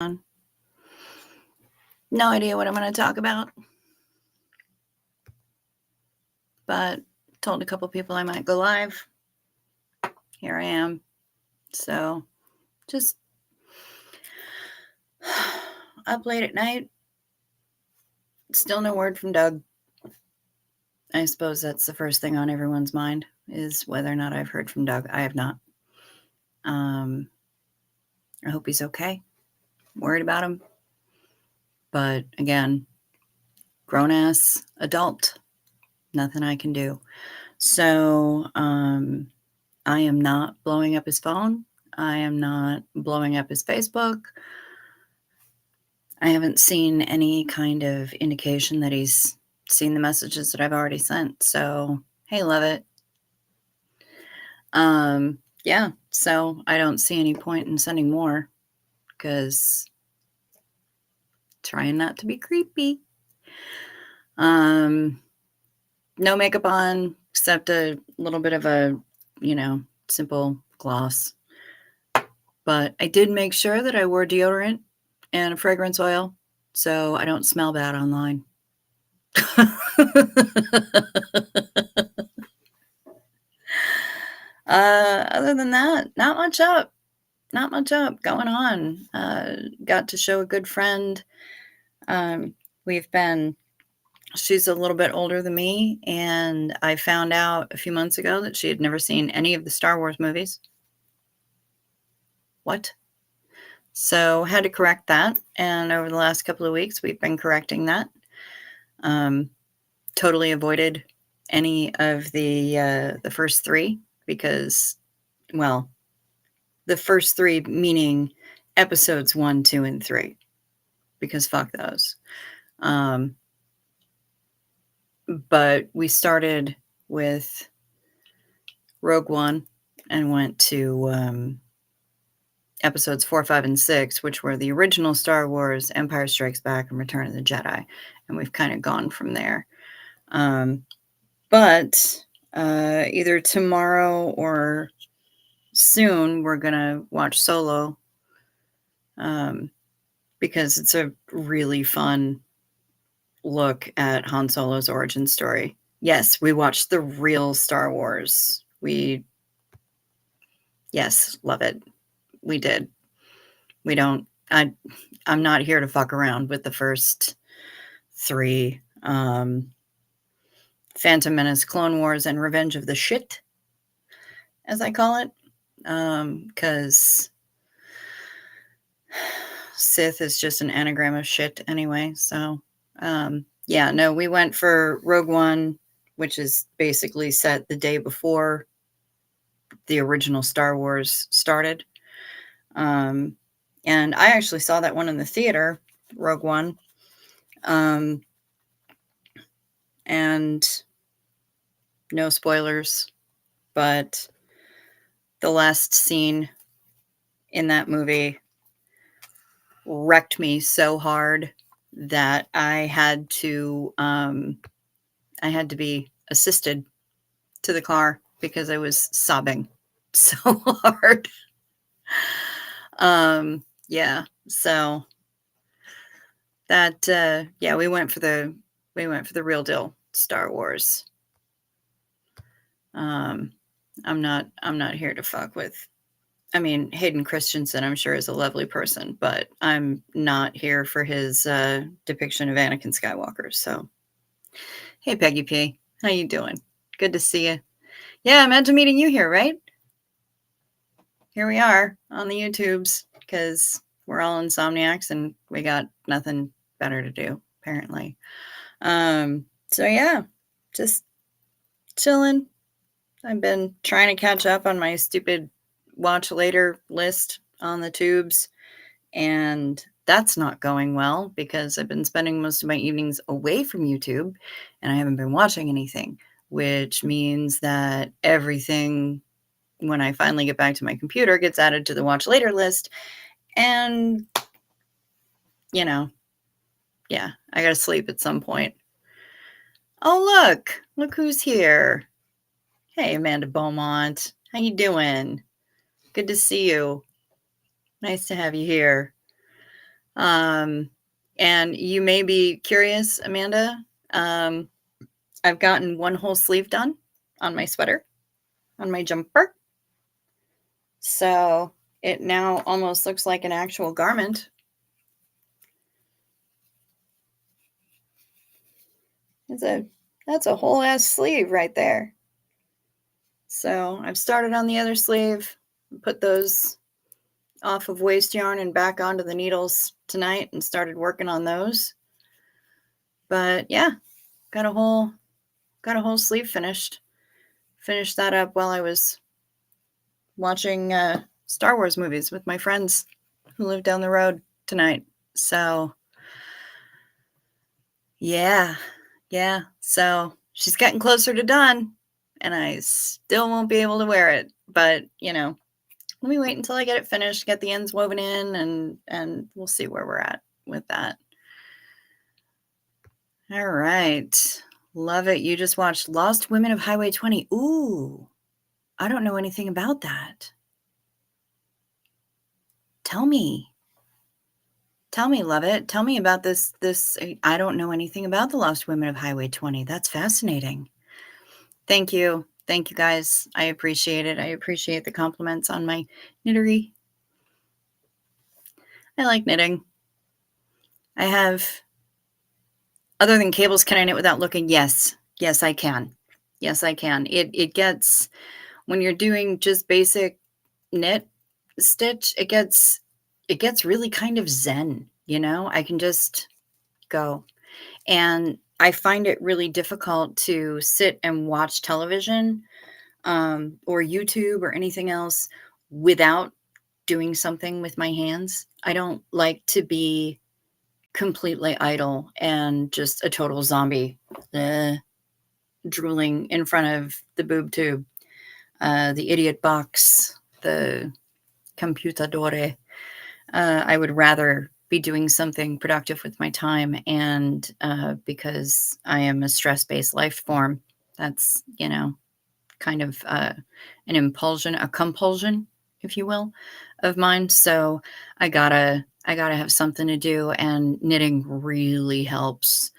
on. No idea what I'm going to talk about, but told a couple people I might go live. Here I am. So just up late at night. Still no word from Doug. I suppose that's the first thing on everyone's mind is whether or not I've heard from Doug. I have not. I hope he's okay. I'm worried about him. But again, grown ass adult. Nothing I can do. So I am not blowing up his phone. I am not blowing up his Facebook. I haven't seen any kind of indication that he's seen the messages that I've already sent. So, hey, love it. Yeah, so I don't see any point in sending more because trying not to be creepy. No makeup on except a little bit of a, simple gloss. But I did make sure that I wore deodorant and a fragrance oil so I don't smell bad online. Other than that, not much up going on. Got to show a good friend. She's a little bit older than me, and I found out a few months ago that she had never seen any of the Star Wars movies. What? So had to correct that, and over the last couple of weeks, we've been correcting that. Totally avoided any of the first three because, well, the first three meaning episodes 1, 2, and 3, because fuck those. But we started with Rogue One and went to episodes 4, 5, and 6, which were the original Star Wars, Empire Strikes Back, and Return of the Jedi. And we've kind of gone from there. But either tomorrow or soon, we're going to watch Solo because it's a really fun look at Han Solo's origin story. Yes, we watched the real Star Wars. Yes, love it. We did. I'm not here to fuck around with the first three. Phantom Menace, Clone Wars, and Revenge of the Shit, as I call it. Because Sith is just an anagram of shit anyway. So, yeah, no, we went for Rogue One, which is basically set the day before the original Star Wars started. And I actually saw that one in the theater, Rogue One. And no spoilers, but the last scene in that movie wrecked me so hard that I had to be assisted to the car because I was sobbing so hard. Yeah, so that yeah, we went for the real deal Star Wars. I'm not here to fuck with. I mean, Hayden Christensen, I'm sure, is a lovely person, but I'm not here for his depiction of Anakin Skywalker. So, hey, Peggy P, how you doing? Good to see you. Yeah, imagine meeting you here, right? Here we are on the YouTubes because we're all insomniacs and we got nothing better to do, apparently. So yeah, just chilling. I've been trying to catch up on my stupid watch later list on the tubes, and that's not going well because I've been spending most of my evenings away from YouTube and I haven't been watching anything, which means that everything, when I finally get back to my computer, gets added to the watch later list. And, yeah, I gotta sleep at some point. Oh, look who's here. Hey, Amanda Beaumont. How you doing? Good to see you. Nice to have you here. Um, and you may be curious, Amanda. Um, I've gotten one whole sleeve done on my sweater, on my jumper. So it now almost looks like an actual garment. That's a whole ass sleeve right there. So I've started on the other sleeve, put those off of waste yarn and back onto the needles tonight and started working on those. But yeah, got a whole sleeve finished. Finished that up while I was watching Star Wars movies with my friends who live down the road tonight. So yeah. So she's getting closer to done, and I still won't be able to wear it. But let me wait until I get it finished, get the ends woven in, and we'll see where we're at with that. All right. Love it. You just watched Lost Women of Highway 20. Ooh, I don't know anything about that. Tell me, love it. Tell me about this. I don't know anything about the Lost Women of Highway 20. That's fascinating. Thank you. Thank you guys. I appreciate it. I appreciate the compliments on my knittery. I like knitting. I have, other than cables, can I knit without looking? Yes. Yes, I can. Yes, I can. It gets, when you're doing just basic knit stitch, it gets really kind of zen, I can just go. And I find it really difficult to sit and watch television or YouTube or anything else without doing something with my hands. I don't like to be completely idle and just a total zombie, drooling in front of the boob tube, the idiot box, the computadore. I would rather be doing something productive with my time. And because I am a stress-based life form, that's, kind of an compulsion, if you will, of mine. So I gotta have something to do, and knitting really helps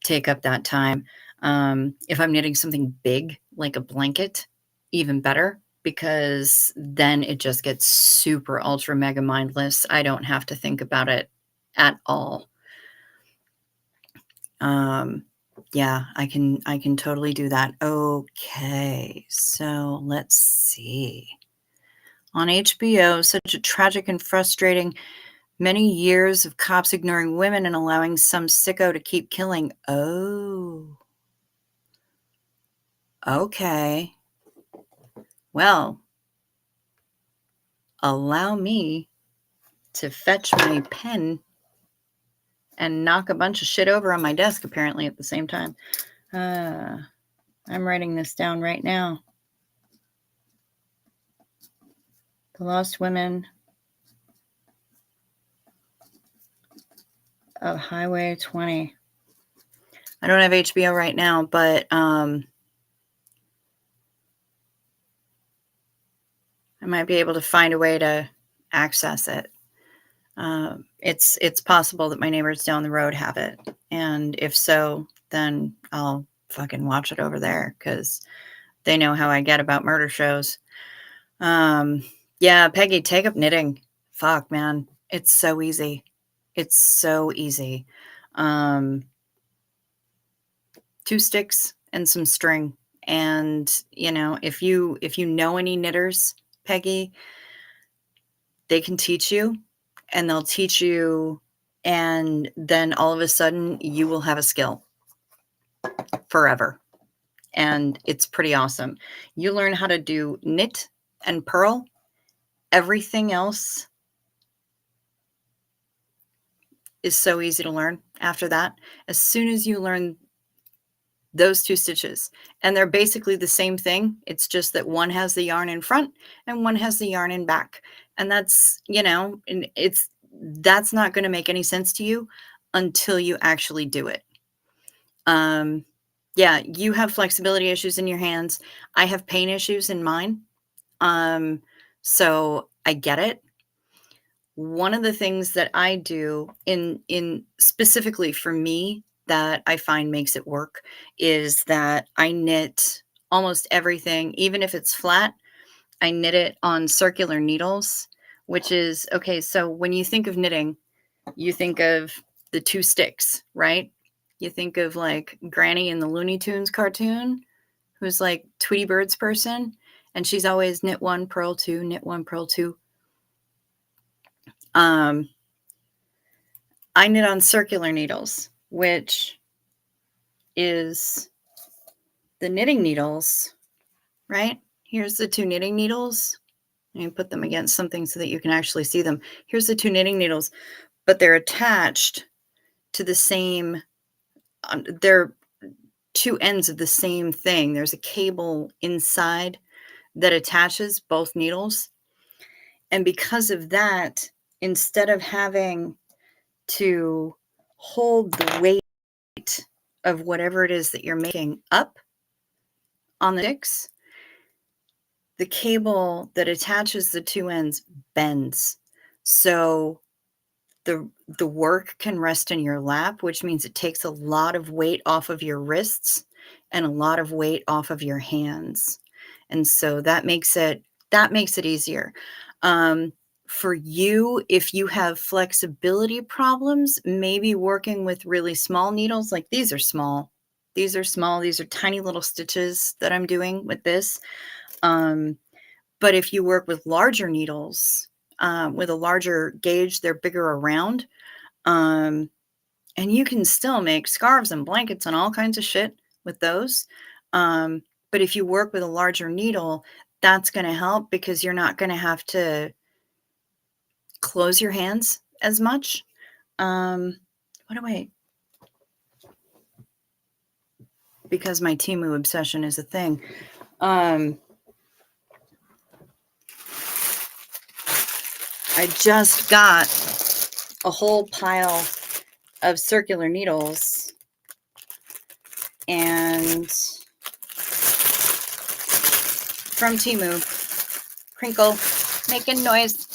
take up that time. If I'm knitting something big, like a blanket, even better, because then it just gets super ultra mega mindless. I don't have to think about it at all. Yeah, I can totally do that. Okay, so let's see. On HBO, such a tragic and frustrating, many years of cops ignoring women and allowing some sicko to keep killing. Oh, okay. Well, allow me to fetch my pen and knock a bunch of shit over on my desk, apparently, at the same time. I'm writing this down right now. The Lost Women of Highway 20. I don't have HBO right now, but I might be able to find a way to access it. It's possible that my neighbors down the road have it, and if so, then I'll fucking watch it over there, because they know how I get about murder shows. Yeah, Peggy, take up knitting. Fuck, man, it's so easy. It's so easy. 2 sticks and some string, and if you know any knitters, Peggy, they can teach you, and they'll teach you, and then all of a sudden you will have a skill forever. And it's pretty awesome. You learn how to do knit and purl. Everything else is so easy to learn after that. As soon as you learn those 2 stitches, and they're basically the same thing. It's just that one has the yarn in front and one has the yarn in back. And that's, and that's not going to make any sense to you until you actually do it. Yeah, you have flexibility issues in your hands. I have pain issues in mine. So I get it. one of the things that I do in specifically for me that I find makes it work is that I knit almost everything, even if it's flat, I knit it on circular needles, which is okay. So when you think of knitting, you think of the two sticks, right? You think of like Granny in the Looney Tunes cartoon, who's like Tweety Bird's person, and she's always knit one, purl two, knit one, purl two. I knit on circular needles, which is the knitting needles, right? Here's the two knitting needles. And you put them against something so that you can actually see them. Here's the two knitting needles, but they're attached to the same, they're two ends of the same thing. There's a cable inside that attaches both needles. And because of that, instead of having to hold the weight of whatever it is that you're making up on the sticks, the cable that attaches the two ends bends. So the work can rest in your lap, which means it takes a lot of weight off of your wrists and a lot of weight off of your hands. And so that makes it easier. For you, if you have flexibility problems, maybe working with really small needles, like these are small. These are small. These are tiny little stitches that I'm doing with this. But if you work with larger needles, with a larger gauge, they're bigger around. And you can still make scarves and blankets and all kinds of shit with those. But if you work with a larger needle, that's going to help because you're not going to have to close your hands as much. Because my Temu obsession is a thing. I just got a whole pile of circular needles and from Temu, crinkle, making noise.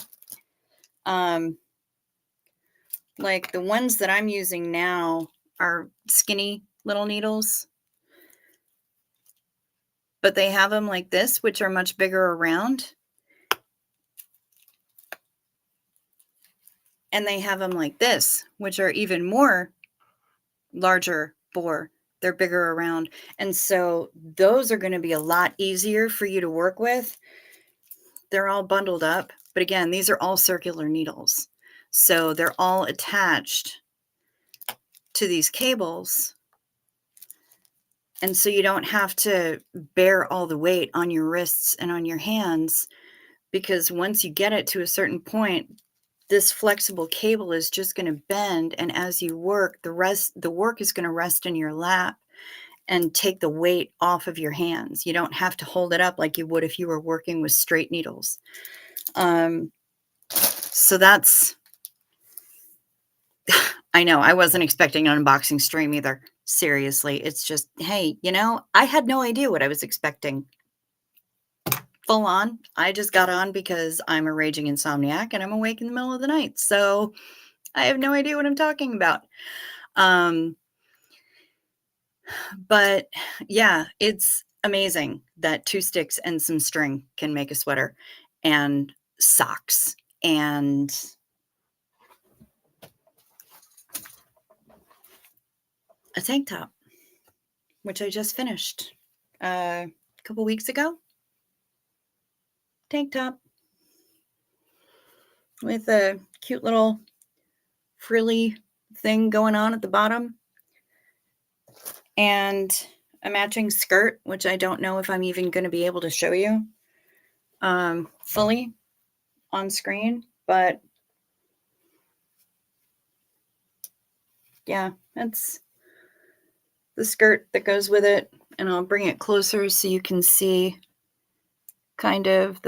Like the ones that I'm using now are skinny little needles, but they have them like this, which are much bigger around. And they have them like this, which are even more larger bore. They're bigger around. And so those are going to be a lot easier for you to work with. They're all bundled up. But again, these are all circular needles. So they're all attached to these cables. And so you don't have to bear all the weight on your wrists and on your hands, because once you get it to a certain point, this flexible cable is just going to bend. And as you work, the work is going to rest in your lap and take the weight off of your hands. You don't have to hold it up like you would if you were working with straight needles. So that's, I know I wasn't expecting an unboxing stream either. Seriously, it's just, hey, I had no idea what I was expecting. Full on. I just got on because I'm a raging insomniac and I'm awake in the middle of the night. So I have no idea what I'm talking about. But yeah, it's amazing that two sticks and some string can make a sweater and socks and a tank top, which I just finished a couple weeks ago. Tank top with a cute little frilly thing going on at the bottom and a matching skirt, which I don't know if I'm even going to be able to show you fully on screen, but yeah, that's the skirt that goes with it. And I'll bring it closer so you can see kind of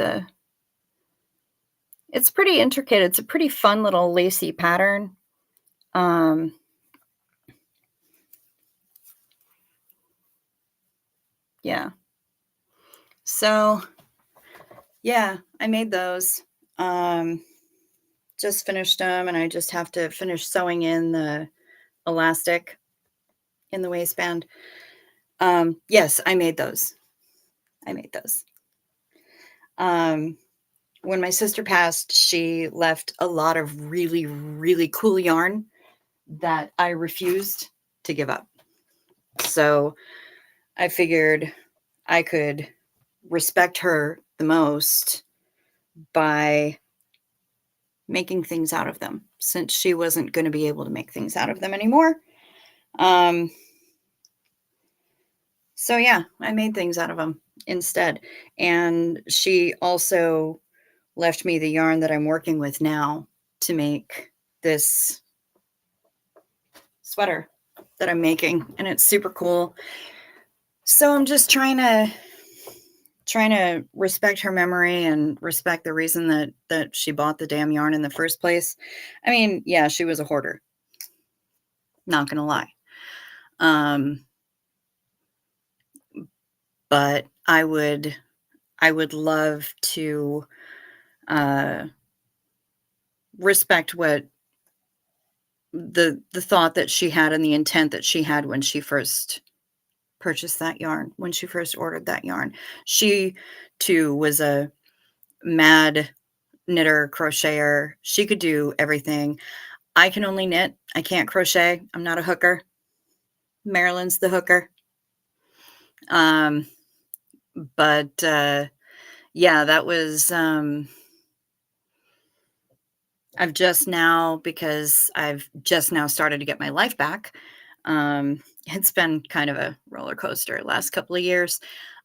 it's pretty intricate. It's a pretty fun little lacy pattern. Yeah. So yeah, I made those. just finished them, and I just have to finish sewing in the elastic in the waistband. Yes, I made those. I made those. Um, when my sister passed, she left a lot of really, really cool yarn that I refused to give up. So I figured I could respect her the most by making things out of them since she wasn't going to be able to make things out of them anymore. Um, so yeah, I made things out of them instead. And she also left me the yarn that I'm working with now to make this sweater that I'm making, and it's super cool. So I'm just trying to respect her memory and respect the reason that she bought the damn yarn in the first place. I mean, yeah, she was a hoarder, not gonna lie. Um, but I would love to uh respect what the thought that she had and the intent that she had when she first purchased that yarn, when she first ordered that yarn. She too was a mad knitter, crocheter. She could do everything. I can only knit. I can't crochet. I'm not a hooker. Marilyn's the hooker. Um, but yeah, that was I've just now, because I've just now started to get my life back. It's been kind of a roller coaster last couple of years.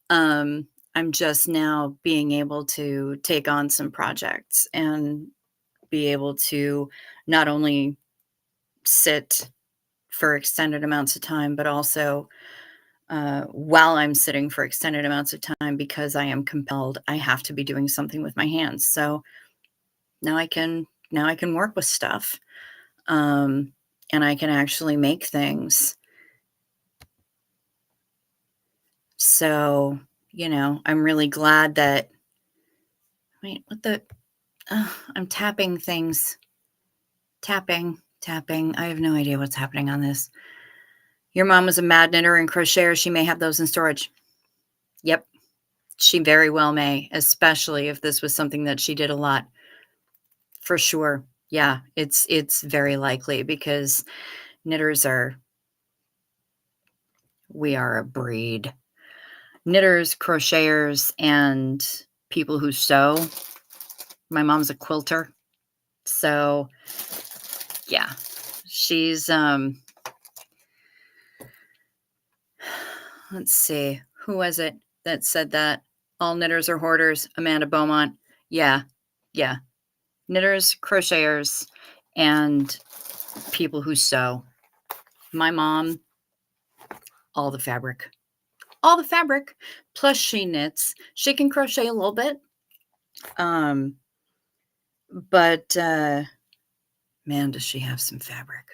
Um, I'm just now being able to take on some projects and be able to not only sit for extended amounts of time, but also while I'm sitting for extended amounts of time, because I am compelled, I have to be doing something with my hands. So now I can work with stuff, um, and I can actually make things. So I'm really glad that. Wait, what the? I'm tapping things. Tapping, tapping. I have no idea what's happening on this. Your mom was a mad knitter and crocheter. She may have those in storage. Yep, she very well may, especially if this was something that she did a lot. For sure. Yeah, it's very likely, because knitters are we are a breed. Knitters, crocheters, and people who sew. My mom's a quilter. So, yeah. She's let's see. Who was it that said that? All knitters are hoarders. Amanda Beaumont. Yeah. Yeah. Knitters, crocheters, and people who sew. My mom, all the fabric. All the fabric. Plus she knits. She can crochet a little bit. Um, but man, does she have some fabric.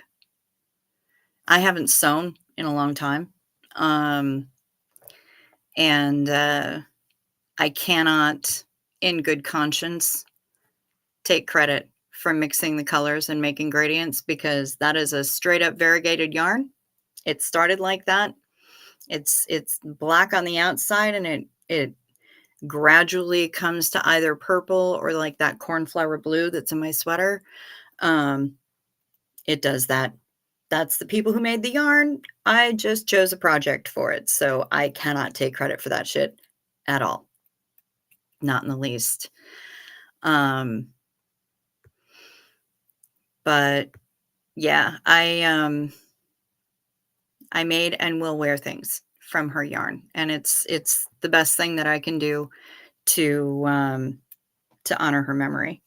I haven't sewn in a long time. Um, and I cannot, in good conscience, take credit for mixing the colors and making gradients, because that is a straight up variegated yarn. It started like that. It's black on the outside, and it gradually comes to either purple or like that cornflower blue that's in my sweater. Um, it does that. That's the people who made the yarn. I just chose a project for it, so I cannot take credit for that shit at all. Not in the least. But yeah, I made and will wear things from her yarn, and it's the best thing that I can do to honor her memory.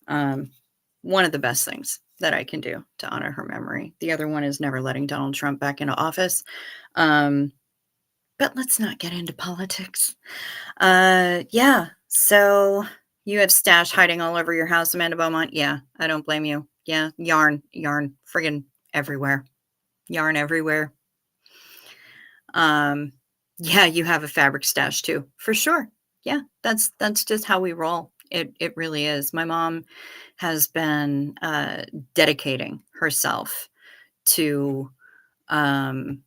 One of the best things that I can do to honor her memory. The other one is never letting Donald Trump back into office. But let's not get into politics. Yeah. So you have stash hiding all over your house, Amanda Beaumont. Yeah, I don't blame you. Yeah, yarn, friggin' everywhere. Yarn everywhere. Yeah, you have a fabric stash too, for sure. Yeah, that's just how we roll It really is. My mom has been, dedicating herself to, um,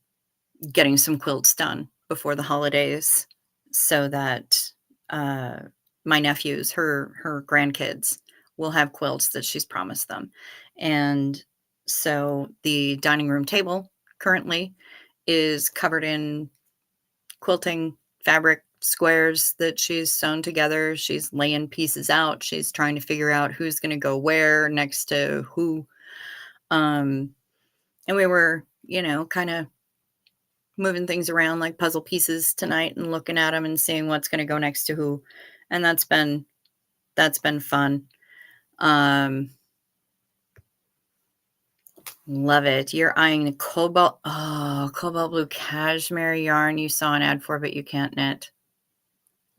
getting some quilts done before the holidays so that, uh, my nephews, her grandkids, will have quilts that she's promised them. And so the dining room table currently is covered in quilting fabric squares that she's sewn together. She's laying pieces out. She's trying to figure out who's going to go where next to who. Um, and we were, kind of moving things around like puzzle pieces tonight and looking at them and seeing what's going to go next to who. And that's been fun. Um, Love it. You're eyeing the cobalt blue cashmere yarn you saw an ad for, but you can't knit.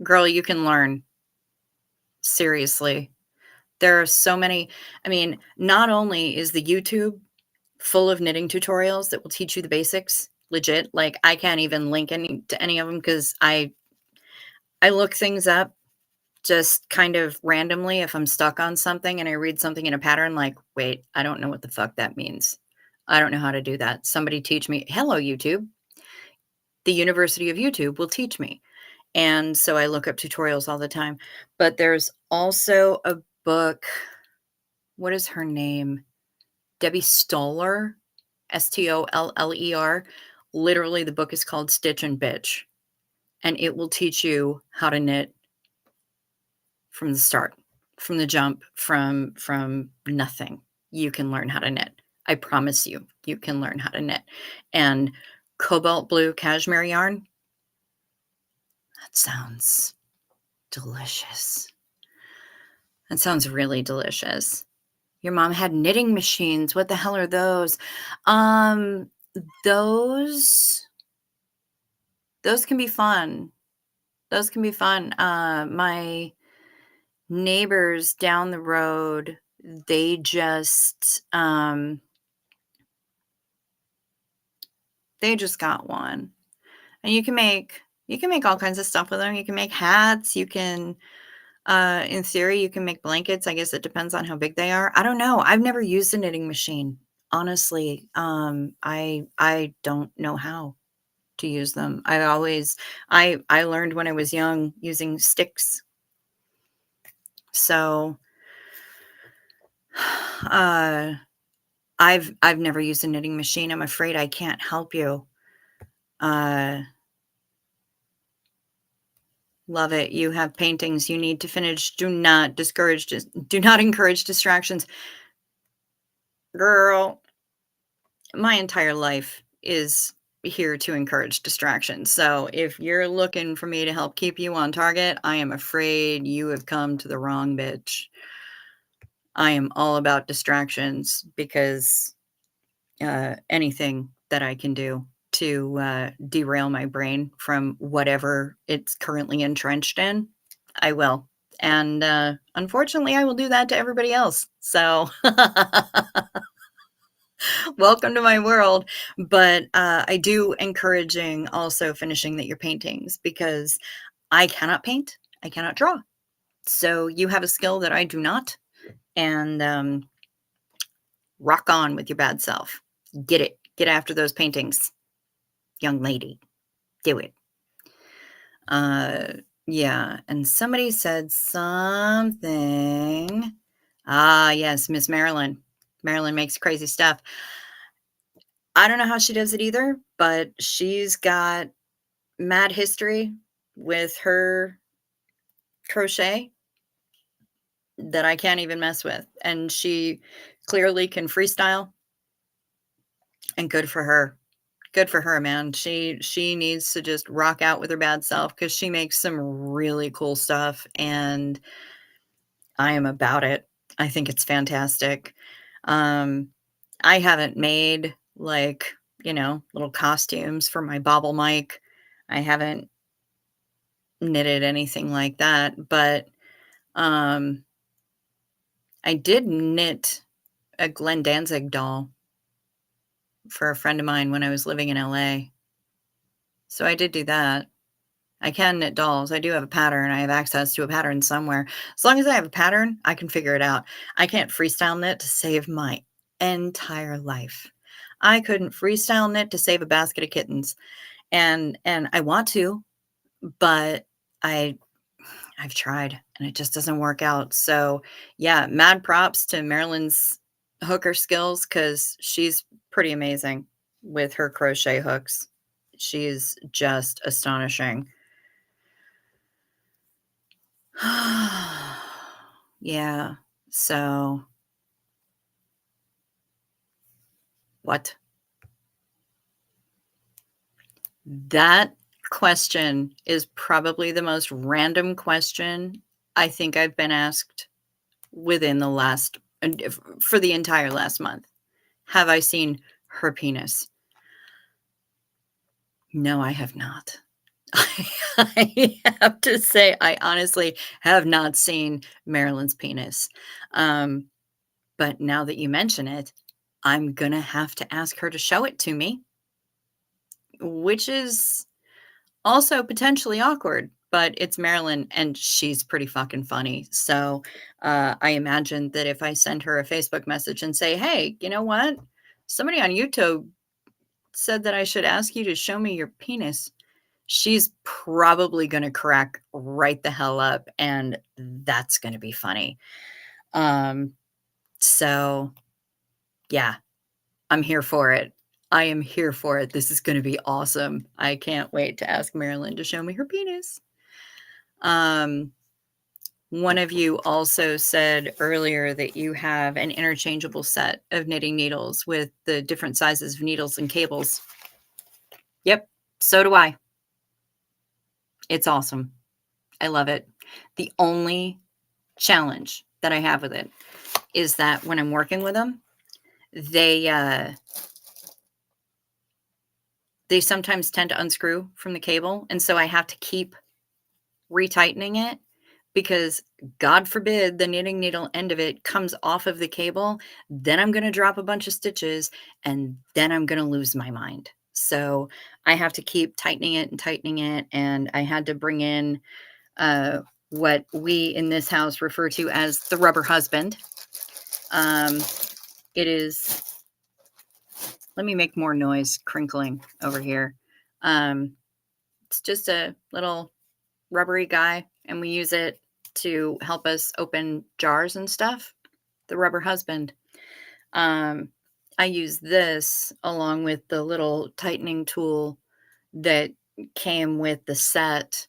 Girl, you can learn. Seriously. There are so many. I mean, not only is the YouTube full of knitting tutorials that will teach you the basics, legit, like I can't even link any to any of them because I look things up just kind of randomly if I'm stuck on something and I read something in a pattern like, wait, I don't know what the fuck that means. I don't know how to do that. Somebody teach me. Hello, YouTube. The University of YouTube will teach me. And so I look up tutorials all the time. But there's also a book. What is her name? Debbie Stoller, Stoller. Literally, the book is called Stitch and Bitch, and it will teach you how to knit from the start, from the jump, from nothing. You can learn how to knit. I promise you, you can learn how to knit. And cobalt blue cashmere yarn, that sounds delicious. That sounds really delicious. Your mom had knitting machines. What the hell are those? Um, those those can be fun. Those can be fun. My neighbors down the road, they just got one. And you can make all kinds of stuff with them. You can make hats, you can in theory, you can make blankets. I guess it depends on how big they are. I don't know. I've never used a knitting machine. Honestly, I don't know how to use them. I learned when I was young using sticks. So, uh, I've never used a knitting machine. I'm afraid I can't help you. Uh, Love it. You have paintings you need to finish. Do not encourage distractions. Girl, my entire life is here to encourage distractions. So if you're looking for me to help keep you on target, I am afraid you have come to the wrong bitch. I am all about distractions because anything that I can do to derail my brain from whatever it's currently entrenched in, I will. And unfortunately, I will do that to everybody else. So welcome to my world. But I do encouraging also finishing your paintings because I cannot paint, I cannot draw. So you have a skill that I do not. And rock on with your bad self. Get it. Get after those paintings, young lady. Do it. Yeah. And somebody said something. Ah, yes, Miss Marilyn. Marilyn makes crazy stuff. I don't know how she does it either, but she's got mad history with her crochet that I can't even mess with. And she clearly can freestyle, and good for her. Good for her, man. She needs to just rock out with her bad self because she makes some really cool stuff, and I am about it. I think it's fantastic. Um, I haven't made little costumes for my bobble mic. I haven't knitted anything like that, but um, I did knit a Glenn Danzig doll for a friend of mine when I was living in LA. So I did do that. I can knit dolls. I do have a pattern. I have access to a pattern somewhere. As long as I have a pattern, I can figure it out. I can't freestyle knit to save my entire life. I couldn't freestyle knit to save a basket of kittens. And I want to, but I I've tried and it just doesn't work out. So, yeah, mad props to Marilyn's hooker skills because she's pretty amazing with her crochet hooks. She's just astonishing. Yeah. So, what? That question is probably the most random question I think I've been asked within the last for the entire last month. Have I seen her penis? No, I have not. I have to say, I honestly have not seen Marilyn's penis. Um, but now that you mention it, I'm gonna have to ask her to show it to me, which is also potentially awkward, but it's Marilyn and she's pretty fucking funny. So I imagine that if I send her a Facebook message and say, hey, you know what? Somebody on YouTube said that I should ask you to show me your penis. She's probably going to crack right the hell up, and that's going to be funny. Um, so yeah, I'm here for it. I am here for it. This is going to be awesome. I can't wait to ask Marilyn to show me her penis. Um, One of you also said earlier that you have an interchangeable set of knitting needles with the different sizes of needles and cables. Yep, so do I. It's awesome. I love it. The only challenge that I have with it is that when I'm working with them, they they sometimes tend to unscrew from the cable, and so I have to keep retightening it because God forbid the knitting needle end of it comes off of the cable, then I'm going to drop a bunch of stitches and then I'm going to lose my mind. So I have to keep tightening it. And I had to bring in uh, what we in this house refer to as the rubber husband. It is, let me make more noise crinkling over here. It's just a little rubbery guy, and we use it to help us open jars and stuff. The rubber husband. Um, I use this along with the little tightening tool that came with the set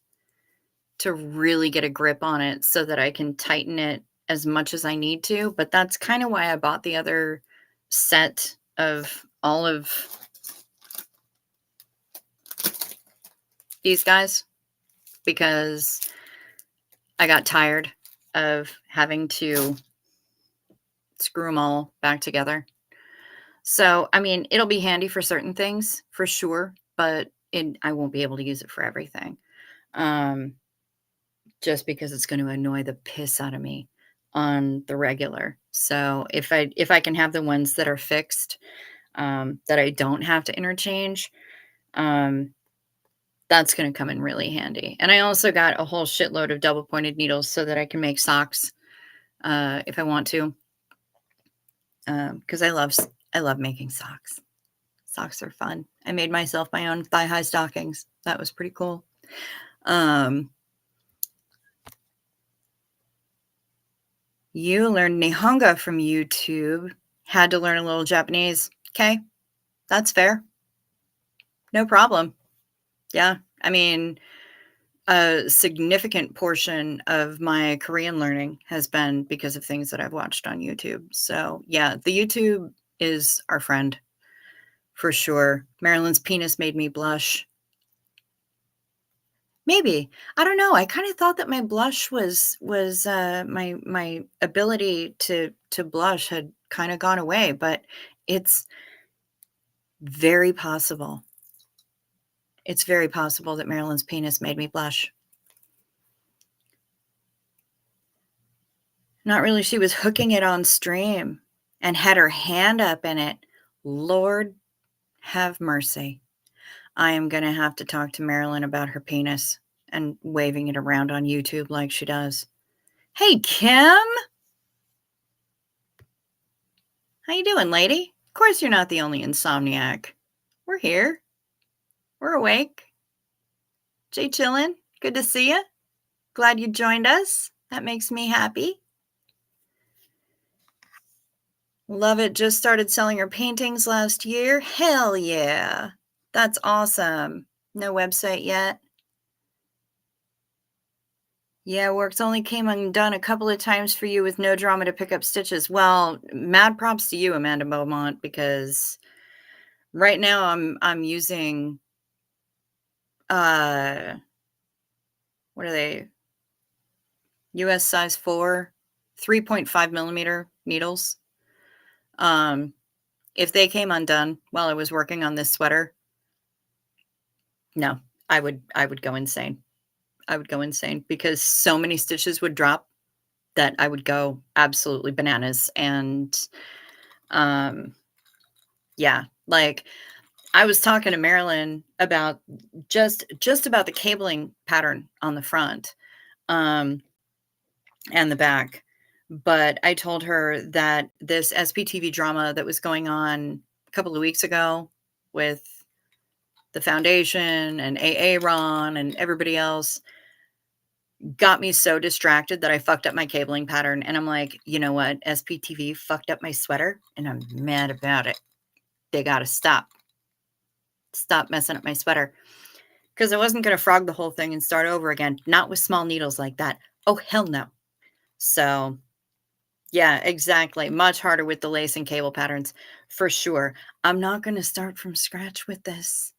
to really get a grip on it so that I can tighten it as much as I need to. But that's kind of why I bought the other set of all of these guys, because I got tired of having to screw them all back together. So, I mean, it'll be handy for certain things for sure, but I won't be able to use it for everything. Um, just because it's going to annoy the piss out of me on the regular. So if I can have the ones that are fixed, that I don't have to interchange, um, that's going to come in really handy. And I also got a whole shitload of double pointed needles so that I can make socks if I want to, because I love making socks. Socks are fun. I made myself my own thigh-high stockings. That was pretty cool. You learned Nihongo from YouTube. Had to learn a little Japanese. Okay, that's fair. No problem. Yeah, I mean, a significant portion of my Korean learning has been because of things that I've watched on YouTube. So, yeah, the YouTube is our friend for sure. Marilyn's penis made me blush. Maybe. I don't know. I kind of thought that my blush was my ability to blush had kind of gone away, but it's very possible. It's very possible that Marilyn's penis made me blush. Not really. She was hooking it on stream and had her hand up in it. Lord have mercy. I am going to have to talk to Marilyn about her penis and waving it around on YouTube like she does. Hey, Kim. How you doing, lady? Of course you're not the only insomniac. We're here. We're awake. Jay chillin'. Good to see you. Glad you joined us. That makes me happy. Love it. Just started selling her paintings last year. Hell yeah. That's awesome. No website yet. Yeah, work's only came undone a couple of times for you with no drama to pick up stitches. Well, mad props to you, Amanda Beaumont, because right now I'm using uh what are they? US size 4, 3.5 millimeter needles. If they came undone while I was working on this sweater, no, I would go insane. I would go insane because so many stitches would drop that I would go absolutely bananas. And um, yeah, like I was talking to Marilyn about just about the cabling pattern on the front and the back. But I told her that this SPTV drama that was going on a couple of weeks ago with the foundation and AA Ron and everybody else got me so distracted that I fucked up my cabling pattern. And I'm like, you know what? SPTV fucked up my sweater and I'm mad about it. They got to stop. Stop messing up my sweater. Because I wasn't going to frog the whole thing and start over again. Not with small needles like that. Oh, hell no. So, yeah, exactly. Much harder with the lace and cable patterns for sure. I'm not going to start from scratch with this.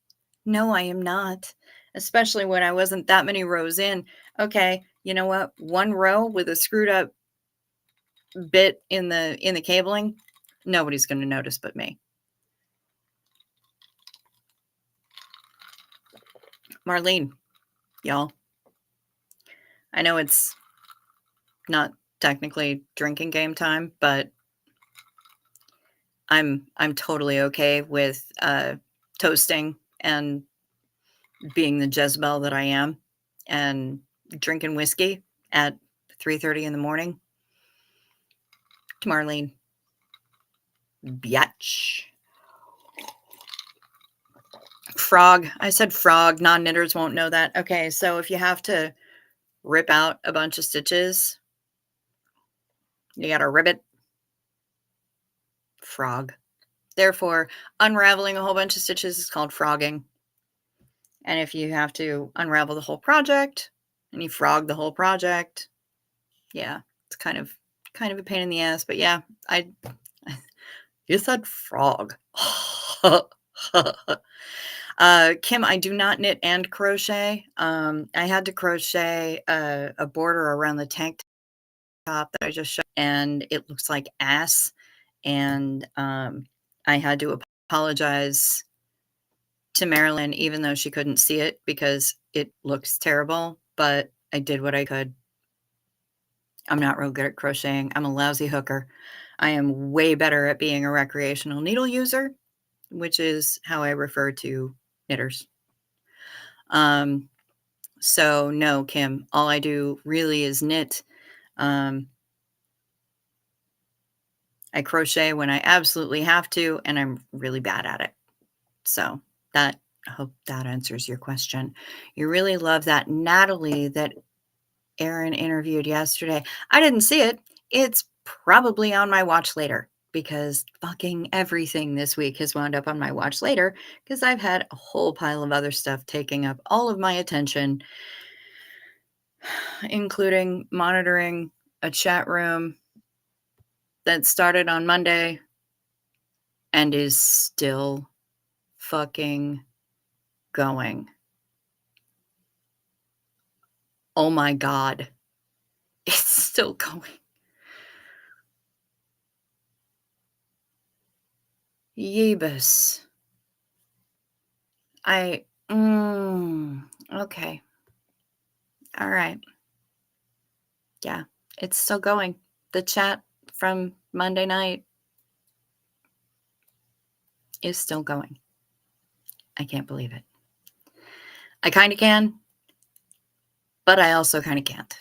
No, I am not. Especially when I wasn't that many rows in. Okay, you know what? One row with a screwed up bit in the cabling, nobody's going to notice but me. Marlene, y'all. I know it's not technically drinking game time, but I'm totally okay with toasting and being the Jezebel that I am and drinking whiskey at 3:30 in the morning. To Marlene. Biatch. Frog. I said frog. Non-knitters won't know that. Okay, so if you have to rip out a bunch of stitches, you got to ribbit. Frog. Therefore, unraveling a whole bunch of stitches is called frogging. And if you have to unravel the whole project and you frog the whole project, yeah, it's kind of a pain in the ass. But yeah, you said frog. Kim, I do not knit and crochet. I had to crochet a border around the tank top that I just showed, and it looks like ass. And I had to apologize to Marilyn, even though she couldn't see it because it looks terrible, but I did what I could. I'm not real good at crocheting. I'm a lousy hooker. I am way better at being a recreational needle user, which is how I refer to knitters. So no, Kim, all I do really is knit. I crochet when I absolutely have to, and I'm really bad at it. So I hope that answers your question. You really love that Natalie that Erin interviewed yesterday. I didn't see it. It's probably on my watch later because fucking everything this week has wound up on my watch later because I've had a whole pile of other stuff taking up all of my attention, including monitoring a chat room that started on Monday and is still fucking going. Oh my God. It's still going. Yeebus. Okay. All right. Yeah, it's still going. The chat from Monday night is still going. I can't believe it. I kind of can, but I also kind of can't.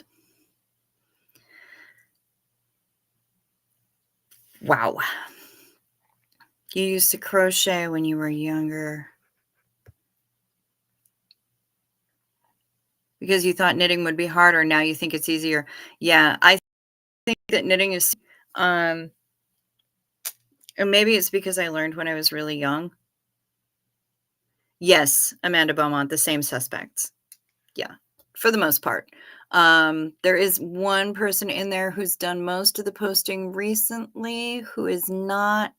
Wow. You used to crochet when you were younger because you thought knitting would be harder. Now you think it's easier. Yeah, I think that knitting is, um, and maybe it's because I learned when I was really young. Yes, Amanda Beaumont, the same suspects. Yeah, for the most part. There is one person in there who's done most of the posting recently who is not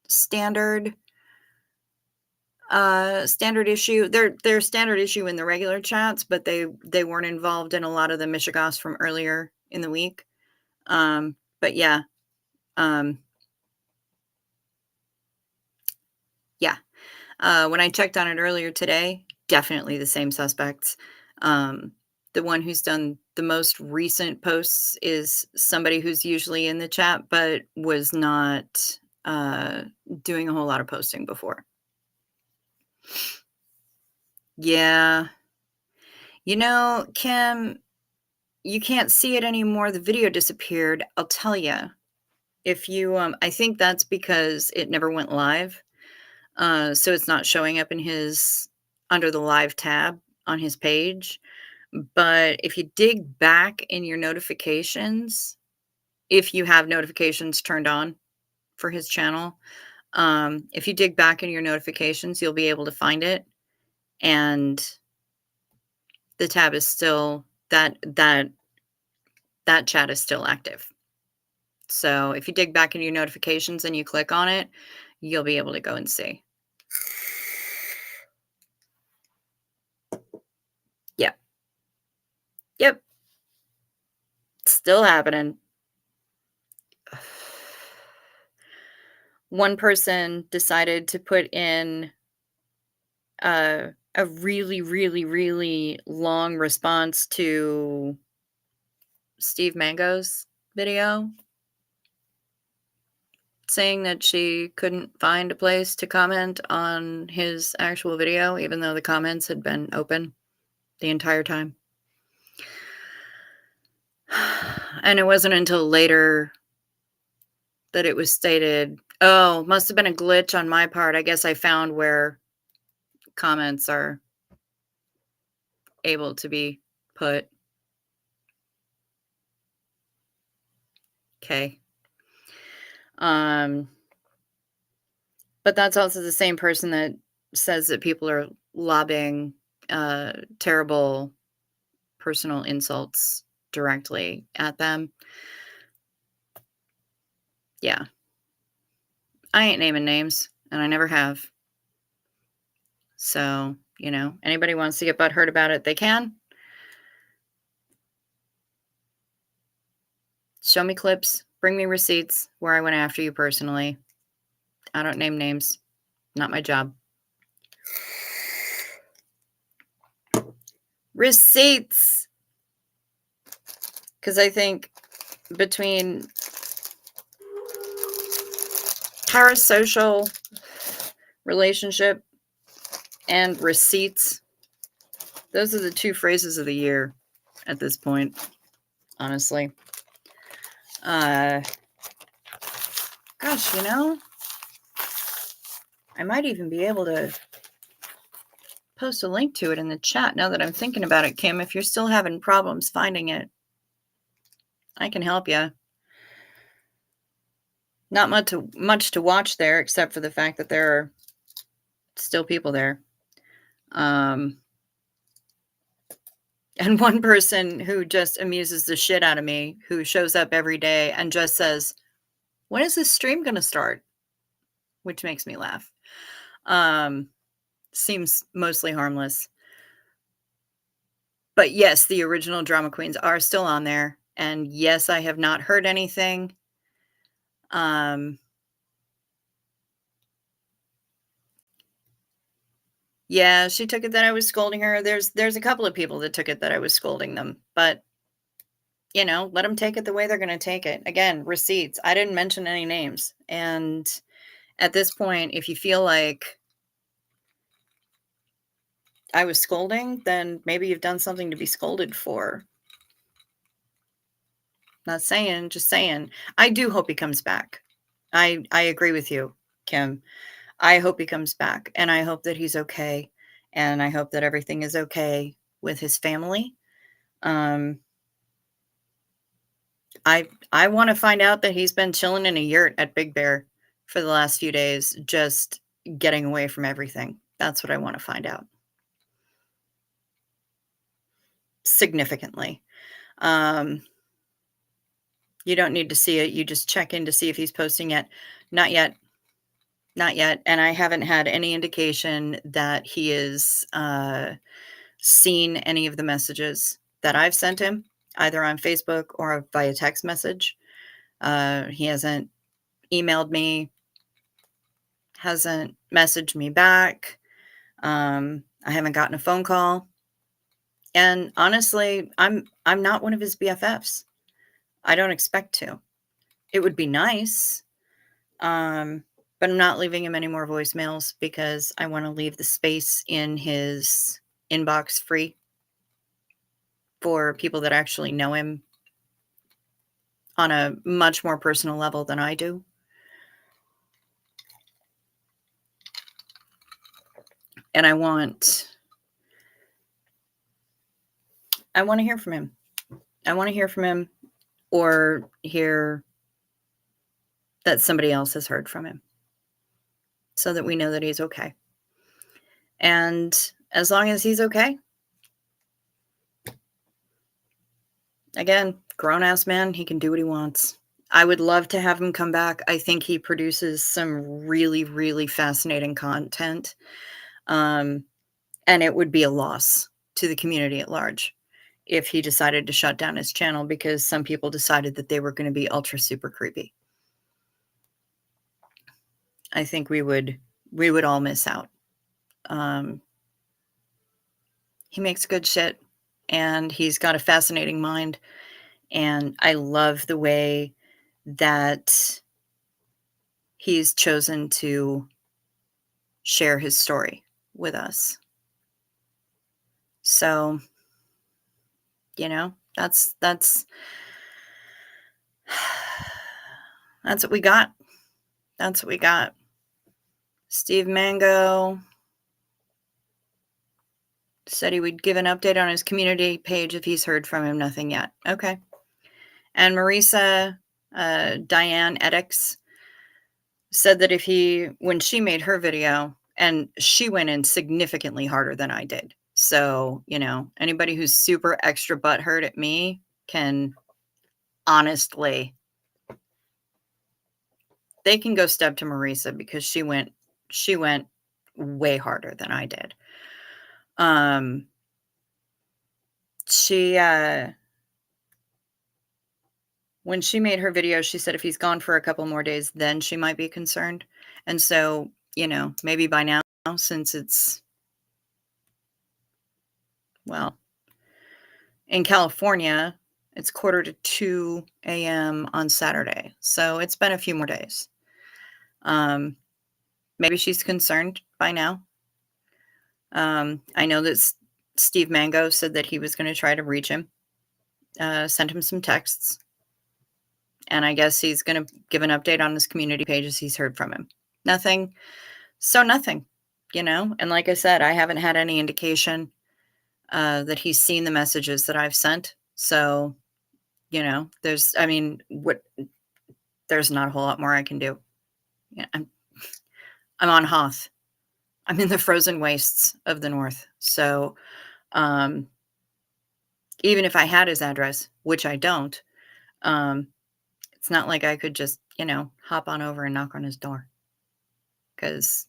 standard standard issue. They're standard issue in the regular chats, but they weren't involved in a lot of the Michigas from earlier in the week. But yeah. Um yeah. When I checked on it earlier today, definitely the same suspects. Um, the one who's done the most recent posts is somebody who's usually in the chat, but was not doing a whole lot of posting before. Yeah. You know, Kim, you can't see it anymore. The video disappeared. I'll tell you. If you, I think that's because it never went live. So it's not showing up in his under the live tab on his page. But if you dig back in your notifications, if you have notifications turned on for his channel, if you dig back in your notifications, you'll be able to find it. And the tab is still that chat is still active. So if you dig back in your notifications and you click on it, you'll be able to go and see. Yep. Yep. Still happening. One person decided to put in a really, really, really long response to Steve Mango's video, saying that she couldn't find a place to comment on his actual video, even though the comments had been open the entire time. And it wasn't until later that it was stated, oh, must have been a glitch on my part. I guess I found where comments are able to be put. Okay. But that's also the same person that says that people are lobbing terrible personal insults directly at them. Yeah. I ain't naming names, and I never have. So, you know, anybody wants to get butthurt about it, they can. Show me clips, bring me receipts where I went after you personally. I don't name names. Not my job. Receipts. Because I think between parasocial relationship and receipts, those are the two phrases of the year at this point, honestly. Gosh, you know, I might even be able to post a link to it in the chat now that I'm thinking about it, Kim. If you're still having problems finding it, I can help you. Not much to watch there, except for the fact that there are still people there. And one person who just amuses the shit out of me, who shows up every day and just says, when is this stream going to start? Which makes me laugh. Seems mostly harmless. But yes, the original drama queens are still on there. And yes, I have not heard anything. Yeah, she took it that I was scolding her. There's a couple of people that took it that I was scolding them, but you know, let them take it the way they're going to take it. Again, receipts. I didn't mention any names. And at this point, if you feel like I was scolding, then maybe you've done something to be scolded for. Not saying, just saying. I do hope he comes back. I agree with you, Kim. I hope he comes back, and I hope that he's okay, and I hope that everything is okay with his family. Um, I wanna find out that he's been chilling in a yurt at Big Bear for the last few days, just getting away from everything. That's what I wanna find out, significantly. Um, you don't need to see it, you just check in to see if he's posting yet. Not yet. Not yet, and I haven't had any indication that he is, seen any of the messages that I've sent him, either on Facebook or via text message. He hasn't emailed me, hasn't messaged me back. I haven't gotten a phone call, and honestly, I'm not one of his BFFs. I don't expect to. It would be nice, um, but I'm not leaving him any more voicemails because I wanna leave the space in his inbox free for people that actually know him on a much more personal level than I do. And I wanna hear from him. I wanna hear from him or hear that somebody else has heard from him so that we know that he's okay. And as long as he's okay, again, grown ass man, he can do what he wants. I would love to have him come back. I think he produces some really, really fascinating content. Um, and it would be a loss to the community at large if he decided to shut down his channel because some people decided that they were going to be ultra super creepy. I think we would all miss out. Um, he makes good shit and he's got a fascinating mind. And I love the way that he's chosen to share his story with us. So, that's that's what we got. That's what we got. Steve Mango said he would give an update on his community page if he's heard from him. Nothing yet. Okay. And Marisa Diane Edix said that when she made her video, and she went in significantly harder than I did. So, anybody who's super extra butthurt at me can honestly, they can go step to Marisa because she went way harder than I did. She when she made her video, she said if he's gone for a couple more days, then she might be concerned. And so, maybe by now, since it's, well, in California, it's 1:45 a.m. on Saturday. So it's been a few more days. Maybe she's concerned by now. I know that Steve Mango said that he was going to try to reach him, send him some texts. And I guess he's going to give an update on his community page as he's heard from him. Nothing. So nothing, And like I said, I haven't had any indication that he's seen the messages that I've sent. So, there's not a whole lot more I can do. Yeah, I'm on Hoth. I'm in the frozen wastes of the North. So, even if I had his address, which I don't, it's not like I could just, hop on over and knock on his door because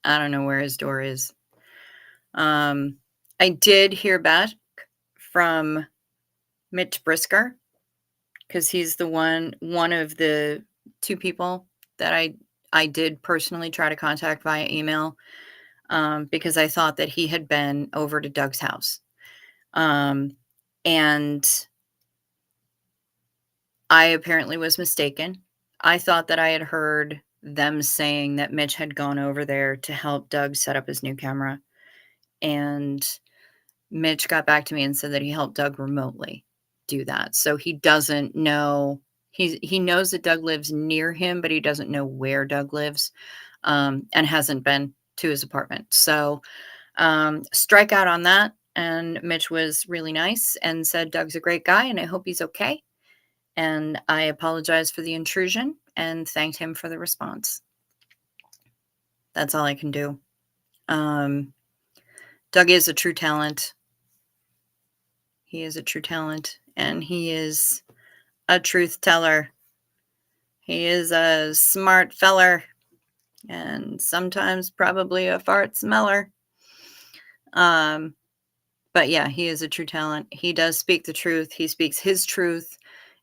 I don't know where his door is. I did hear back from Mitch Brisker because he's the one of the two people that I did personally try to contact via email because I thought that he had been over to Doug's house. And I apparently was mistaken. I thought that I had heard them saying that Mitch had gone over there to help Doug set up his new camera. And Mitch got back to me and said that he helped Doug remotely do that. So he doesn't know. He knows that Doug lives near him, but he doesn't know where Doug lives, and hasn't been to his apartment. So strike out on that. And Mitch was really nice and said Doug's a great guy and I hope he's okay. And I apologized for the intrusion and thanked him for the response. That's all I can do. Doug is a true talent. He is a true talent, and he is a truth teller. He is a smart feller, and sometimes probably a fart smeller. But yeah, he is a true talent. He does speak the truth. He speaks his truth,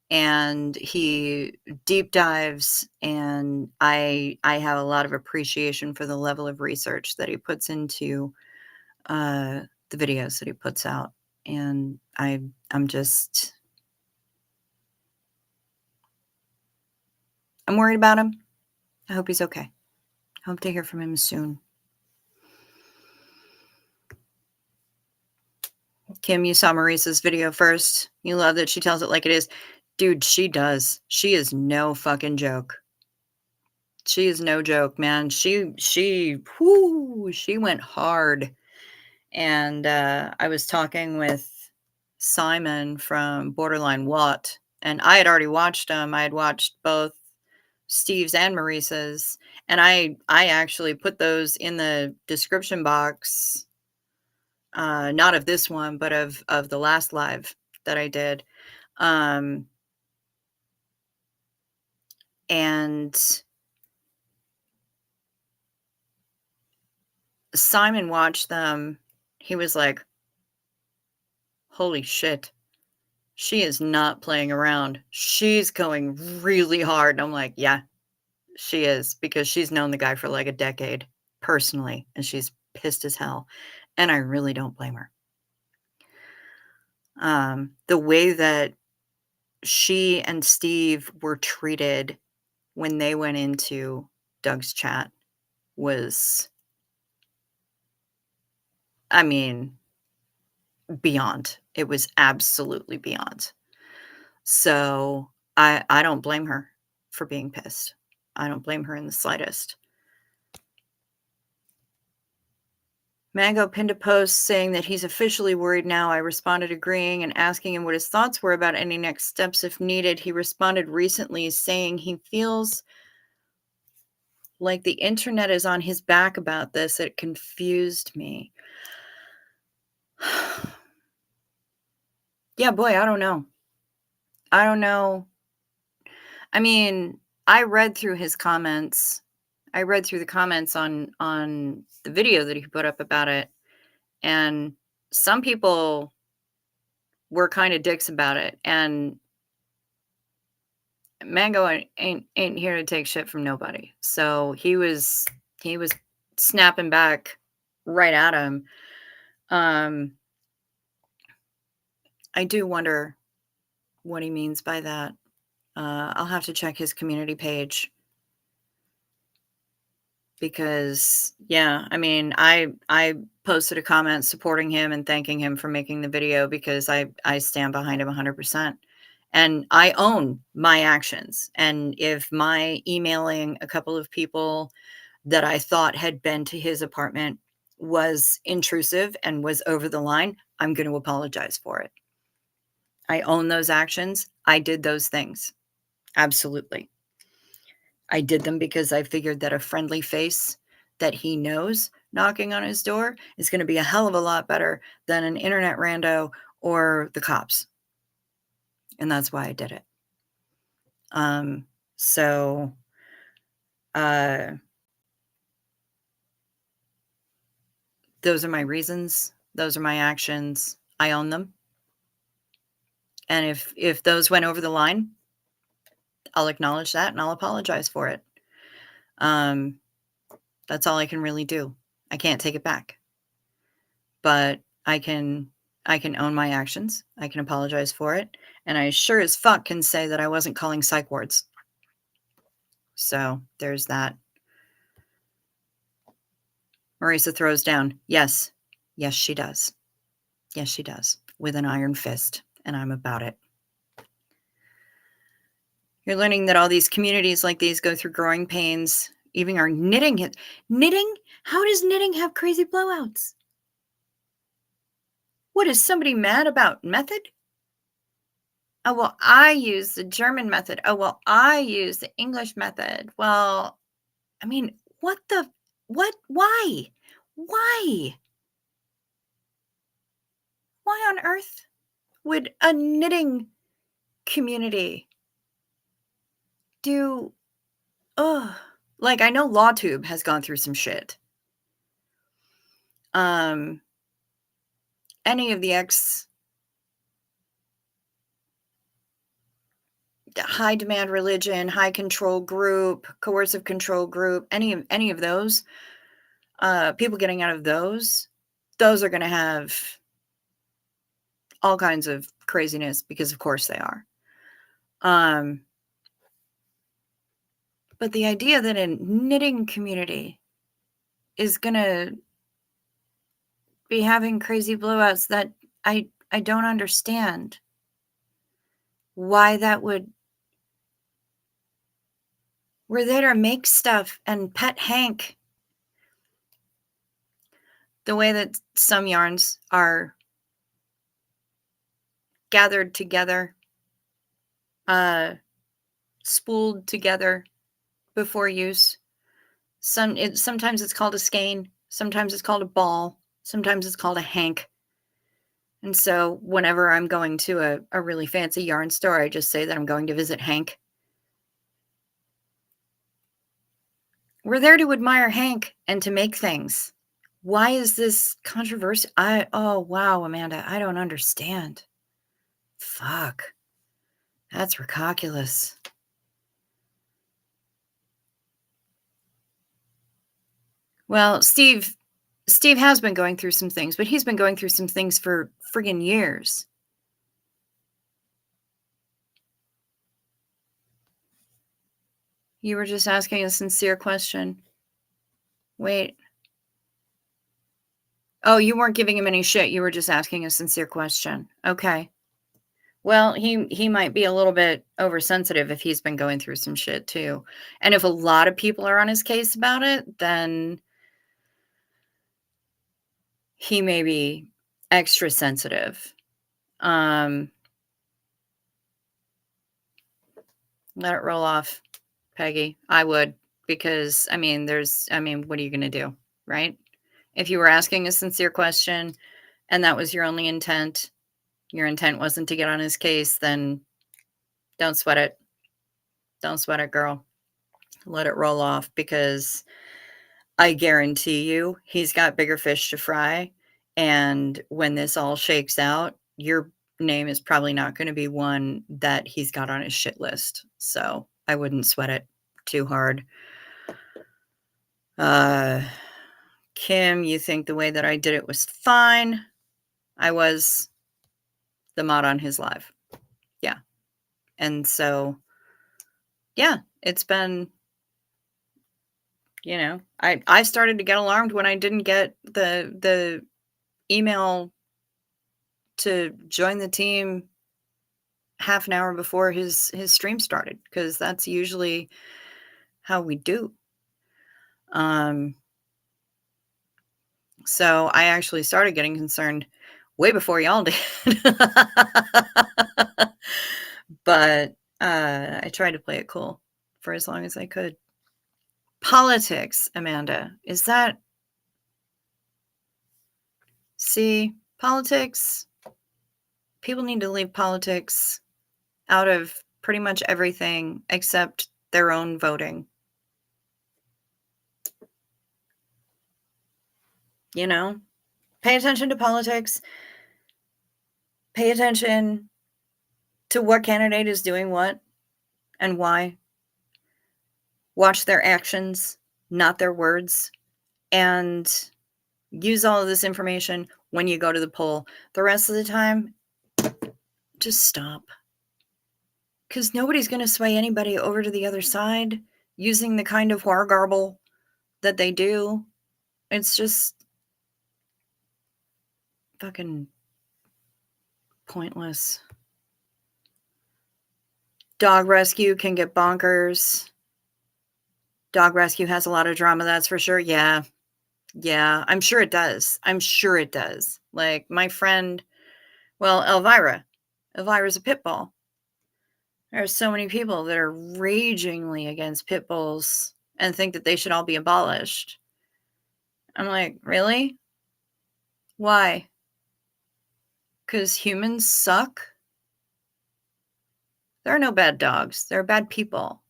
and he deep dives. And I have a lot of appreciation for the level of research that he puts into the videos that he puts out. And I'm worried about him. I hope he's okay. I hope to hear from him soon. Kim, you saw Maurice's video first. You love that she tells it like it is. Dude, she does. She is no fucking joke. She is no joke, man. She went hard. And I was talking with Simon from Borderline What, and I had already watched them. I had watched both Steve's and Maurice's, and I actually put those in the description box, not of this one, but of the last live that I did. And Simon watched them. He was like, holy shit, she is not playing around. She's going really hard. And I'm like, yeah, she is, because she's known the guy for like a decade personally, and she's pissed as hell. And I really don't blame her. The way that she and Steve were treated when they went into Doug's chat was, I mean, beyond. It was absolutely beyond. So I don't blame her for being pissed. I don't blame her in the slightest. Mango pinned a post saying that he's officially worried now. I responded agreeing and asking him what his thoughts were about any next steps if needed. He responded recently saying he feels like the internet is on his back about this. It confused me. Yeah, boy, I don't know. I don't know. I mean, I read through his comments. I read through the comments on the video that he put up about it, and some people were kind of dicks about it. And Mango ain't here to take shit from nobody. So he was snapping back right at him. I do wonder what he means by that. I'll have to check his community page, because yeah, I mean, I posted a comment supporting him and thanking him for making the video, because I stand behind him 100%. And I own my actions. And if my emailing a couple of people that I thought had been to his apartment was intrusive and was over the line, I'm going to apologize for it. I own those actions. I did those things. Absolutely. I did them because I figured that a friendly face that he knows knocking on his door is going to be a hell of a lot better than an internet rando or the cops. And that's why I did it. So those are my reasons. Those are my actions. I own them. And if those went over the line, I'll acknowledge that and I'll apologize for it. That's all I can really do. I can't take it back. But I can own my actions. I can apologize for it. And I sure as fuck can say that I wasn't calling psych wards. So there's that. Marisa throws down. Yes, Yes, she does. Yes, she does. With an iron fist, and I'm about it. You're learning that all these communities like these go through growing pains. Even our knitting. Knitting? How does knitting have crazy blowouts? What, is somebody mad about method? Oh, well, I use the German method. Oh, well, I use the English method. Well, I mean, what? Why? Why? Why on earth would a knitting community do, ugh. Like, I know LawTube has gone through some shit. Um, any of the high demand religion, high control group, coercive control group, any of those, people getting out of those are gonna have all kinds of craziness because of course they are. But the idea that a knitting community is gonna be having crazy blowouts, that I don't understand why that would. We're there to make stuff and pet Hank. The way that some yarns are gathered together, spooled together before use. Sometimes it's called a skein, sometimes it's called a ball, sometimes it's called a hank. And so whenever I'm going to a really fancy yarn store, I just say that I'm going to visit Hank. We're there to admire Hank and to make things. Why is this controversy? Oh, wow, Amanda, I don't understand. Fuck. That's ridiculous. Well, Steve has been going through some things, but he's been going through some things for friggin' years. You were just asking a sincere question. Wait. Oh, you weren't giving him any shit. You were just asking a sincere question. Okay. Well, he might be a little bit oversensitive if he's been going through some shit too. And if a lot of people are on his case about it, then he may be extra sensitive. Let it roll off, Peggy. I would, because what are you going to do, right? If you were asking a sincere question and that was your only intent, your intent wasn't to get on his case, then don't sweat it. Don't sweat it, girl. Let it roll off, because I guarantee you he's got bigger fish to fry. And when this all shakes out, your name is probably not going to be one that he's got on his shit list. So I wouldn't sweat it too hard. Kim, you think the way that I did it was fine? I was the mod on his live. Yeah. And so, yeah, it's been, I started to get alarmed when I didn't get the email to join the team half an hour before his stream started, because that's usually how we do. So I actually started getting concerned way before y'all did. But I tried to play it cool for as long as I could. Politics, Amanda, is that... See, politics, people need to leave politics out of pretty much everything except their own voting. Pay attention to politics. Pay attention to what candidate is doing what and why. Watch their actions, not their words, and use all of this information when you go to the poll. The rest of the time, just stop. Because nobody's going to sway anybody over to the other side using the kind of war garble that they do. It's just... Fucking pointless. Dog rescue can get bonkers. Dog rescue has a lot of drama, that's for sure. Yeah. Yeah, I'm sure it does. I'm sure it does. Like my friend, well, Elvira. Elvira's a pit bull. There are so many people that are ragingly against pit bulls and think that they should all be abolished. I'm like, really? Why? Because humans suck? There are no bad dogs. There are bad people.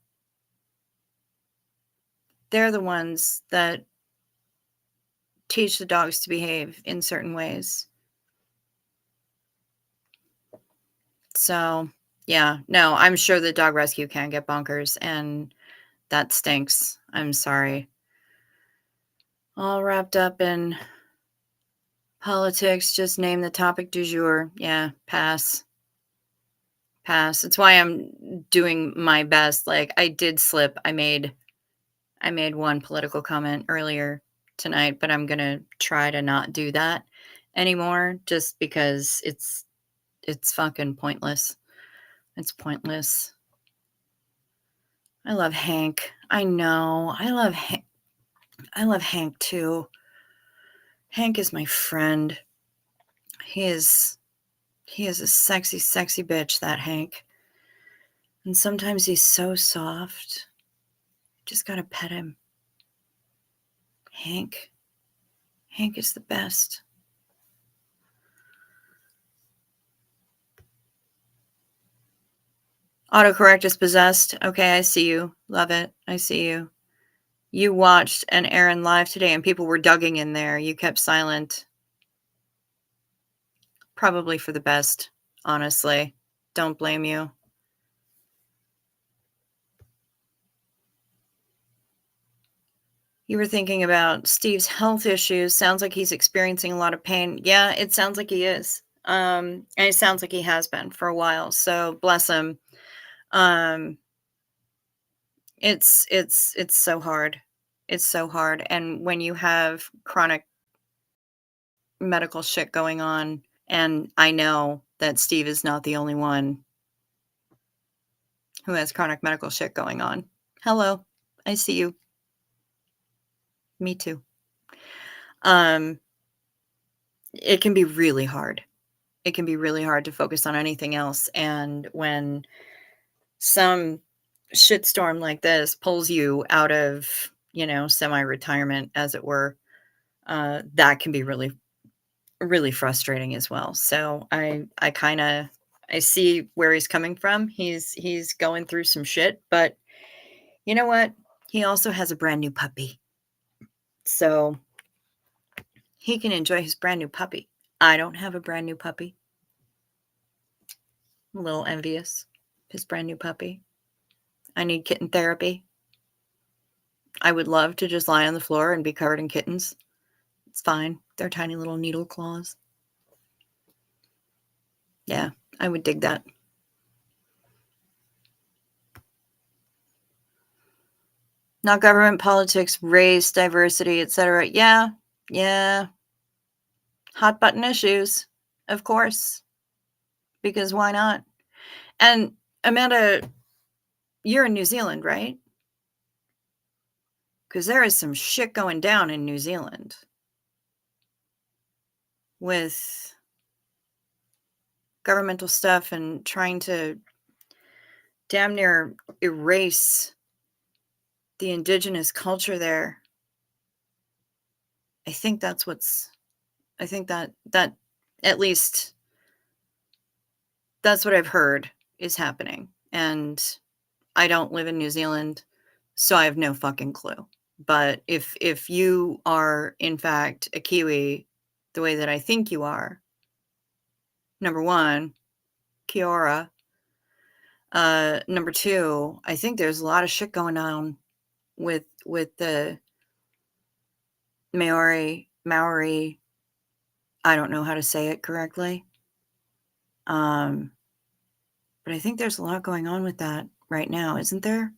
They're the ones that teach the dogs to behave in certain ways. So, yeah, no, I'm sure the dog rescue can get bonkers, and that stinks. I'm sorry. All wrapped up in politics. Just name the topic du jour. Yeah, pass. Pass. It's why I'm doing my best. Like I did slip. I made one political comment earlier tonight, but I'm gonna try to not do that anymore just because it's fucking pointless. It's pointless. I love Hank. I know. I love Hank too. Hank is my friend. He is a sexy, sexy bitch, that Hank. And sometimes he's so soft. Just gotta pet him. Hank is the best. Autocorrect is possessed. Okay, I see you. Love it. I see you. You watched an Aaron live today and people were dugging in there. You kept silent. Probably for the best, honestly. Don't blame you. You were thinking about Steve's health issues. Sounds like he's experiencing a lot of pain. Yeah, it sounds like he is. And it sounds like he has been for a while. So bless him. It's so hard. It's so hard. And when you have chronic medical shit going on, and I know that Steve is not the only one who has chronic medical shit going on. Hello, I see you. Me too. It can be really hard. It can be really hard to focus on anything else. And when some shitstorm like this pulls you out of, semi-retirement, as it were, that can be really, really frustrating as well. So I see where he's coming from. He's going through some shit, but you know what? He also has a brand new puppy. So he can enjoy his brand new puppy. I don't have a brand new puppy. I'm a little envious. His brand new puppy. I need kitten therapy. I would love to just lie on the floor and be covered in kittens. It's fine. They're tiny little needle claws. Yeah, I would dig that. Not government, politics, race, diversity, etc. Yeah. Hot button issues, of course. Because why not? And Amanda, you're in New Zealand, right? Because there is some shit going down in New Zealand with governmental stuff and trying to damn near erase the indigenous culture there. I think that at least that's what I've heard is happening. And I don't live in New Zealand, so I have no fucking clue. But if you are in fact a Kiwi the way that I think you are, number one, kia ora. Number two, I think there's a lot of shit going on with the Maori, I don't know how to say it correctly. But I think there's a lot going on with that right now, isn't there?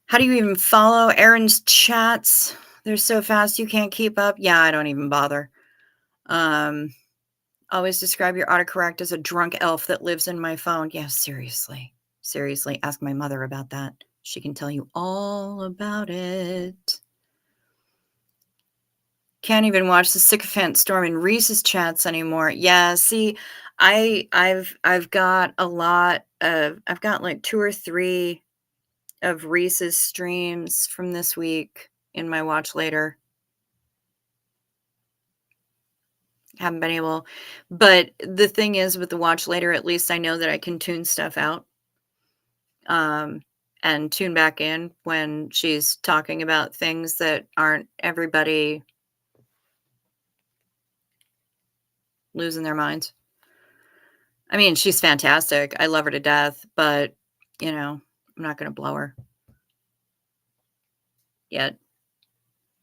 How do you even follow Aaron's chats? They're so fast you can't keep up. Yeah, I don't even bother. Um, always describe your autocorrect as a drunk elf that lives in my phone. Yeah, seriously. Seriously, ask my mother about that. She can tell you all about it. Can't even watch the sycophant storm in Reese's chats anymore. Yeah, see, I've got a lot of I've got like 2 or 3 of Reese's streams from this week in my watch later. Haven't been able, but the thing is with the watch later, at least I know that I can tune stuff out, um, and tune back in when she's talking about things that aren't everybody losing their minds. I mean, she's fantastic. I love her to death, but, I'm not gonna blow her yet.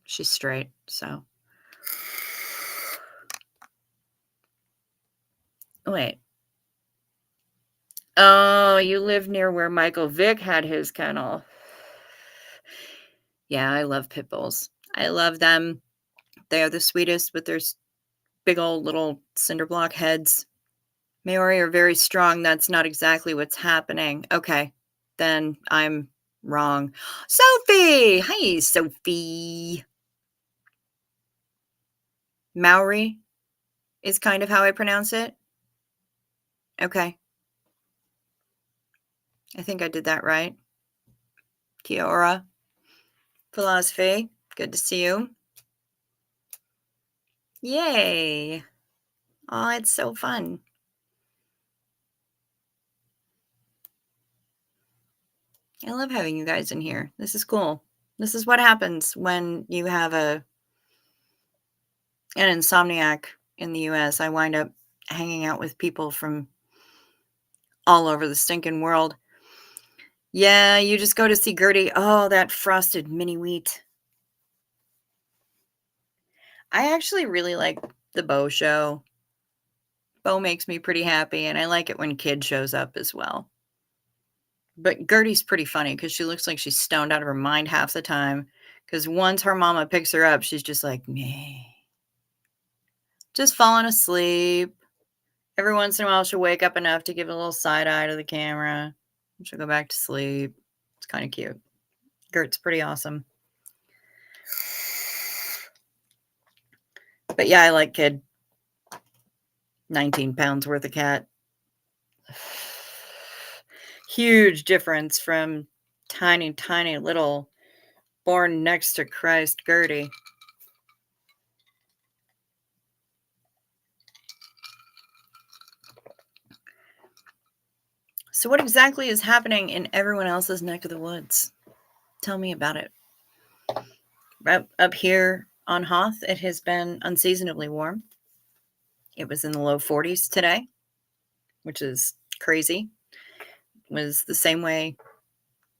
She's straight, so. Wait. Oh, you live near where Michael Vick had his kennel. Yeah, I love pit bulls. I love them. They are the sweetest with their big old little cinder block heads. Maori are very strong. That's not exactly what's happening. Okay, then I'm wrong. Sophie! Hi, Sophie. Maori is kind of how I pronounce it. Okay. I think I did that right. Kia ora. Philosophy. Good to see you. Yay. Oh, it's so fun. I love having you guys in here. This is cool. This is what happens when you have an insomniac in the US. I wind up hanging out with people from all over the stinking world. Yeah, you just go to see Gertie. Oh, that frosted mini wheat. I actually really like the Bo show. Bo makes me pretty happy, and I like it when Kid shows up as well. But Gertie's pretty funny because she looks like she's stoned out of her mind half the time. Because once her mama picks her up, she's just like, meh. Just falling asleep. Every once in a while, she'll wake up enough to give a little side eye to the camera. She'll go back to sleep. It's kind of cute. Gert's pretty awesome. But yeah, I like Kid. 19 pounds worth of cat. Huge difference from tiny, tiny little born next to Christ Gertie. So what exactly is happening in everyone else's neck of the woods? Tell me about it. Up here on Hoth, it has been unseasonably warm. It was in the low 40s today, which is crazy. It was the same way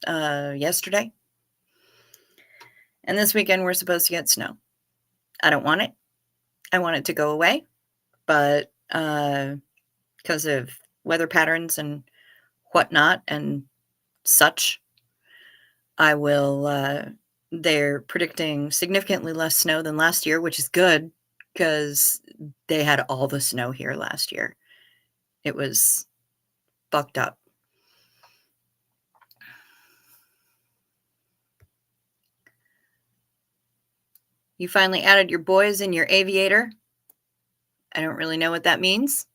yesterday. And this weekend, we're supposed to get snow. I don't want it. I want it to go away. But because of weather patterns and whatnot and such, I will, they're predicting significantly less snow than last year, which is good because they had all the snow here last year. It was fucked up. You finally added your boys in your aviator. I don't really know what that means.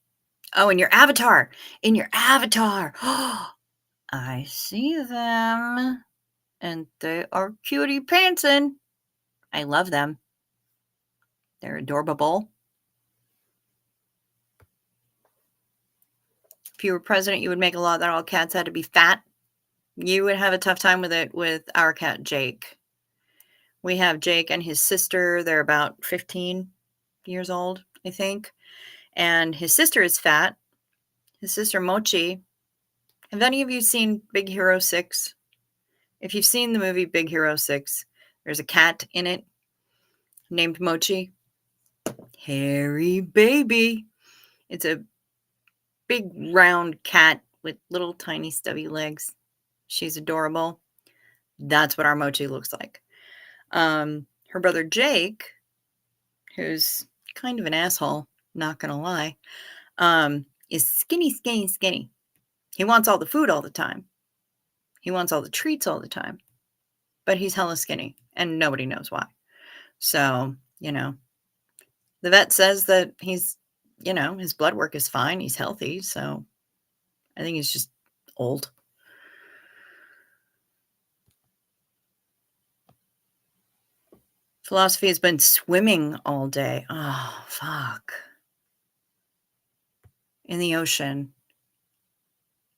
Oh, in your avatar. In your avatar. Oh, I see them. And they are cutie pantsing. I love them. They're adorable. If you were president, you would make a law that all cats had to be fat. You would have a tough time with it with our cat, Jake. We have Jake and his sister. They're about 15 years old, I think. And his sister is fat. His sister, Mochi. Have any of you seen Big Hero 6? If you've seen the movie Big Hero 6, there's a cat in it named Mochi. Hairy baby. It's a big round cat with little tiny stubby legs. She's adorable. That's what our Mochi looks like. Her brother Jake, who's kind of an asshole, not gonna lie, is skinny, skinny, skinny. He wants all the food all the time. He wants all the treats all the time, but he's hella skinny and nobody knows why. So, the vet says that his blood work is fine. He's healthy. So I think he's just old. Philosophy has been swimming all day. Oh, fuck. In the ocean.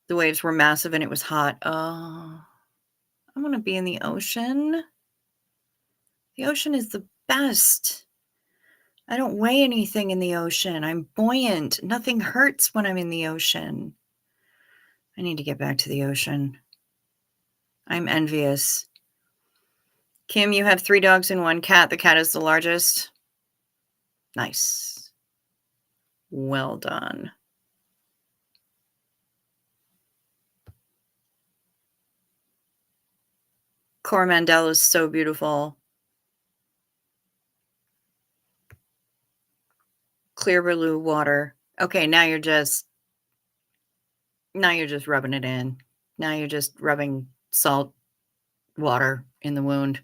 The waves were massive and it was hot. Oh, I want to be in the ocean. The ocean is the best. I don't weigh anything in the ocean. I'm buoyant. Nothing hurts when I'm in the ocean. I need to get back to the ocean. I'm envious. Kim, you have 3 dogs and 1 cat. The cat is the largest. Nice. Well done. Coromandel is so beautiful. Clear blue water. Okay, now you're just rubbing it in. Now you're just rubbing salt water in the wound.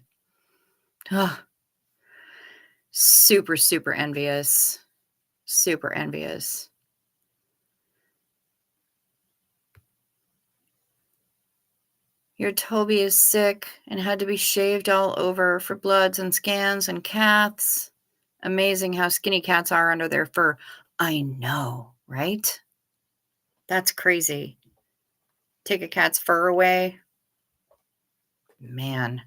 Ugh. Super, super envious. Super envious. Your Toby is sick and had to be shaved all over for bloods and scans and caths. Amazing how skinny cats are under their fur. I know, right? That's crazy. Take a cat's fur away. Man.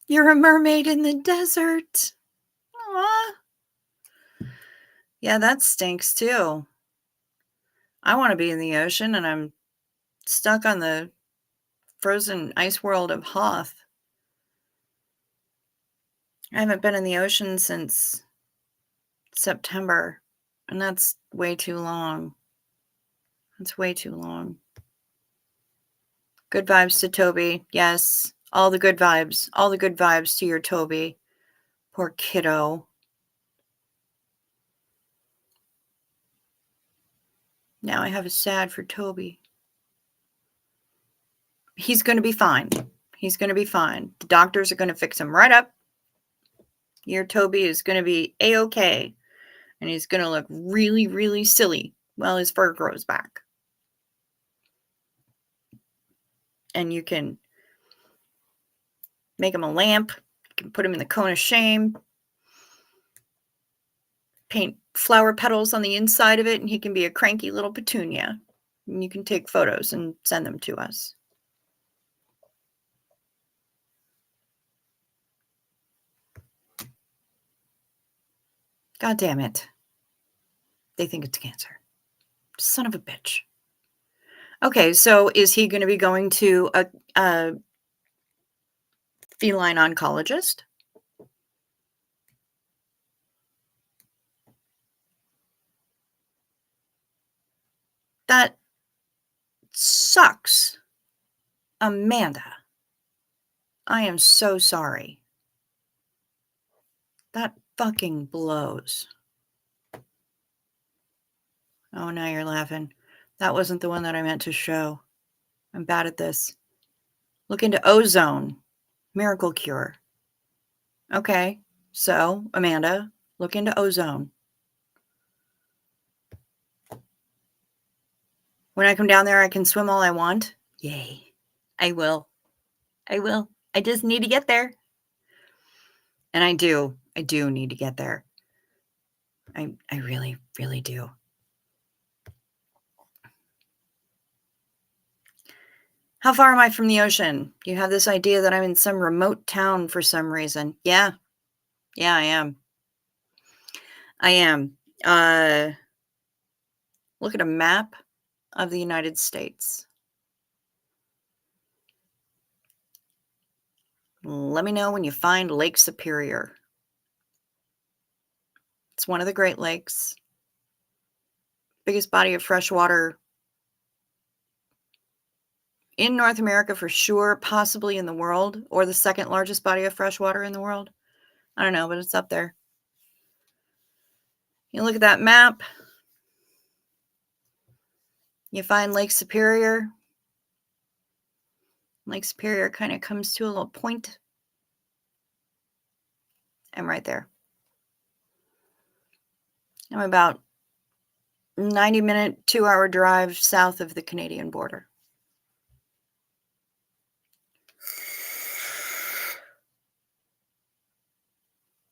You're a mermaid in the desert. Aw. Yeah, that stinks too. I want to be in the ocean and I'm stuck on the frozen ice world of Hoth. I haven't been in the ocean since September, and that's way too long. That's way too long. Good vibes to Toby. Yes, all the good vibes. All the good vibes to your Toby. Poor kiddo. Now I have a sad for Toby. He's going to be fine. He's going to be fine. The doctors are going to fix him right up. Your Toby is going to be A-okay. And he's going to look really, really silly while his fur grows back. And you can make him a lamp. You can put him in the cone of shame. Paint flower petals on the inside of it, and he can be a cranky little petunia. And you can take photos and send them to us. God damn it. They think it's cancer. Son of a bitch. Okay, so is he going to be going to a feline oncologist? That sucks. Amanda. I am so sorry. That fucking blows. Oh, now you're laughing. That wasn't the one that I meant to show. I'm bad at this. Look into ozone. Miracle cure. Okay, so, Amanda, look into ozone. When I come down there, I can swim all I want? Yay. I will. I will. I just need to get there. And I do. I do need to get there. I really, really do. How far am I from the ocean? You have this idea that I'm in some remote town for some reason. Yeah. Yeah, I am. I am. Look at a map of the United States. Let me know when you find Lake Superior. It's one of the Great Lakes. Biggest body of fresh water in North America for sure, possibly in the world, or the second largest body of fresh water in the world. I don't know, but it's up there. You look at that map, you find Lake Superior. Lake Superior kind of comes to a little point. I'm right there. I'm about 90-minute, 2-hour drive south of the Canadian border.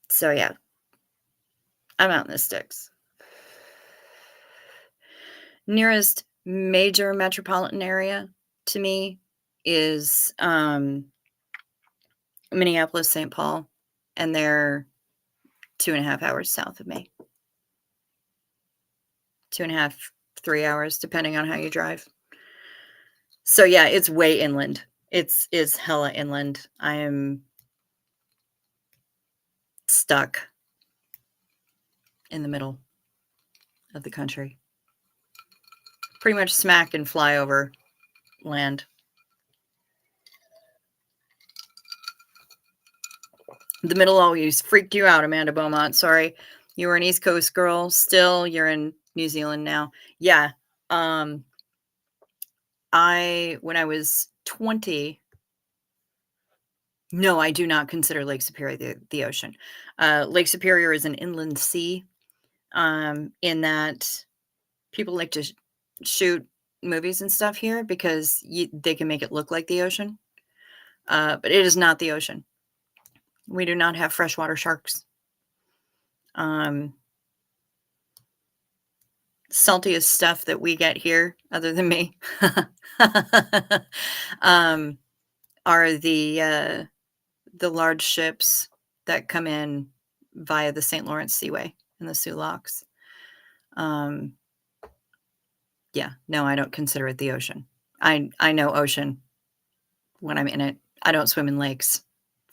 So yeah, I'm out in the sticks. Nearest major metropolitan area to me is Minneapolis, St. Paul, and they're 2.5 hours south of me. 2.5, 3 hours, depending on how you drive. So yeah, it's way inland. It's hella inland. I am stuck in the middle of the country. Pretty much smack and flyover land. The middle always freaked you out, Amanda Beaumont. Sorry. You were an East Coast girl. Still, you're in New Zealand now. Yeah. When I was 20, no, I do not consider Lake Superior the ocean. Lake Superior is an inland sea, in that people like to shoot movies and stuff here because they can make it look like the ocean. But it is not the ocean. We do not have freshwater sharks. Saltiest stuff that we get here, other than me, are the large ships that come in via the St. Lawrence Seaway and the Soo Locks. Yeah, no, I don't consider it the ocean. I know ocean when I'm in it. I don't swim in lakes.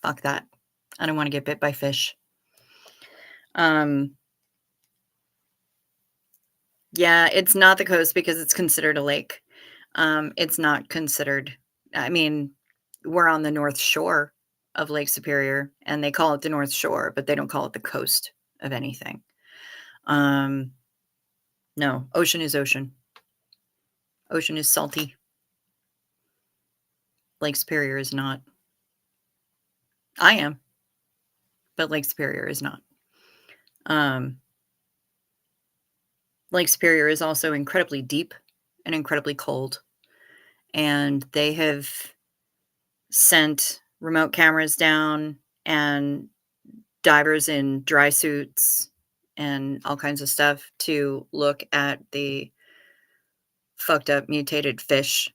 Fuck that. I don't want to get bit by fish. Yeah, it's not the coast because it's considered a lake. It's not considered, I mean, we're on the North Shore of Lake Superior, and they call it the North Shore, but they don't call it the coast of anything. No, ocean is ocean. Ocean is salty. Lake Superior is not. I am, but Lake Superior is not. Lake Superior is also incredibly deep and incredibly cold. And they have sent remote cameras down and divers in dry suits and all kinds of stuff to look at the fucked up mutated fish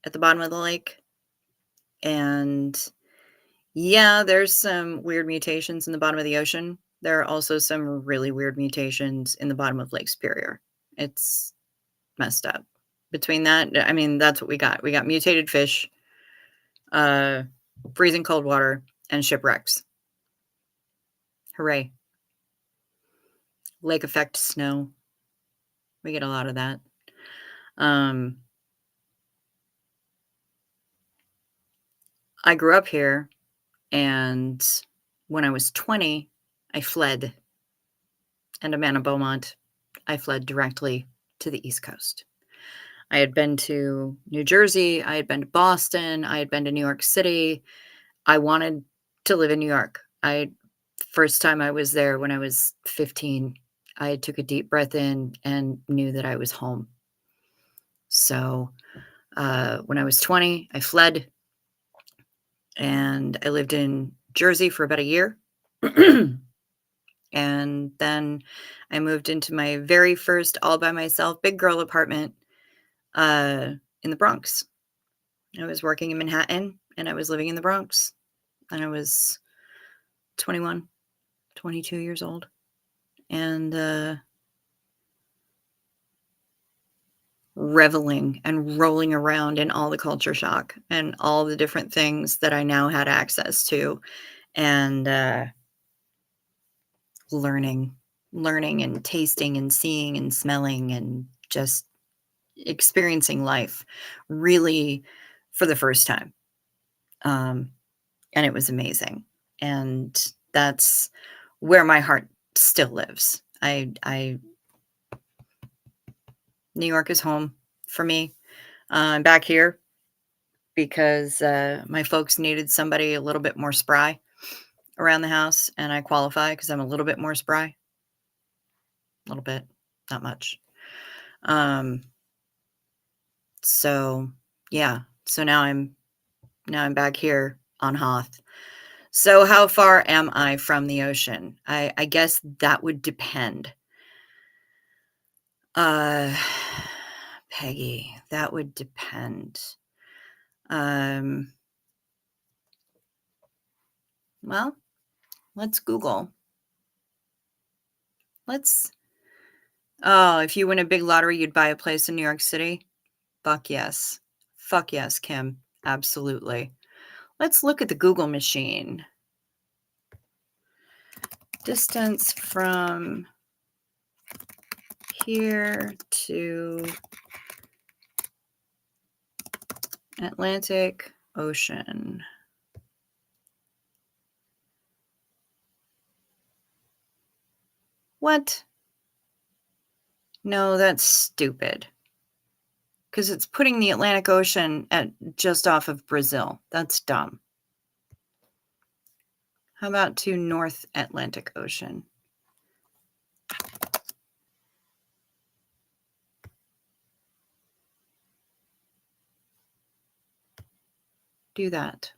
at the bottom of the lake. And yeah, there's some weird mutations in the bottom of the ocean. There are also some really weird mutations in the bottom of Lake Superior. It's messed up. Between that, I mean, that's what we got. We got mutated fish, freezing cold water, and shipwrecks. Hooray. Lake effect snow. We get a lot of that. I grew up here, and when I was 20, I fled. And Amanda Beaumont, I fled directly to the East Coast. I had been to New Jersey. I had been to Boston. I had been to New York City. I wanted to live in New York. First time I was there when I was 15, I took a deep breath in and knew that I was home. So when I was 20, I fled, and I lived in Jersey for about a year. And then I moved into my very first all by myself big girl apartment in the Bronx. I was working in Manhattan, and I was living in the Bronx, and I was 21, 22 years old. And reveling and rolling around in all the culture shock and all the different things that I now had access to, and learning and tasting and seeing and smelling and just experiencing life really for the first time. Um, and it was amazing. And that's where my heart still lives. New York is home for me. I'm back here because my folks needed somebody a little bit more spry around the house, and I qualify because I'm a little bit more spry. A little bit, not much. So yeah, so now I'm back here on Hoth. So how far am I from the ocean? I guess that would depend. Uh, Peggy, that would depend. Well, let's Google. Oh, if you win a big lottery, you'd buy a place in New York City? Fuck yes. Fuck yes, Kim. Absolutely. Let's look at the Google machine. Distance from here to Atlantic Ocean. What? No, that's stupid. Because it's putting the Atlantic Ocean at just off of Brazil. That's dumb. How about to North Atlantic Ocean? Do that.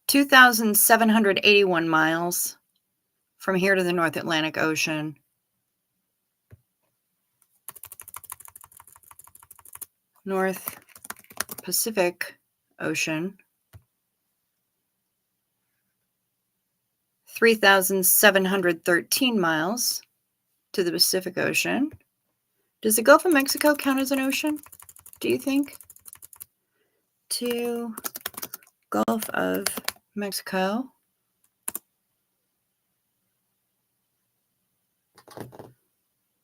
2,781 miles from here to the North Atlantic Ocean. North Pacific Ocean. 3,713 miles to the Pacific Ocean. Does the Gulf of Mexico count as an ocean, do you think? To Gulf of Mexico.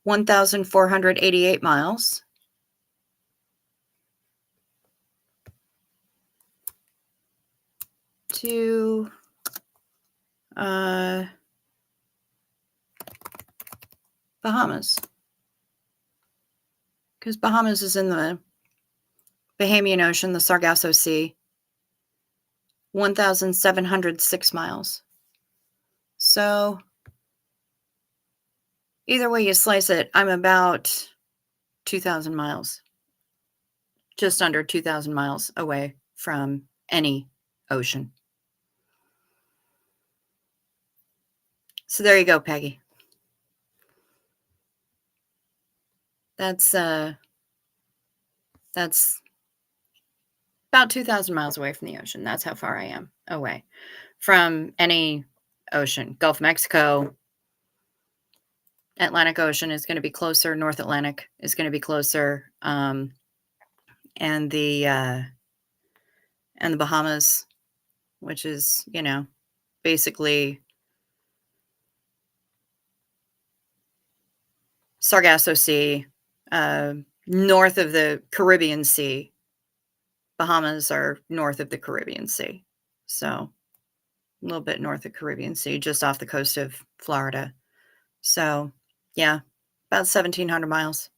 1,488 miles. To Bahamas. Because Bahamas is in the Bahamian Ocean, the Sargasso Sea. 1,706 miles. So either way you slice it, I'm about 2,000 miles. Just under 2,000 miles away from any ocean. So there you go, Peggy. That's about 2,000 miles away from the ocean. That's how far I am away from any ocean. Gulf of Mexico, Atlantic Ocean is going to be closer. North Atlantic is going to be closer. And the Bahamas, which is, basically Sargasso Sea, north of the Caribbean Sea. Bahamas are north of the Caribbean Sea. So a little bit north of Caribbean Sea, just off the coast of Florida. So yeah, about 1,700 miles.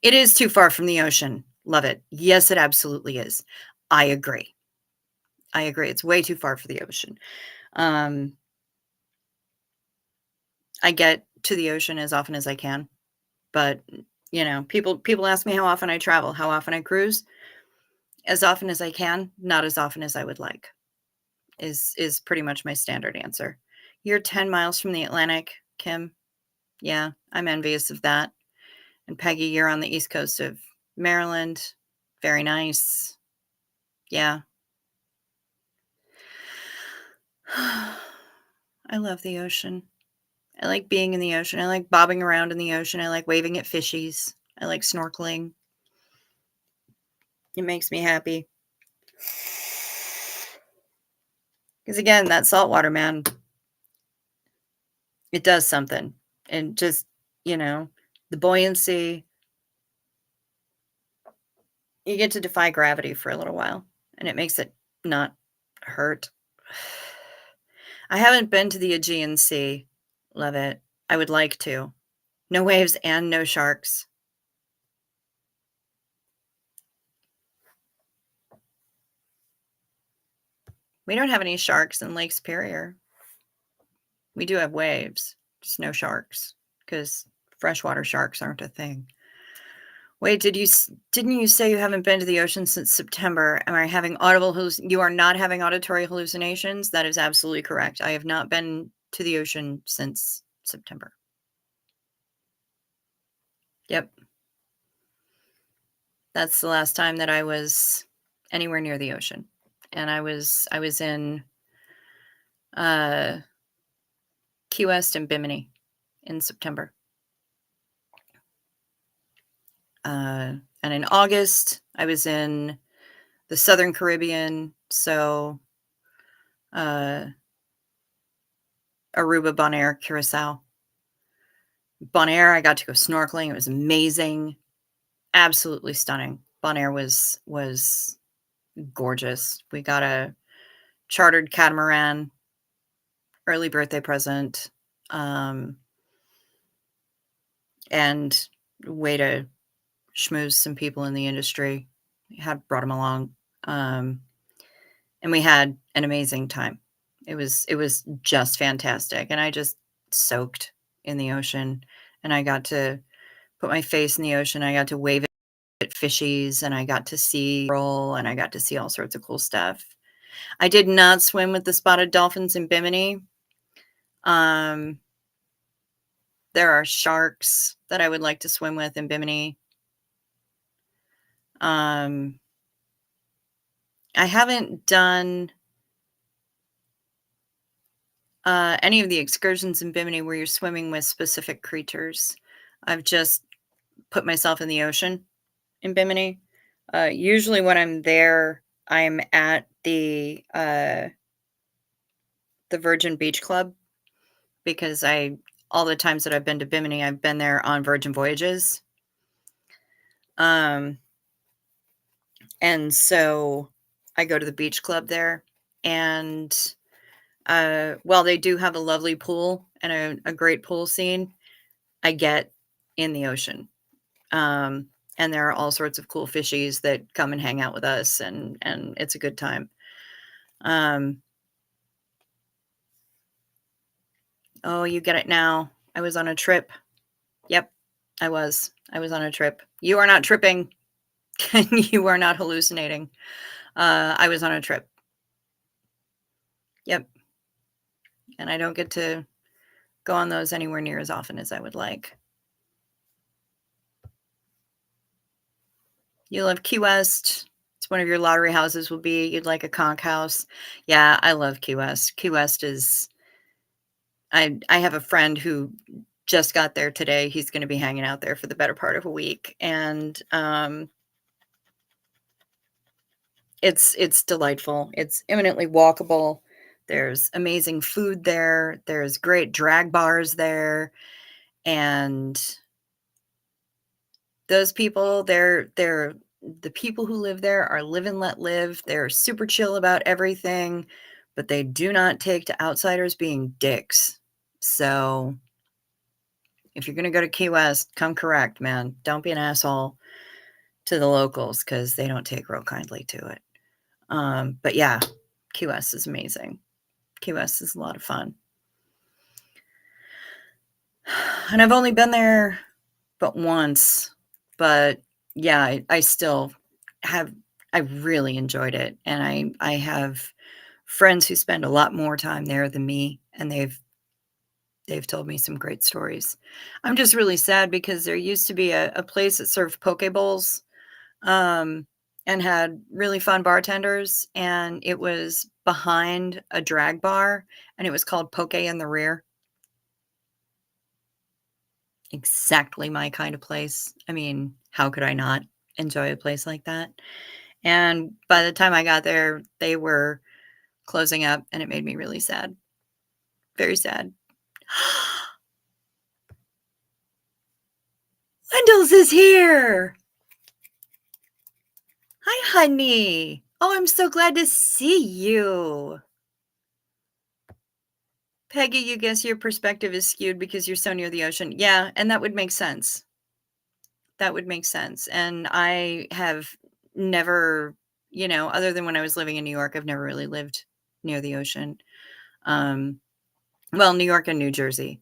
It is too far from the ocean. Love it. Yes, it absolutely is. I agree. It's way too far for the ocean. I get to the ocean as often as I can, but people ask me how often I travel, how often I cruise. As often as I can, not as often as I would like, is pretty much my standard answer. You're 10 miles from the Atlantic, Kim. Yeah, I'm envious of that. And Peggy, you're on the east coast of Maryland. Very nice. Yeah. I love the ocean. I like being in the ocean. I like bobbing around in the ocean. I like waving at fishies. I like snorkeling. It makes me happy. Because again, that saltwater, man, it does something. And just, the buoyancy, You get to defy gravity for a little while, and it makes it not hurt. I haven't been to the Aegean Sea. Love it. I would like to. No waves and no sharks. We don't have any sharks in Lake Superior. We do have waves, just no sharks, because freshwater sharks aren't a thing. Wait, didn't you say you haven't been to the ocean since September? Am I having you are not having auditory hallucinations? That is absolutely correct. I have not been to the ocean since September. Yep. That's the last time that I was anywhere near the ocean. And I was in Key West and Bimini in September. And in August, I was in the Southern Caribbean, so Aruba, Bonaire, Curacao. Bonaire, I got to go snorkeling. It was amazing, absolutely stunning. Bonaire was gorgeous. We got a chartered catamaran, early birthday present, and way to schmooze some people in the industry. Brought them along, and we had an amazing time. It was just fantastic, and I just soaked in the ocean, and I got to put my face in the ocean. I got to wave at fishies, and I got to see roll, and I got to see all sorts of cool stuff. I did not swim with the spotted dolphins in Bimini. There are sharks that I would like to swim with in Bimini. I haven't done any of the excursions in Bimini where you're swimming with specific creatures. I've just put myself in the ocean in Bimini. Usually when I'm there, I'm at the Virgin Beach Club, because all the times that I've been to Bimini, I've been there on Virgin Voyages. And so I go to the beach club there, and while they do have a lovely pool and a great pool scene, I get in the ocean. And there are all sorts of cool fishies that come and hang out with us, and it's a good time. Oh, you get it now. I was on a trip. Yep, I was on a trip. You are not tripping. You are not hallucinating. I was on a trip. Yep. And I don't get to go on those anywhere near as often as I would like. You love Key West. It's one of your lottery houses will be. You'd like a conch house. Yeah, I love Key West. Key West is, I have a friend who just got there today. He's going to be hanging out there for the better part of a week. And it's delightful. It's eminently walkable. There's amazing food there. There's great drag bars there. And those people, they're the people who live there are live and let live. They're super chill about everything, but they do not take to outsiders being dicks. So if you're going to go to Key West, come correct, man. Don't be an asshole to the locals, because they don't take real kindly to it. But yeah, Key West is amazing. Key West is a lot of fun. And I've only been there but once, but yeah, I still I really enjoyed it. And I have friends who spend a lot more time there than me, and they've told me some great stories. I'm just really sad because there used to be a place that served poke bowls, and had really fun bartenders, and it was behind a drag bar, and it was called Poke in the Rear. Exactly my kind of place. I mean, how could I not enjoy a place like that? And by the time I got there, they were closing up, and it made me really sad. Very sad. Wendell's is here. Hi, honey. Oh, I'm so glad to see you. Peggy, you guess your perspective is skewed because you're so near the ocean. Yeah, and that would make sense. That would make sense. And I have never, other than when I was living in New York, I've never really lived near the ocean. Um, well, New York and New Jersey,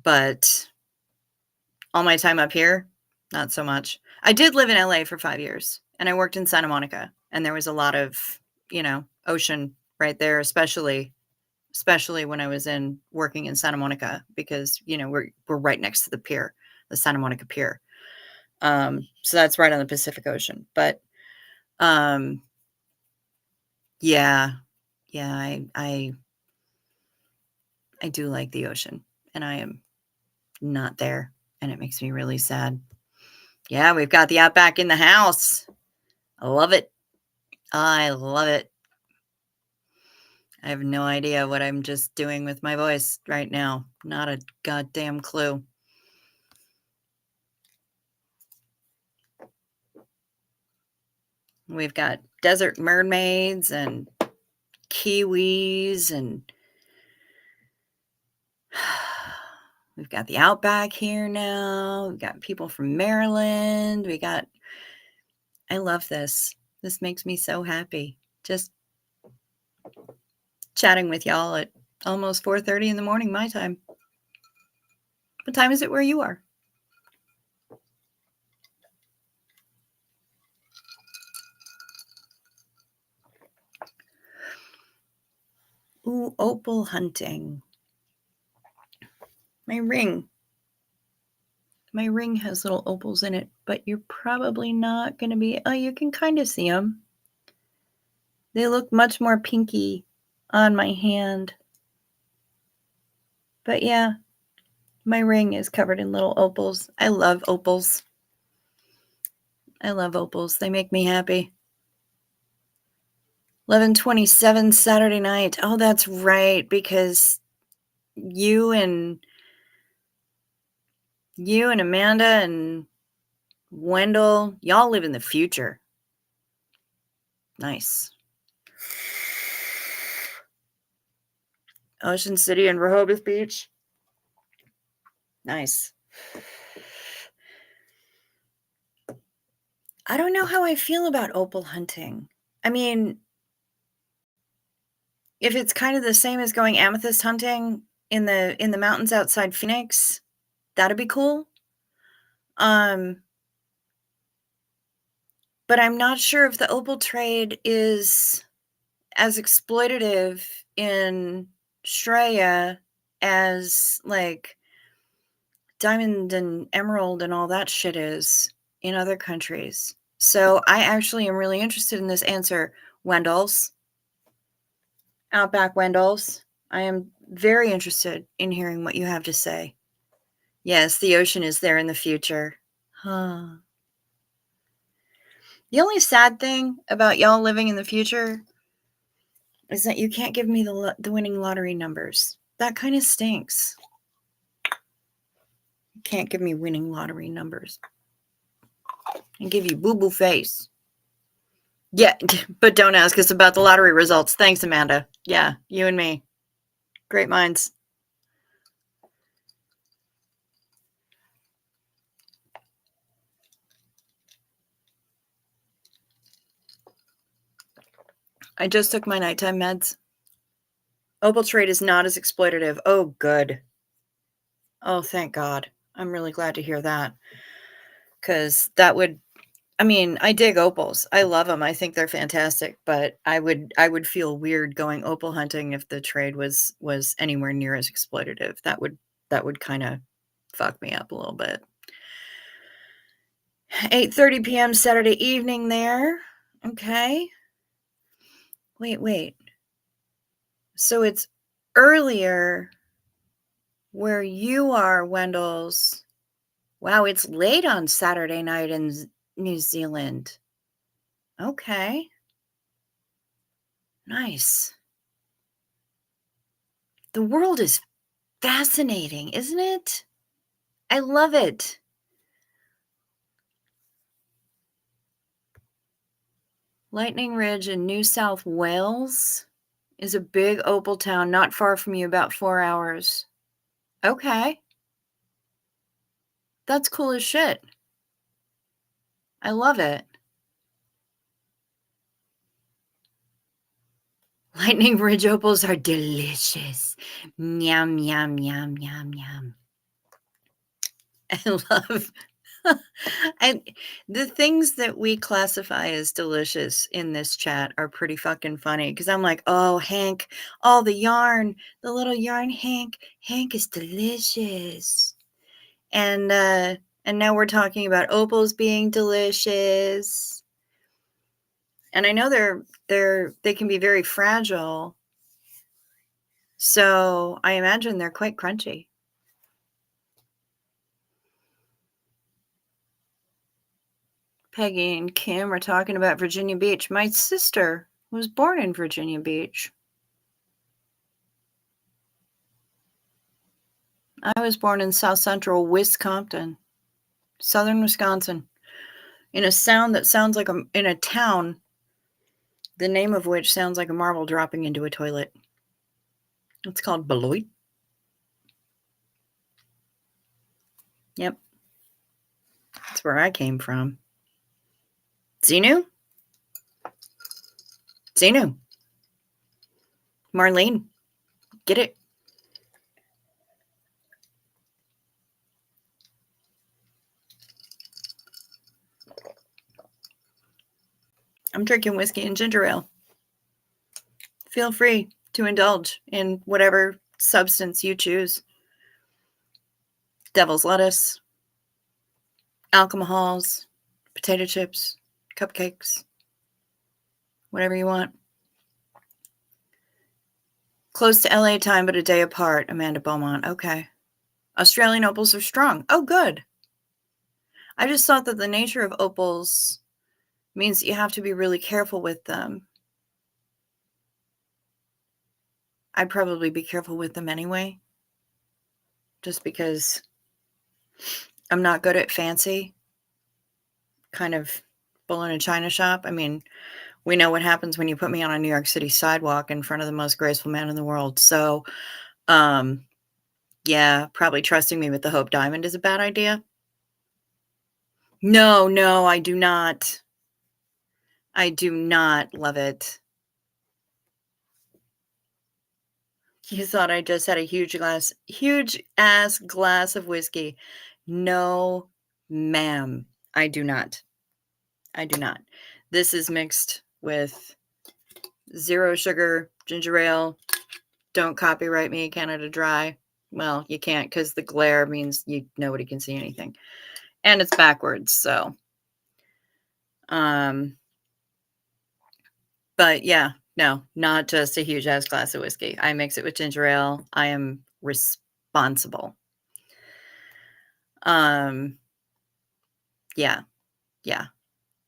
but all my time up here, not so much. I did live in LA for 5 years and I worked in Santa Monica, and there was a lot of, ocean right there, especially when I was working in Santa Monica, because, we're right next to the pier, the Santa Monica Pier. So that's right on the Pacific Ocean. But um yeah, yeah, I do like the ocean, and I am not there, and it makes me really sad. Yeah, we've got the Outback in the house. I love it. I love it. I have no idea what I'm just doing with my voice right now. Not a goddamn clue. We've got desert mermaids and kiwis, and we've got the Outback here now. We've got people from Maryland. I love this. This makes me so happy. Just chatting with y'all at almost 4:30 in the morning, my time. What time is it where you are? Ooh, opal hunting. My ring. My ring has little opals in it, but you're probably not going to be. Oh, you can kind of see them. They look much more pinky on my hand. But yeah, my ring is covered in little opals. I love opals. I love opals. They make me happy. 11:27 Saturday night. Oh, that's right, because you and Amanda and Wendell, y'all live in the future. Nice. Ocean City and Rehoboth Beach. Nice. I don't know how I feel about opal hunting. I mean, if it's kind of the same as going amethyst hunting in the mountains outside Phoenix, that'd be cool. But I'm not sure if the opal trade is as exploitative in Straya as like diamond and emerald and all that shit is in other countries. So I actually am really interested in this answer, Wendell's. Outback Wendell's. I am very interested in hearing what you have to say. Yes, the ocean is there in the future. Huh. The only sad thing about y'all living in the future is that you can't give me the winning lottery numbers. That kind of stinks. You can't give me winning lottery numbers. And give you boo-boo face. Yeah, but don't ask us about the lottery results. Thanks, Amanda. Yeah, you and me. Great minds. I just took my nighttime meds. Opal trade is not as exploitative. Oh, good. Oh, thank God. I'm really glad to hear that. Because that would, I mean, I dig opals. I love them. I think they're fantastic. But I would feel weird going opal hunting if the trade was anywhere near as exploitative. That would kind of fuck me up a little bit. 8:30 p.m. Saturday evening there. Okay. Wait. So it's earlier where you are, Wendell's. Wow, it's late on Saturday night in New Zealand. Okay. Nice. The world is fascinating, isn't it? I love it. Lightning Ridge in New South Wales is a big opal town not far from you, about 4 hours. Okay. That's cool as shit. I love it. Lightning Ridge opals are delicious. Yum, yum, yum, yum, yum. I love and the things that we classify as delicious in this chat are pretty fucking funny because I'm like, oh, Hank, all the yarn, the little yarn Hank is delicious. And now we're talking about opals being delicious. And I know they can be very fragile. So I imagine they're quite crunchy. Peggy and Kim are talking about Virginia Beach. My sister was born in Virginia Beach. I was born in South Central Wisconsin, southern Wisconsin, in a sound that sounds like in a town, the name of which sounds like a marble dropping into a toilet. It's called Beloit. Yep. That's where I came from. Xenu? Xenu. Marlene. Get it? I'm drinking whiskey and ginger ale. Feel free to indulge in whatever substance you choose. Devil's lettuce, alcohols, potato chips, cupcakes, whatever you want. Close to LA time, but a day apart, Amanda Beaumont. Okay. Australian opals are strong. Oh, good. I just thought that the nature of opals means that you have to be really careful with them. I'd probably be careful with them anyway, just because I'm not good at fancy, kind of bull in a china shop. I mean, we know what happens when you put me on a New York City sidewalk in front of the most graceful man in the world. So, yeah, probably trusting me with the Hope Diamond is a bad idea. No, I do not. I do not love it. You thought I just had a huge ass glass of whiskey. No, ma'am. I do not. I do not. This is mixed with 0 sugar ginger ale. Don't copyright me, Canada Dry. Well, you can't because the glare means nobody can see anything. And it's backwards, so. But yeah, no, not just a huge ass glass of whiskey. I mix it with ginger ale. I am responsible. Yeah.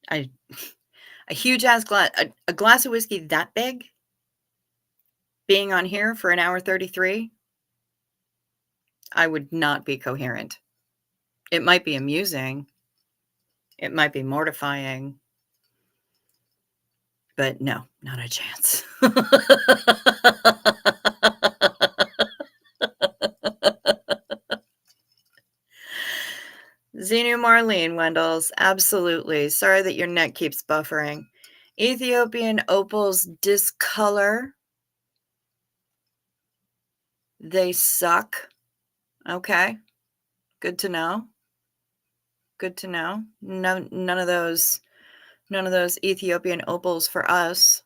A huge ass glass, a glass of whiskey that big, being on here for 1 hour 33, I would not be coherent. It might be amusing. It might be mortifying. But no, not a chance. Xenu Marlene Wendels, absolutely. Sorry that your neck keeps buffering. Ethiopian opals discolor. They suck. Okay. Good to know. Good to know. None of those Ethiopian opals for us.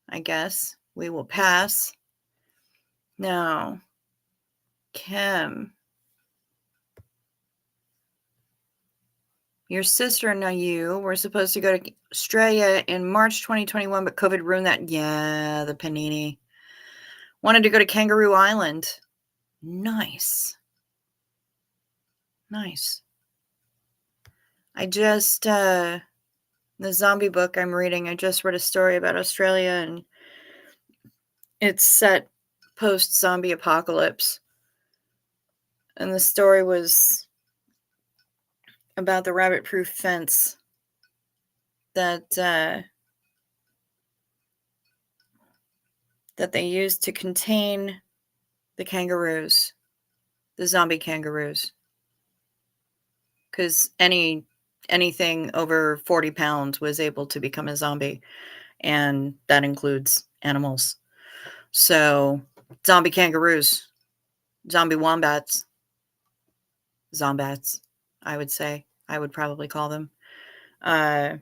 I guess we will pass. Now, Kim, your sister and you were supposed to go to Australia in March 2021, but COVID ruined that. Yeah, the panini. Wanted to go to Kangaroo Island. Nice. I just, the zombie book I'm reading, I just read a story about Australia, and it's set post-zombie apocalypse. And the story was about the rabbit-proof fence that that they used to contain the kangaroos, the zombie kangaroos, because anything over 40 pounds was able to become a zombie, and that includes animals. So, zombie kangaroos, zombie wombats, zombats, I would say. I would probably call them. Uh,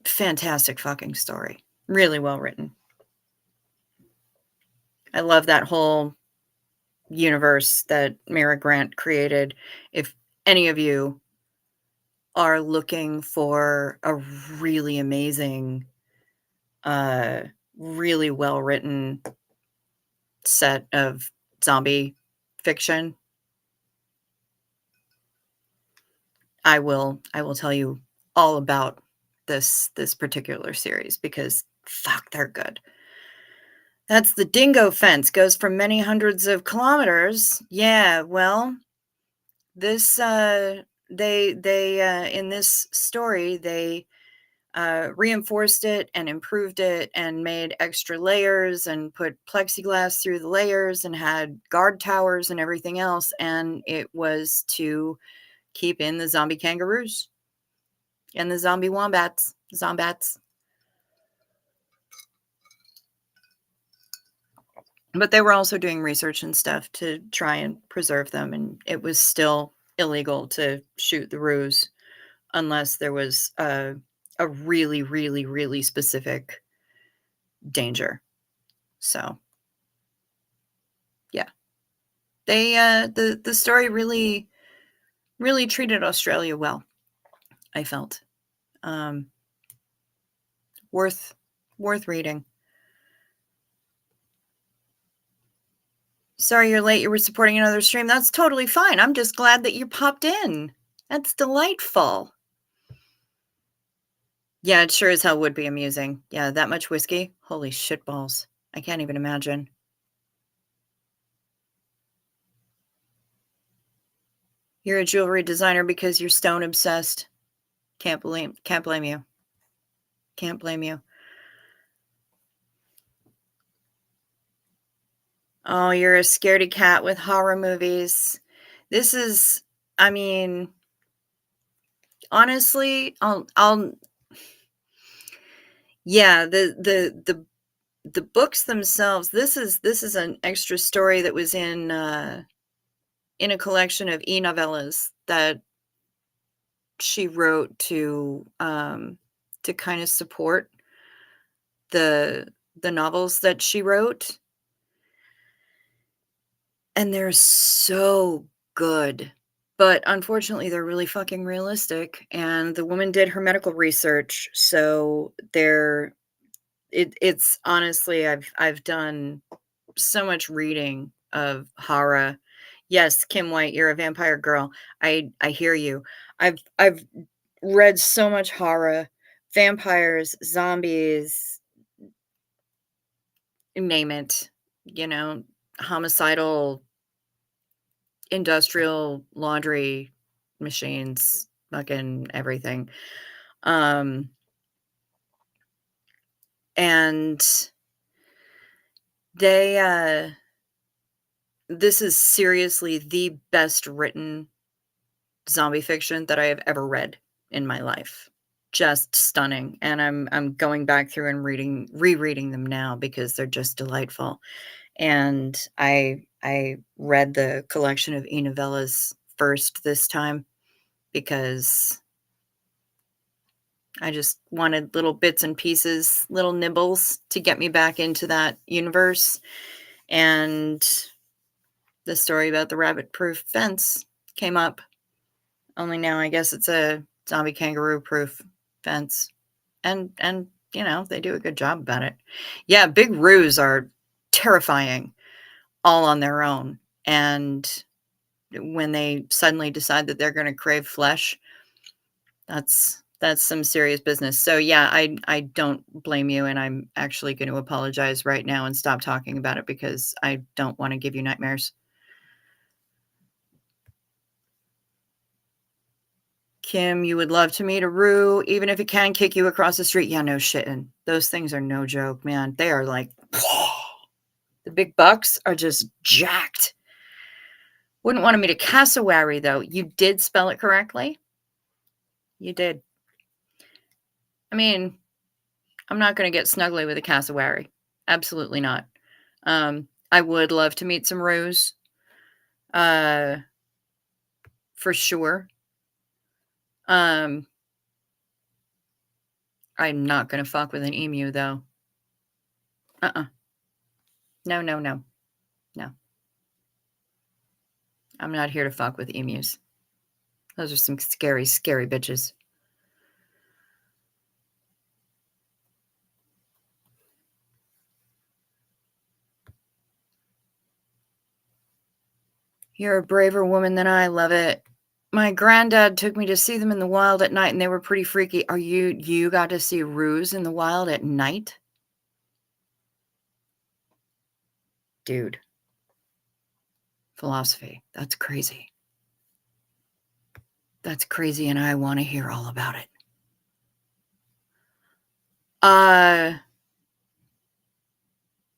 Fantastic fucking story. Really well written. I love that whole universe that Mara Grant created. If any of you are looking for a really amazing, uh, really well written set of zombie fiction, I will tell you all about this particular series because fuck, they're good. That's the dingo fence, goes for many hundreds of kilometers. Yeah, well, this they in this story they reinforced it and improved it and made extra layers and put plexiglass through the layers and had guard towers and everything else, and it was to keep in the zombie kangaroos and the zombie zombats. But they were also doing research and stuff to try and preserve them, and it was still illegal to shoot the roos unless there was a really, really, really specific danger. So, yeah, they the story really treated Australia well. I felt um, worth worth reading. Sorry you're late. You were supporting another stream. That's totally fine. I'm just glad that you popped in. That's delightful. Yeah, it sure as hell would be amusing. Yeah, that much whiskey? Holy shitballs. I can't even imagine. You're a jewelry designer because you're stone obsessed. Can't blame you. Can't blame you. Oh, you're a scaredy cat with horror movies. This is, I mean, honestly, I'll yeah, the books themselves, this is an extra story that was in a collection of e-novellas that she wrote to kind of support the the novels that she wrote, and they're so good. But unfortunately, they're really fucking realistic, and the woman did her medical research, so it's honestly, I've done so much reading of horror. Yes, Kim White, you're a vampire girl. I hear you. I've read so much horror, vampires, zombies, name it, you know, homicidal, industrial laundry machines, fucking everything. Um, and they, this is seriously the best written zombie fiction that I have ever read in my life. Just stunning, and I'm going back through and rereading them now because they're just delightful. And I read the collection of e-novellas first this time because I just wanted little bits and pieces, little nibbles to get me back into that universe. And the story about the rabbit-proof fence came up. Only now I guess it's a zombie kangaroo-proof fence. And you know, they do a good job about it. Yeah, big roos are terrifying all on their own. And when they suddenly decide that they're gonna crave flesh, that's some serious business. So, yeah, I don't blame you, and I'm actually gonna apologize right now and stop talking about it because I don't wanna give you nightmares. Kim, you would love to meet a Roo, even if it can kick you across the street. Yeah, no shitting. Those things are no joke, man. They are like, the big bucks are just jacked. Wouldn't want to meet a cassowary, though. You did spell it correctly. You did. I mean, I'm not going to get snuggly with a cassowary. Absolutely not. I would love to meet some Roos. For sure. I'm not going to fuck with an emu, though. No, no, no. No. I'm not here to fuck with emus. Those are some scary, scary bitches. You're a braver woman than I. Love it. My granddad took me to see them in the wild at night, and they were pretty freaky. You got to see Roos in the wild at night? Dude. Philosophy. That's crazy. That's crazy, and I want to hear all about it.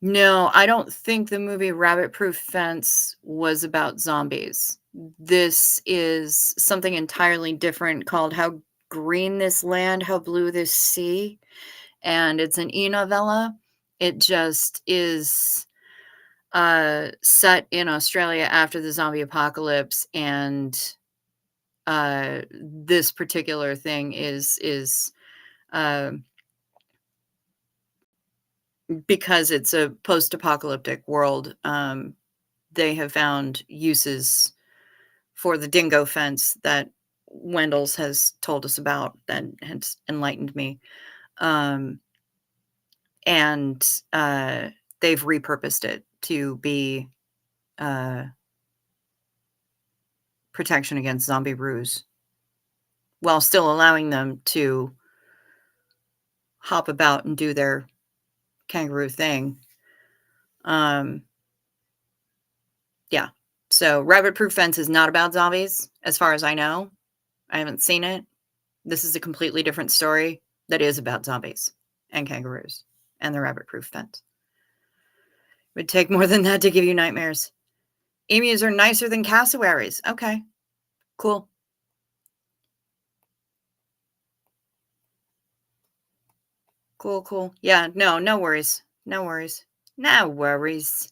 No, I don't think the movie Rabbit Proof Fence was about zombies. This is something entirely different called How Green This Land, How Blue This Sea, and it's an e-novella. It just is set in Australia after the zombie apocalypse, and this particular thing is because it's a post-apocalyptic world. They have found uses for the dingo fence that Wendell's has told us about, that has enlightened me. And they've repurposed it to be protection against zombie roos, while still allowing them to hop about and do their kangaroo thing. Yeah. So Rabbit Proof Fence is not about zombies, as far as I know. I haven't seen it. This is a completely different story that is about zombies and kangaroos and the Rabbit Proof Fence. It would take more than that to give you nightmares. Emus are nicer than cassowaries. Okay. Cool. Cool. Yeah, no worries. No worries. No worries.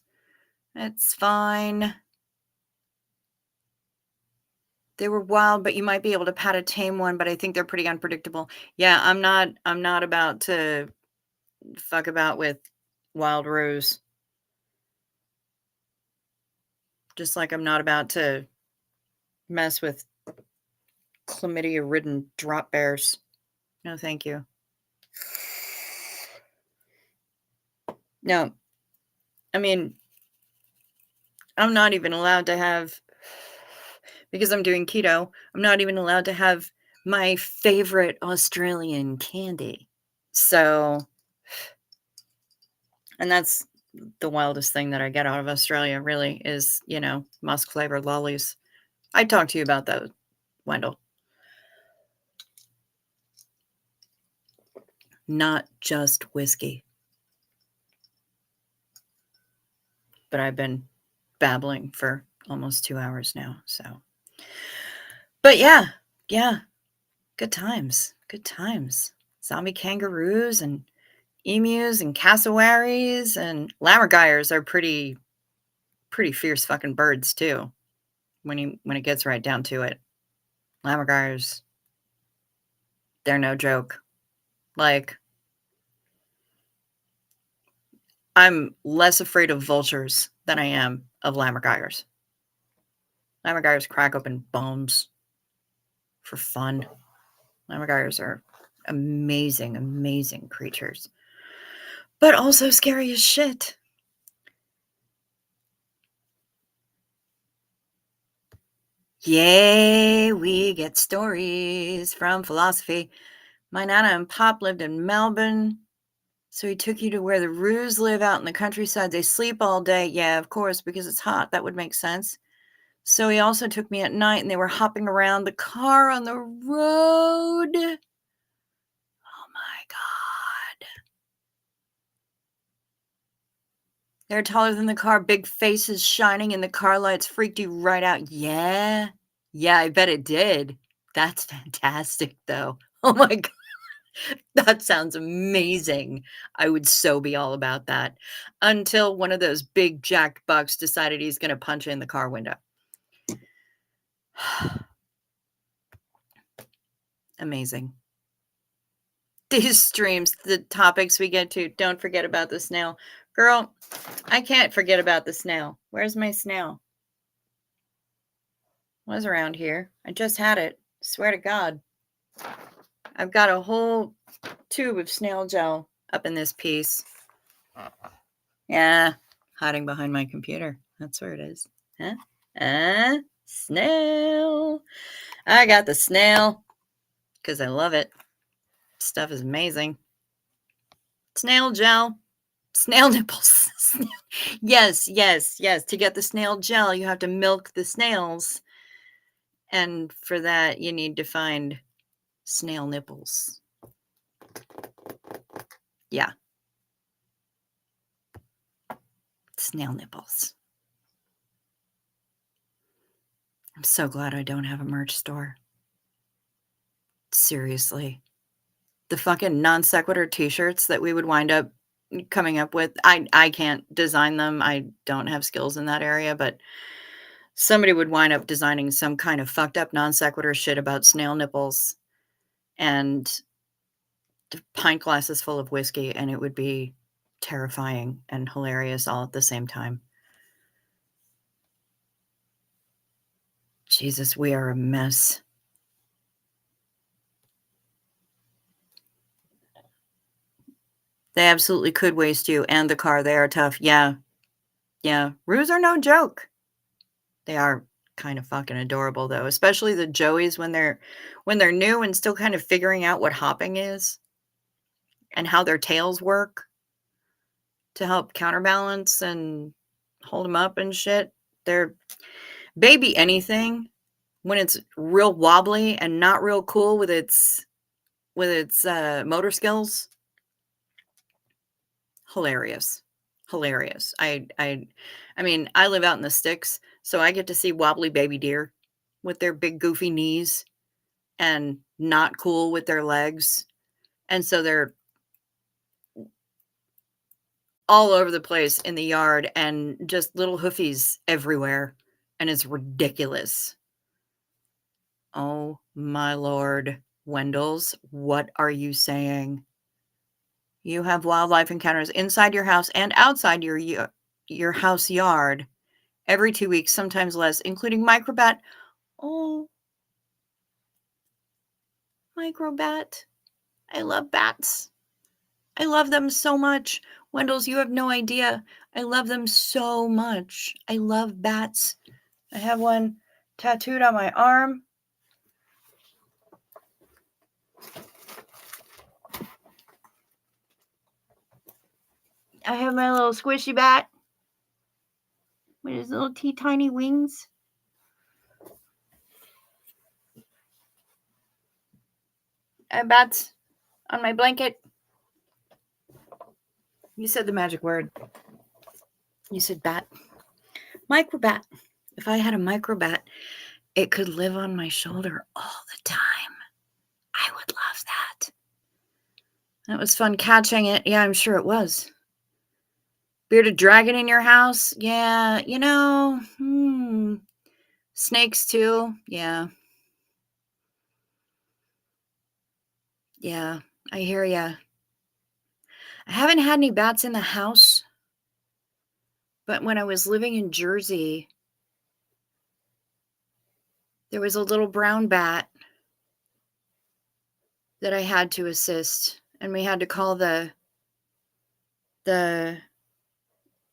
It's fine. They were wild, but you might be able to pat a tame one, but I think they're pretty unpredictable. Yeah, I'm not about to fuck about with wild roos. Just like I'm not about to mess with chlamydia-ridden drop bears. No, thank you. No. I mean, I'm not even allowed to have, because I'm doing keto, I'm not even allowed to have my favorite Australian candy. So, and that's the wildest thing that I get out of Australia, really, is, musk flavored lollies. I talked to you about that, Wendell. Not just whiskey. But I've been babbling for almost 2 hours now, so. But yeah. Good times. Zombie kangaroos and emus and cassowaries and lammergeiers are pretty fierce fucking birds too. When it gets right down to it. Lammergeiers, they're no joke. Like, I'm less afraid of vultures than I am of lammergeiers. Lammergeiers crack open bones for fun. Lammergeiers are amazing creatures. But also scary as shit. Yay, we get stories from philosophy. My Nana and Pop lived in Melbourne, so he took you to where the roos live out in the countryside. They sleep all day. Yeah, of course, because it's hot. That would make sense. So he also took me at night and they were hopping around the car on the road. Oh my God. They're taller than the car, big faces shining in the car lights freaked you right out. Yeah. Yeah, I bet it did. That's fantastic, though. Oh my God. That sounds amazing. I would so be all about that. Until one of those big jacked bucks decided he's going to punch in the car window. Amazing. These streams, the topics we get to, don't forget about the snail. Girl, I can't forget about the snail. Where's my snail? Was around here. I just had it. Swear to God. I've got a whole tube of snail gel up in this piece. Yeah, hiding behind my computer. That's where it is. Huh? Snail. I got the snail because I love it. Stuff is amazing. Snail gel. Snail nipples. Yes. To get the snail gel, you have to milk the snails. And for that, you need to find snail nipples. Yeah. Snail nipples. I'm so glad I don't have a merch store. Seriously. The fucking non sequitur t-shirts that we would wind up coming up with. I can't design them. I don't have skills in that area, but somebody would wind up designing some kind of fucked up non sequitur shit about snail nipples and pint glasses full of whiskey, and it would be terrifying and hilarious all at the same time. Jesus, we are a mess. They absolutely could waste you and the car. They are tough. Yeah. Roos are no joke. They are kind of fucking adorable though, especially the Joeys when they're new and still kind of figuring out what hopping is and how their tails work to help counterbalance and hold them up and shit. They're baby anything when it's real wobbly and not real cool with its motor skills. Hilarious. I mean, I live out in the sticks, so I get to see wobbly baby deer with their big goofy knees and not cool with their legs. And so they're all over the place in the yard and just little hoofies everywhere. And it's ridiculous. Oh my Lord. Wendell's, what are you saying? You have wildlife encounters inside your house and outside your house yard every 2 weeks, sometimes less, including microbat. Oh, microbat. I love bats. I love them so much. Wendell's, you have no idea. I love them so much. I love bats. I have one tattooed on my arm. I have my little squishy bat with his little tiny wings. I have bats on my blanket. You said the magic word. You said bat. Microbat. If I had a microbat, it could live on my shoulder all the time. I would love that. That was fun catching it. Yeah, I'm sure it was. Bearded dragon in your house? Yeah, snakes too. Yeah. Yeah, I hear ya. I haven't had any bats in the house, but when I was living in Jersey, there was a little brown bat that I had to assist, and we had to call the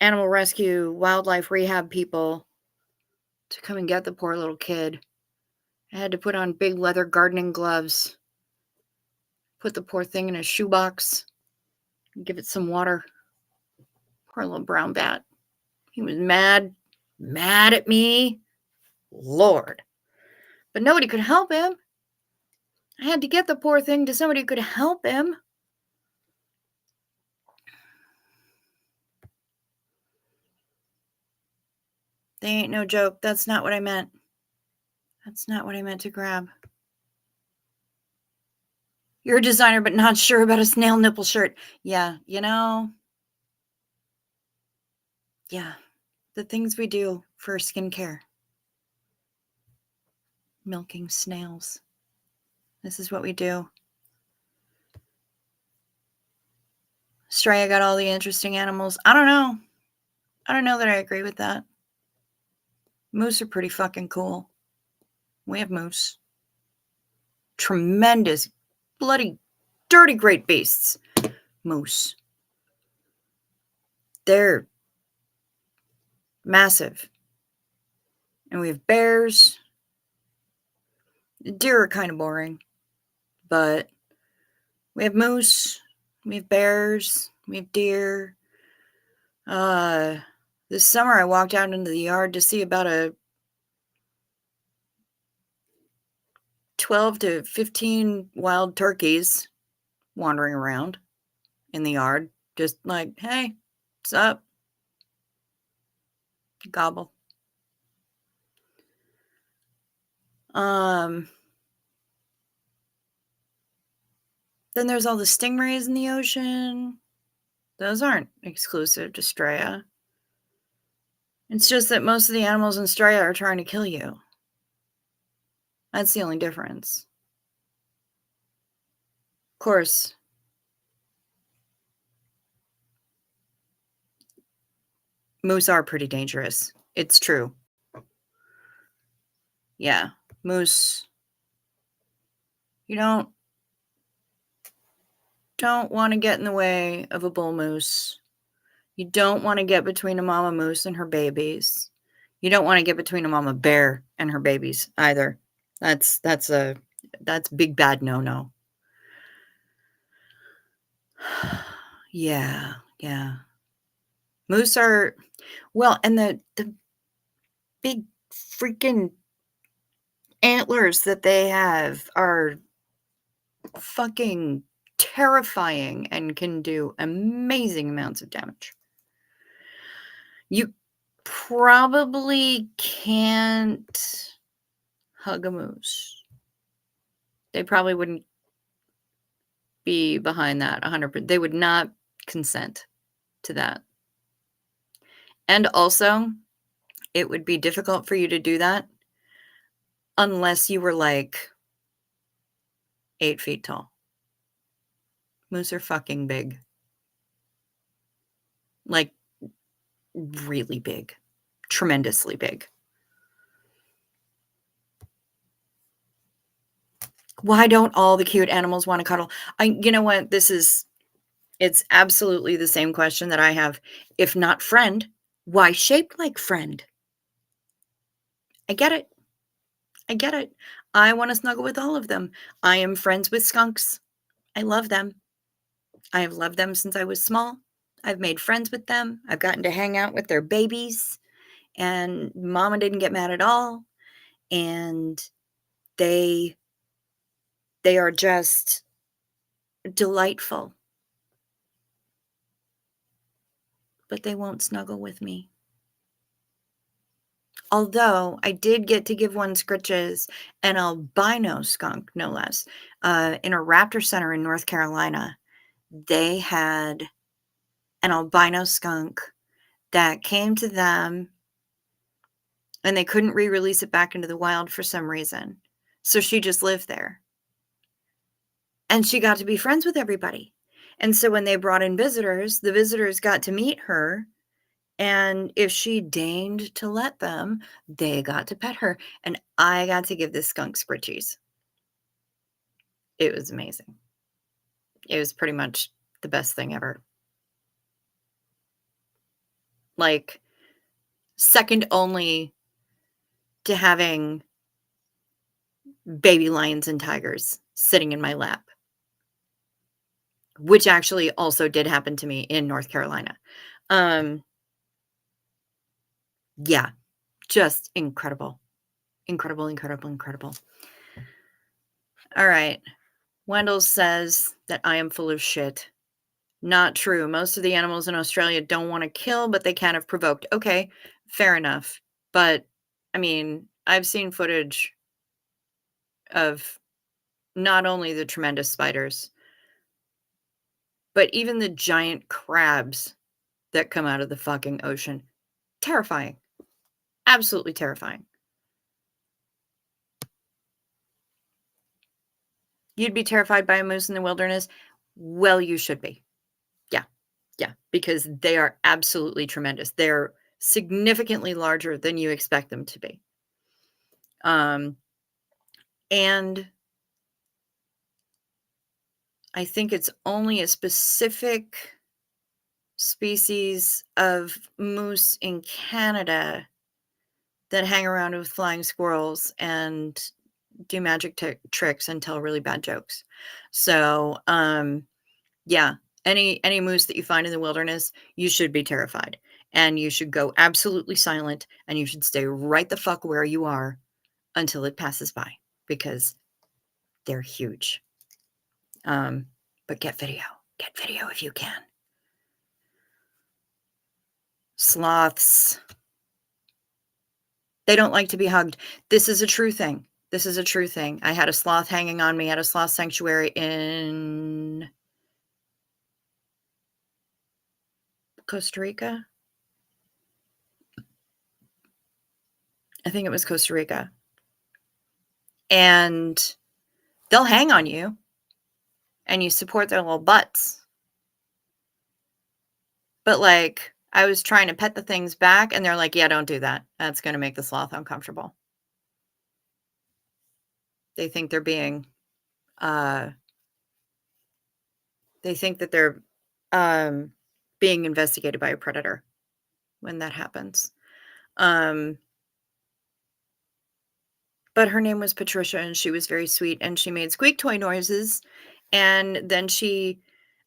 animal rescue wildlife rehab people to come and get the poor little kid. I had to put on big leather gardening gloves, put the poor thing in a shoebox, and give it some water. Poor little brown bat. He was mad at me. Lord. But nobody could help him. I had to get the poor thing to somebody who could help him. They ain't no joke. That's not what I meant. That's not what I meant to grab. You're a designer, but not sure about a snail nipple shirt. Yeah, yeah. The things we do for skincare. Milking snails. This is what we do. Straya got all the interesting animals. I don't know. I don't know that I agree with that. Moose are pretty fucking cool. We have moose. Tremendous, bloody, dirty great beasts. Moose. They're massive. And we have bears. Deer are kind of boring. But we have moose. We have bears. We have deer. This summer I walked out into the yard to see about a 12 to 15 wild turkeys wandering around in the yard. Just like, hey, what's up? Gobble. Then there's all the stingrays in the ocean. Those aren't exclusive to Straya. It's just that most of the animals in Straya are trying to kill you. That's the only difference. Of course, moose are pretty dangerous. It's true. Yeah, moose. You don't want to get in the way of a bull moose. You don't want to get between a mama moose and her babies. You don't want to get between a mama bear and her babies either. That's big bad no. Yeah. Moose are well, and the big freaking antlers that they have are fucking terrifying and can do amazing amounts of damage. You probably can't hug a moose. They probably wouldn't be behind that 100%. They would not consent to that. And also, it would be difficult for you to do that unless you were like 8 feet tall. Moose are fucking big. Like, really big. Tremendously big. Why don't all the cute animals want to cuddle? You know what? It's absolutely the same question that I have. If not friend, why shaped like friend? I get it. I want to snuggle with all of them. I am friends with skunks. I love them. I have loved them since I was small. I've made friends with them. I've gotten to hang out with their babies, and mama didn't get mad at all. And they are just delightful. But they won't snuggle with me. Although I did get to give one Scritches, an albino skunk, no less, in a raptor center in North Carolina. They had an albino skunk that came to them, and they couldn't re-release it back into the wild for some reason. So she just lived there. And she got to be friends with everybody. And so when they brought in visitors, the visitors got to meet her. And if she deigned to let them, they got to pet her. And I got to give this skunk Scritchies. It was amazing. It was pretty much the best thing ever. Like, second only to having baby lions and tigers sitting in my lap, which actually also did happen to me in North Carolina. Yeah, just incredible. Incredible, incredible, incredible. All right. Wendell says that I am full of shit. Not true. Most of the animals in Australia don't want to kill, but they can if provoked. Okay, fair enough. But I mean, I've seen footage of not only the tremendous spiders, but even the giant crabs that come out of the fucking ocean. Terrifying. Absolutely terrifying. You'd be terrified by a moose in the wilderness? Well, you should be. Yeah. Yeah. Because they are absolutely tremendous. They're significantly larger than you expect them to be. And I think it's only a specific species of moose in Canada that hang around with flying squirrels and do magic tricks and tell really bad jokes. So, yeah, any moose that you find in the wilderness, you should be terrified, and you should go absolutely silent, and you should stay right the fuck where you are until it passes by, because they're huge. But get video if you can. Sloths. They don't like to be hugged. This is a true thing. This is a true thing. I had a sloth hanging on me at a sloth sanctuary in Costa Rica. I think it was Costa Rica. And they'll hang on you and you support their little butts. But like, I was trying to pet the things back and they're like, yeah, don't do that. That's going to make the sloth uncomfortable. They think they're being, they think that they're being investigated by a predator when that happens. But her name was Patricia, and she was very sweet, and she made squeak toy noises, and then she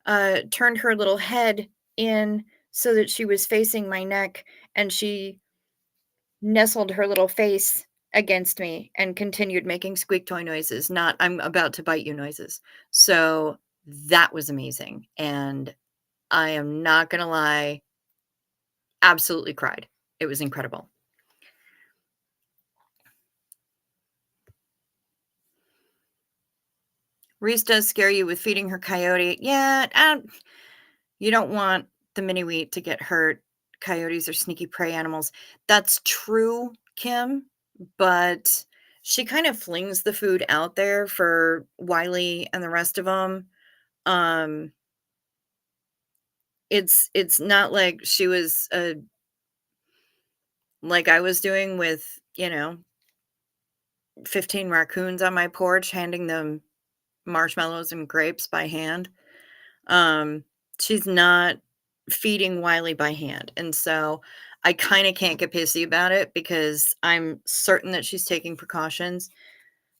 turned her little head in so that she was facing my neck, and she nestled her little face against me and continued making squeak toy noises, not "I'm about to bite you" noises. So that was amazing, and I am not gonna lie, absolutely cried. It was incredible. Reese does scare you with feeding her coyote. Yeah, you don't want the mini wheat to get hurt. Coyotes are sneaky prey animals. That's true, Kim, but she kind of flings the food out there for Wiley and the rest of them. It's not like she was like I was doing with, 15 raccoons on my porch handing them marshmallows and grapes by hand. She's not feeding Wiley by hand, and so I kinda can't get pissy about it because I'm certain that she's taking precautions.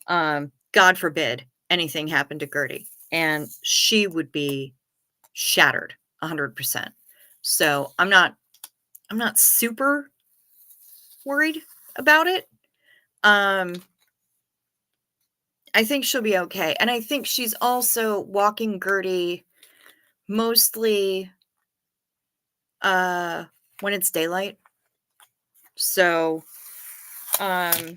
God forbid anything happened to Gertie, and she would be shattered 100%. So, I'm not super worried about it. I think she'll be okay, and I think she's also walking Gertie mostly, when it's daylight. So, I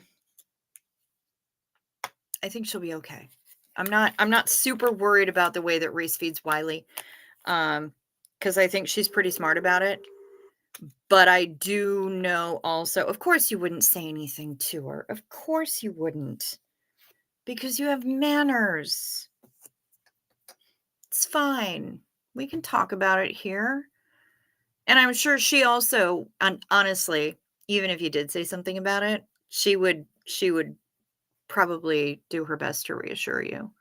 think she'll be okay. I'm not super worried about the way that Reese feeds Wiley, because I think she's pretty smart about it. But I do know also, of course, you wouldn't say anything to her. Of course, you wouldn't, because you have manners. It's fine. We can talk about it here. And I'm sure she also, honestly, even if you did say something about it, she would probably do her best to reassure you.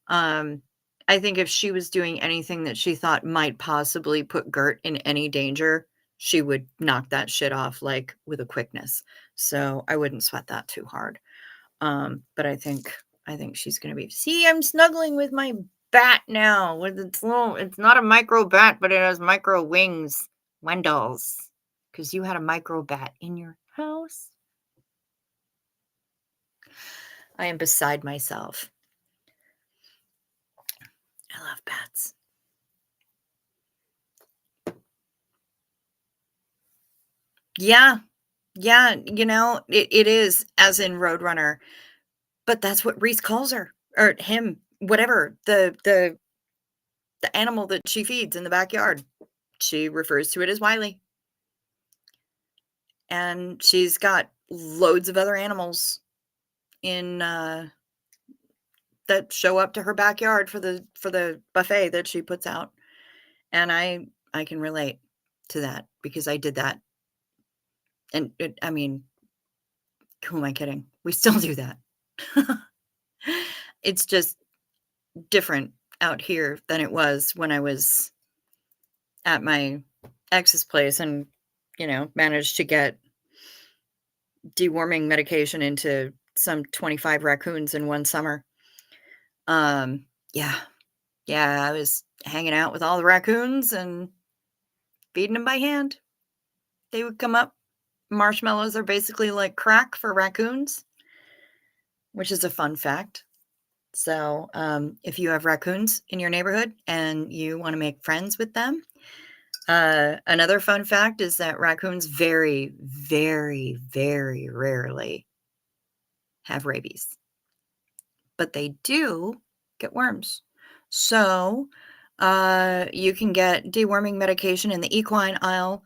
I think if she was doing anything that she thought might possibly put Gert in any danger, she would knock that shit off like with a quickness. So I wouldn't sweat that too hard. But I think she's gonna be. See, I'm snuggling with my bat now. With its little, it's not a micro bat, but it has micro wings. Wendell's, because you had a micro bat in your house. I am beside myself. I love bats. Yeah. Yeah, it is as in Roadrunner, but that's what Reese calls her or him, whatever, the animal that she feeds in the backyard. She refers to it as Wiley. And she's got loads of other animals in that show up to her backyard for the buffet that she puts out. And I can relate to that because I did that. And I mean, who am I kidding? We still do that. It's just different out here than it was when I was at my ex's place and, managed to get deworming medication into some 25 raccoons in one summer. Yeah. Yeah, I was hanging out with all the raccoons and feeding them by hand. They would come up. Marshmallows are basically like crack for raccoons, which is a fun fact. So, if you have raccoons in your neighborhood and you want to make friends with them, another fun fact is that raccoons very, very, very rarely have rabies, but they do get worms. So, you can get deworming medication in the equine aisle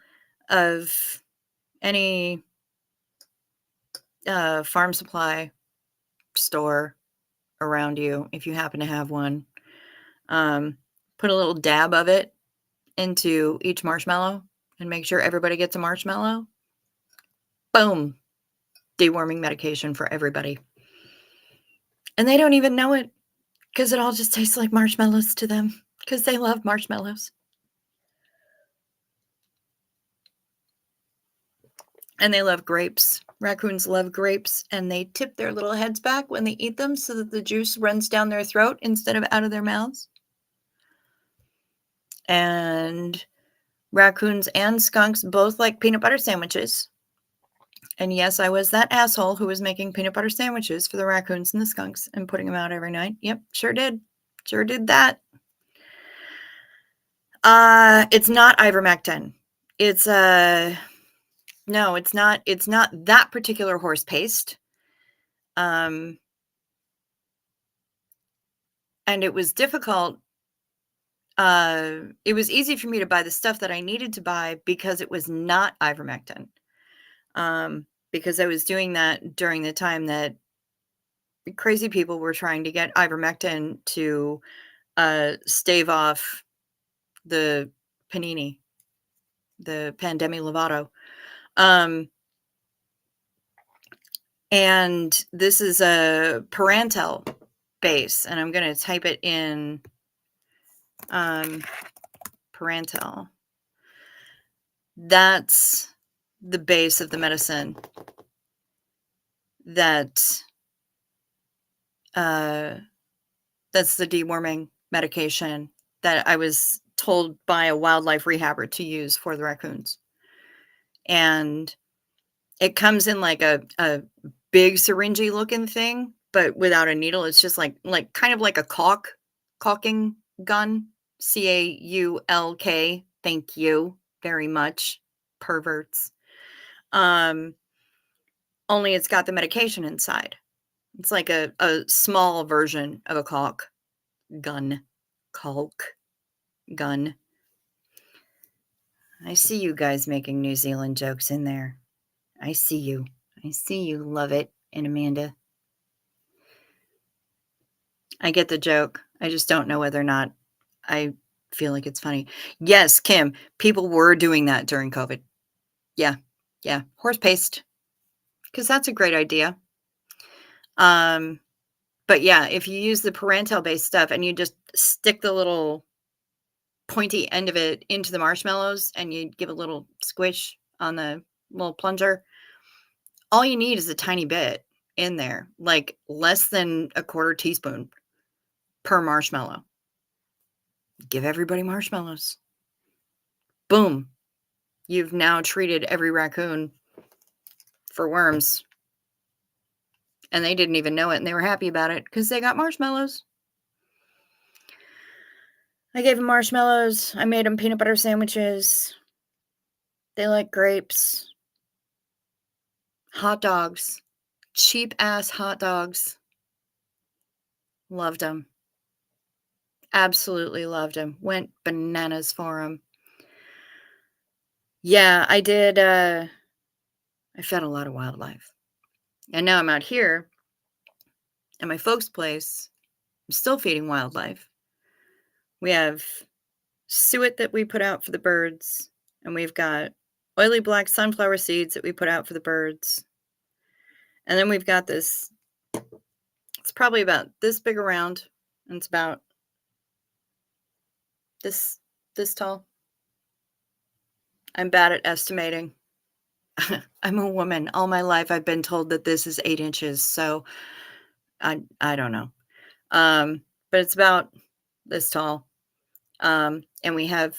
of any farm supply store around you if you happen to have one. Put a little dab of it into each marshmallow and make sure everybody gets a marshmallow. Boom. Deworming medication for everybody. And they don't even know it because it all just tastes like marshmallows to them because they love marshmallows. And they love grapes. Raccoons love grapes, and they tip their little heads back when they eat them so that the juice runs down their throat instead of out of their mouths. And raccoons and skunks both like peanut butter sandwiches. And yes, I was that asshole who was making peanut butter sandwiches for the raccoons and the skunks and putting them out every night. Yep, sure did. Sure did that. It's not ivermectin. It's no, it's not that particular horse paste. And it was difficult. It was easy for me to buy the stuff that I needed to buy because it was not ivermectin. Because I was doing that during the time that crazy people were trying to get ivermectin to stave off the panini, the Pandemi Lovato. And this is a parental base, and I'm going to type it in parental. That's the base of the medicine that's the deworming medication that I was told by a wildlife rehabber to use for the raccoons. And it comes in like a big syringy looking thing, but without a needle. It's just like kind of like a caulking gun. CAULK. Thank you very much, perverts. Only it's got the medication inside. It's like a small version of a caulk gun. I see you guys making New Zealand jokes in there. I see you. I see you. Love it. And Amanda. I get the joke. I just don't know whether or not I feel like it's funny. Yes, Kim, people were doing that during COVID. Yeah. Yeah. Horse paste. Because that's a great idea. But yeah, if you use the parental based stuff and you just stick the little pointy end of it into the marshmallows and you give a little squish on the little plunger, all you need is a tiny bit in there, like less than a quarter teaspoon per marshmallow. Give everybody marshmallows. Boom. You've now treated every raccoon for worms. And they didn't even know it, and they were happy about it because they got marshmallows. I gave them marshmallows. I made them peanut butter sandwiches. They like grapes. Hot dogs. Cheap ass hot dogs. Loved them. Absolutely loved them. Went bananas for them. Yeah, I did. I fed a lot of wildlife. And now I'm out here at my folks' place. I'm still feeding wildlife. We have suet that we put out for the birds, and we've got oily black sunflower seeds that we put out for the birds. And then we've got this, it's probably about this big around, and it's about this tall. I'm bad at estimating. I'm a woman. All my life I've been told that this is 8 inches, so I don't know. But it's about this tall. And we have,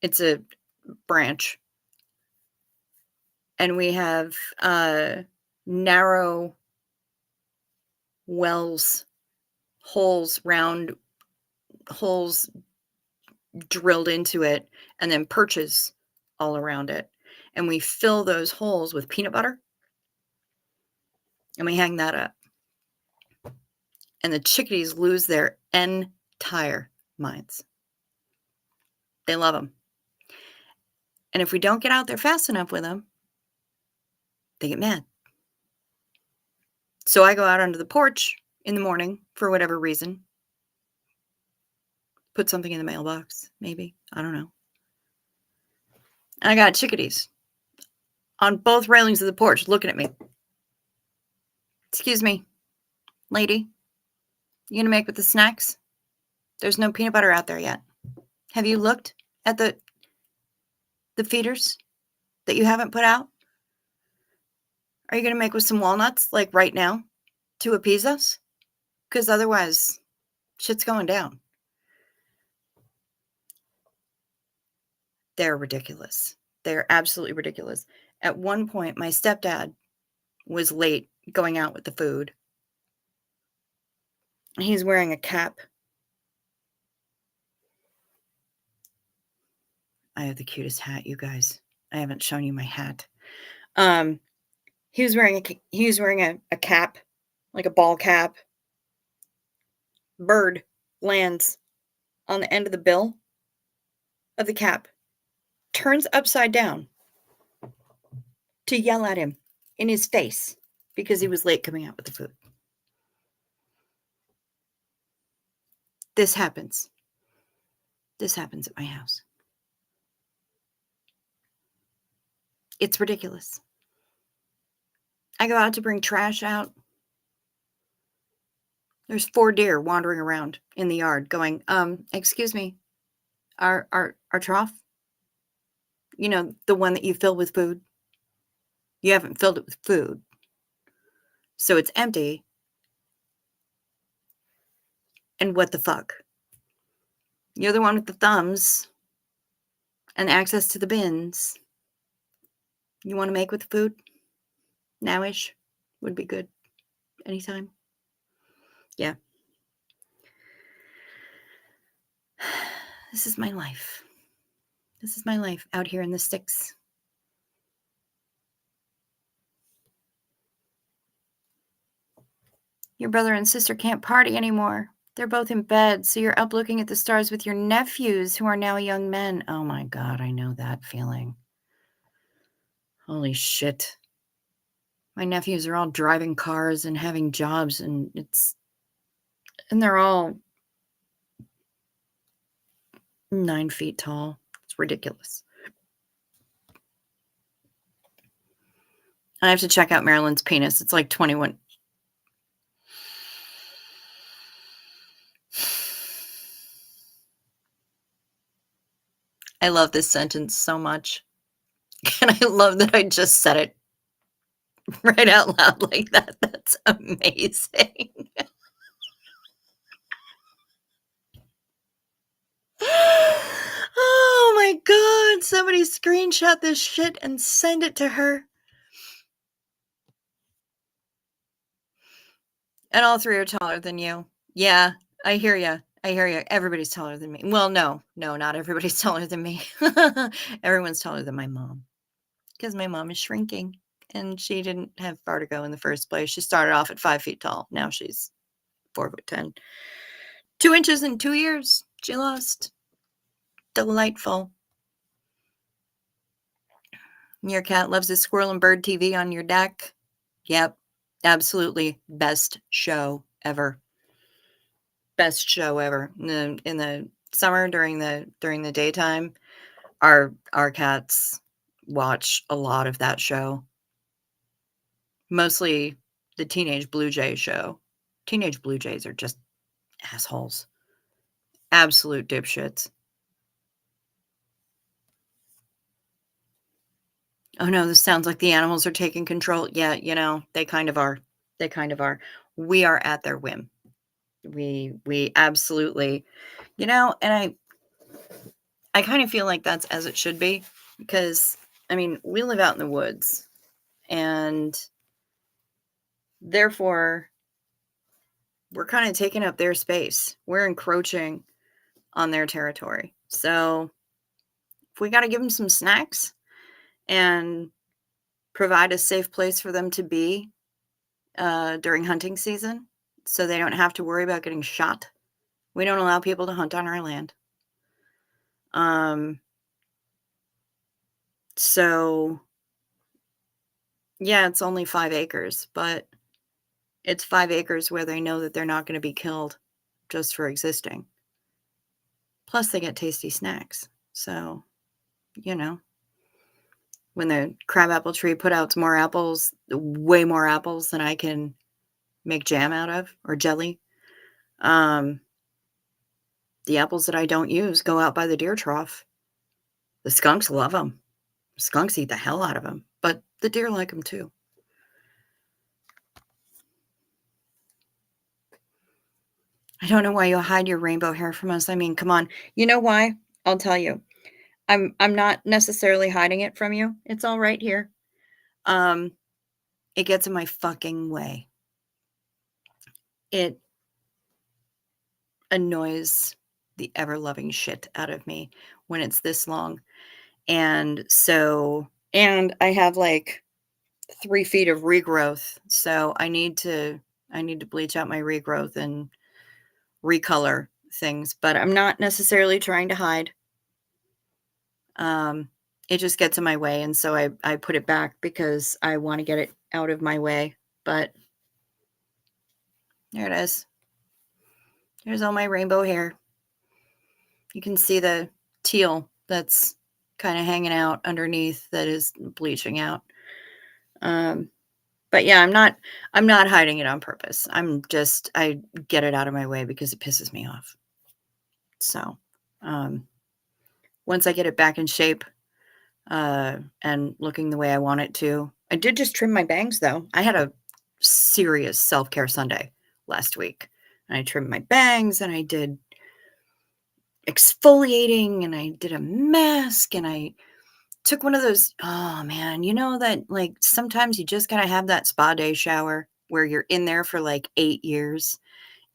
it's a branch. And we have narrow wells, holes, round holes drilled into it, and then perches all around it. And we fill those holes with peanut butter, and we hang that up. And the chickadees lose their entire minds. They love them. And if we don't get out there fast enough with them, they get mad. So I go out onto the porch in the morning for whatever reason. Put something in the mailbox, maybe. I don't know. And I got chickadees on both railings of the porch looking at me. Excuse me, lady. You gonna make with the snacks? There's no peanut butter out there yet. Have you looked at the feeders that you haven't put out? Are you gonna make with some walnuts, like right now, to appease us? Because otherwise, shit's going down. They're ridiculous. They're absolutely ridiculous. At one point, my stepdad was late going out with the food. He's wearing a cap. I have the cutest hat, you guys. I haven't shown you my hat. He was wearing a cap, like a ball cap. Bird lands on the end of the bill of the cap, turns upside down to yell at him in his face because he was late coming out with the food. This happens. This happens at my house. It's ridiculous. I go out to bring trash out. There's 4 deer wandering around in the yard going, excuse me, our trough, you know, the one that you fill with food. You haven't filled it with food. So it's empty. And what the fuck? You're the one with the thumbs and access to the bins. You want to make with the food? Nowish would be good. Anytime. Yeah. This is my life. This is my life out here in the sticks. Your brother and sister can't party anymore. They're both in bed, so you're up looking at the stars with your nephews who are now young men. Oh my God, I know that feeling. Holy shit. My nephews are all driving cars and having jobs, and they're all 9 feet tall. It's ridiculous. I have to check out Marilyn's penis. It's like 21. I love this sentence so much. And I love that I just said it right out loud like that. That's amazing. Oh my God. Somebody screenshot this shit and send it to her. And all 3 are taller than you. Yeah, I hear you. I hear you. Everybody's taller than me. Well, no. No, not everybody's taller than me. Everyone's taller than my mom, because my mom is shrinking, and she didn't have vertigo in the first place. She started off at 5 feet tall. Now she's 4'10". 2 inches in 2 years she lost. Delightful. Your cat loves his squirrel and bird TV on your deck. Yep, absolutely best show ever. Best show ever. In the summer during the daytime, our cats watch a lot of that show. Mostly the Teenage Blue Jay show. Teenage Blue Jays are just assholes. Absolute dipshits. Oh no, this sounds like the animals are taking control. Yeah, they kind of are. They kind of are. We are at their whim. We absolutely, and I kind of feel like that's as it should be, because I mean, we live out in the woods, and therefore we're kind of taking up their space. We're encroaching on their territory. So if we got to give them some snacks and provide a safe place for them to be during hunting season, so they don't have to worry about getting shot. We don't allow people to hunt on our land. So yeah, it's only 5 acres, but it's 5 acres where they know that they're not going to be killed just for existing. Plus, they get tasty snacks. So, when the crabapple tree put out more apples, way more apples than I can make jam out of or jelly, the apples that I don't use go out by the deer trough. The skunks love them. Skunks eat the hell out of them, but the deer like them too. I don't know why you hide your rainbow hair from us. I mean, come on. You know why? I'll tell you. I'm not necessarily hiding it from you. It's all right here. It gets in my fucking way. It annoys the ever-loving shit out of me when it's this long. And I have like 3 feet of regrowth. So I need to bleach out my regrowth and recolor things, but I'm not necessarily trying to hide. It just gets in my way, and so I put it back because I want to get it out of my way. But there it is. There's all my rainbow hair. You can see the teal that's kind of hanging out underneath that is bleaching out. But yeah, I'm not hiding it on purpose. I get it out of my way because it pisses me off. So, once I get it back in shape, and looking the way I want it to. I did just trim my bangs though. I had a serious self-care Sunday last week. And I trimmed my bangs, and I did exfoliating, and I did a mask, and I took one of those, oh man, that like sometimes you just gotta have that spa day shower where you're in there for like 8 years,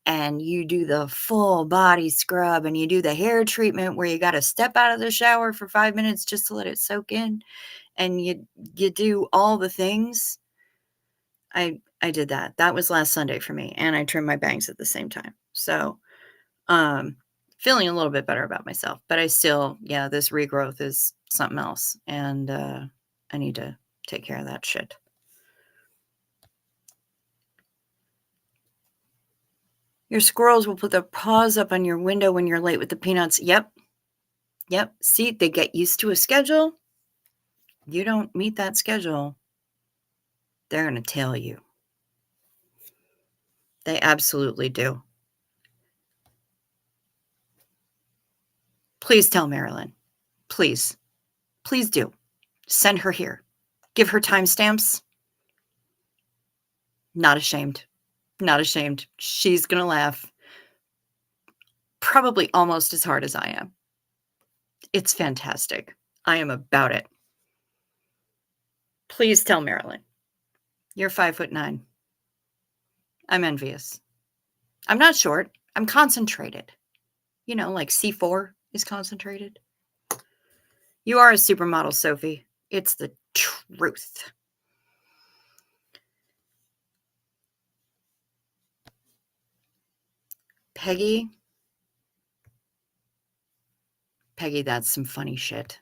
and you do the full body scrub, and you do the hair treatment where you got to step out of the shower for 5 minutes just to let it soak in, and you do all the things. I did that. That was last Sunday for me, and I trimmed my bangs at the same time. So, feeling a little bit better about myself, but I still, yeah, this regrowth is something else, and I need to take care of that shit. Your squirrels will put their paws up on your window when you're late with the peanuts. Yep. Yep. See, they get used to a schedule. You don't meet that schedule, they're going to tell you. They absolutely do. Please tell Marilyn. Please. Please do. Send her here. Give her timestamps. Not ashamed. Not ashamed. She's going to laugh probably almost as hard as I am. It's fantastic. I am about it. Please tell Marilyn. You're 5'9". I'm envious. I'm not short. I'm concentrated. You know, like C4 is concentrated. You are a supermodel, Sophie. It's the truth. Peggy, that's some funny shit.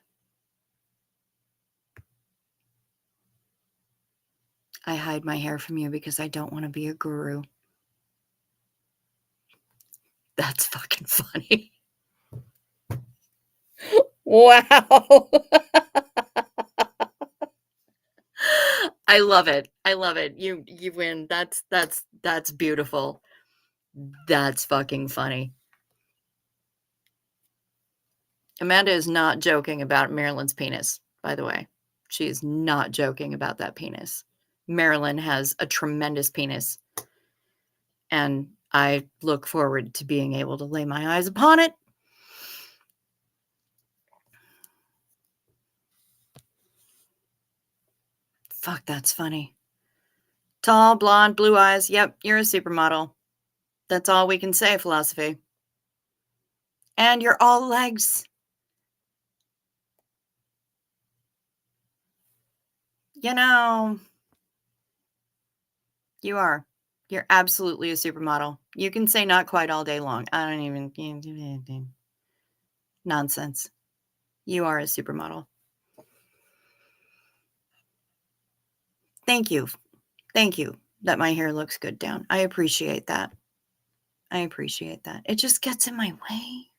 I hide my hair from you because I don't want to be a guru. That's fucking funny. Wow. I love it. I love it. You win. That's beautiful. That's fucking funny. Amanda is not joking about Marilyn's penis, by the way. She is not joking about that penis. Marilyn has a tremendous penis, and I look forward to being able to lay my eyes upon it. Fuck, that's funny. Tall, blonde, blue eyes. Yep, you're a supermodel. That's all we can say, philosophy. And you're all legs. You know, you are. You're absolutely a supermodel. You can say not quite all day long. I don't even. Nonsense. You are a supermodel. Thank you. Thank you that my hair looks good down. I appreciate that. I appreciate that. It just gets in my way.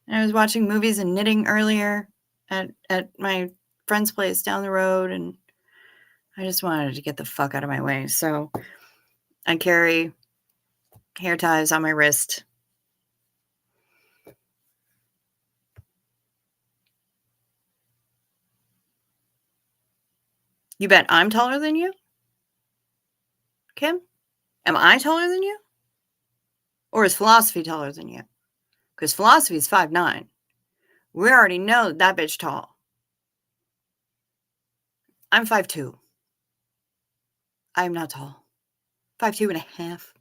I was watching movies and knitting earlier at my friend's place down the road, and I just wanted to get the fuck out of my way. So I carry hair ties on my wrist. You bet I'm taller than you, Kim? Am I taller than you? Or is philosophy taller than you? Because philosophy is 5'9". We already know that bitch tall. I'm 5'2". I'm not tall. 5'2 and a half.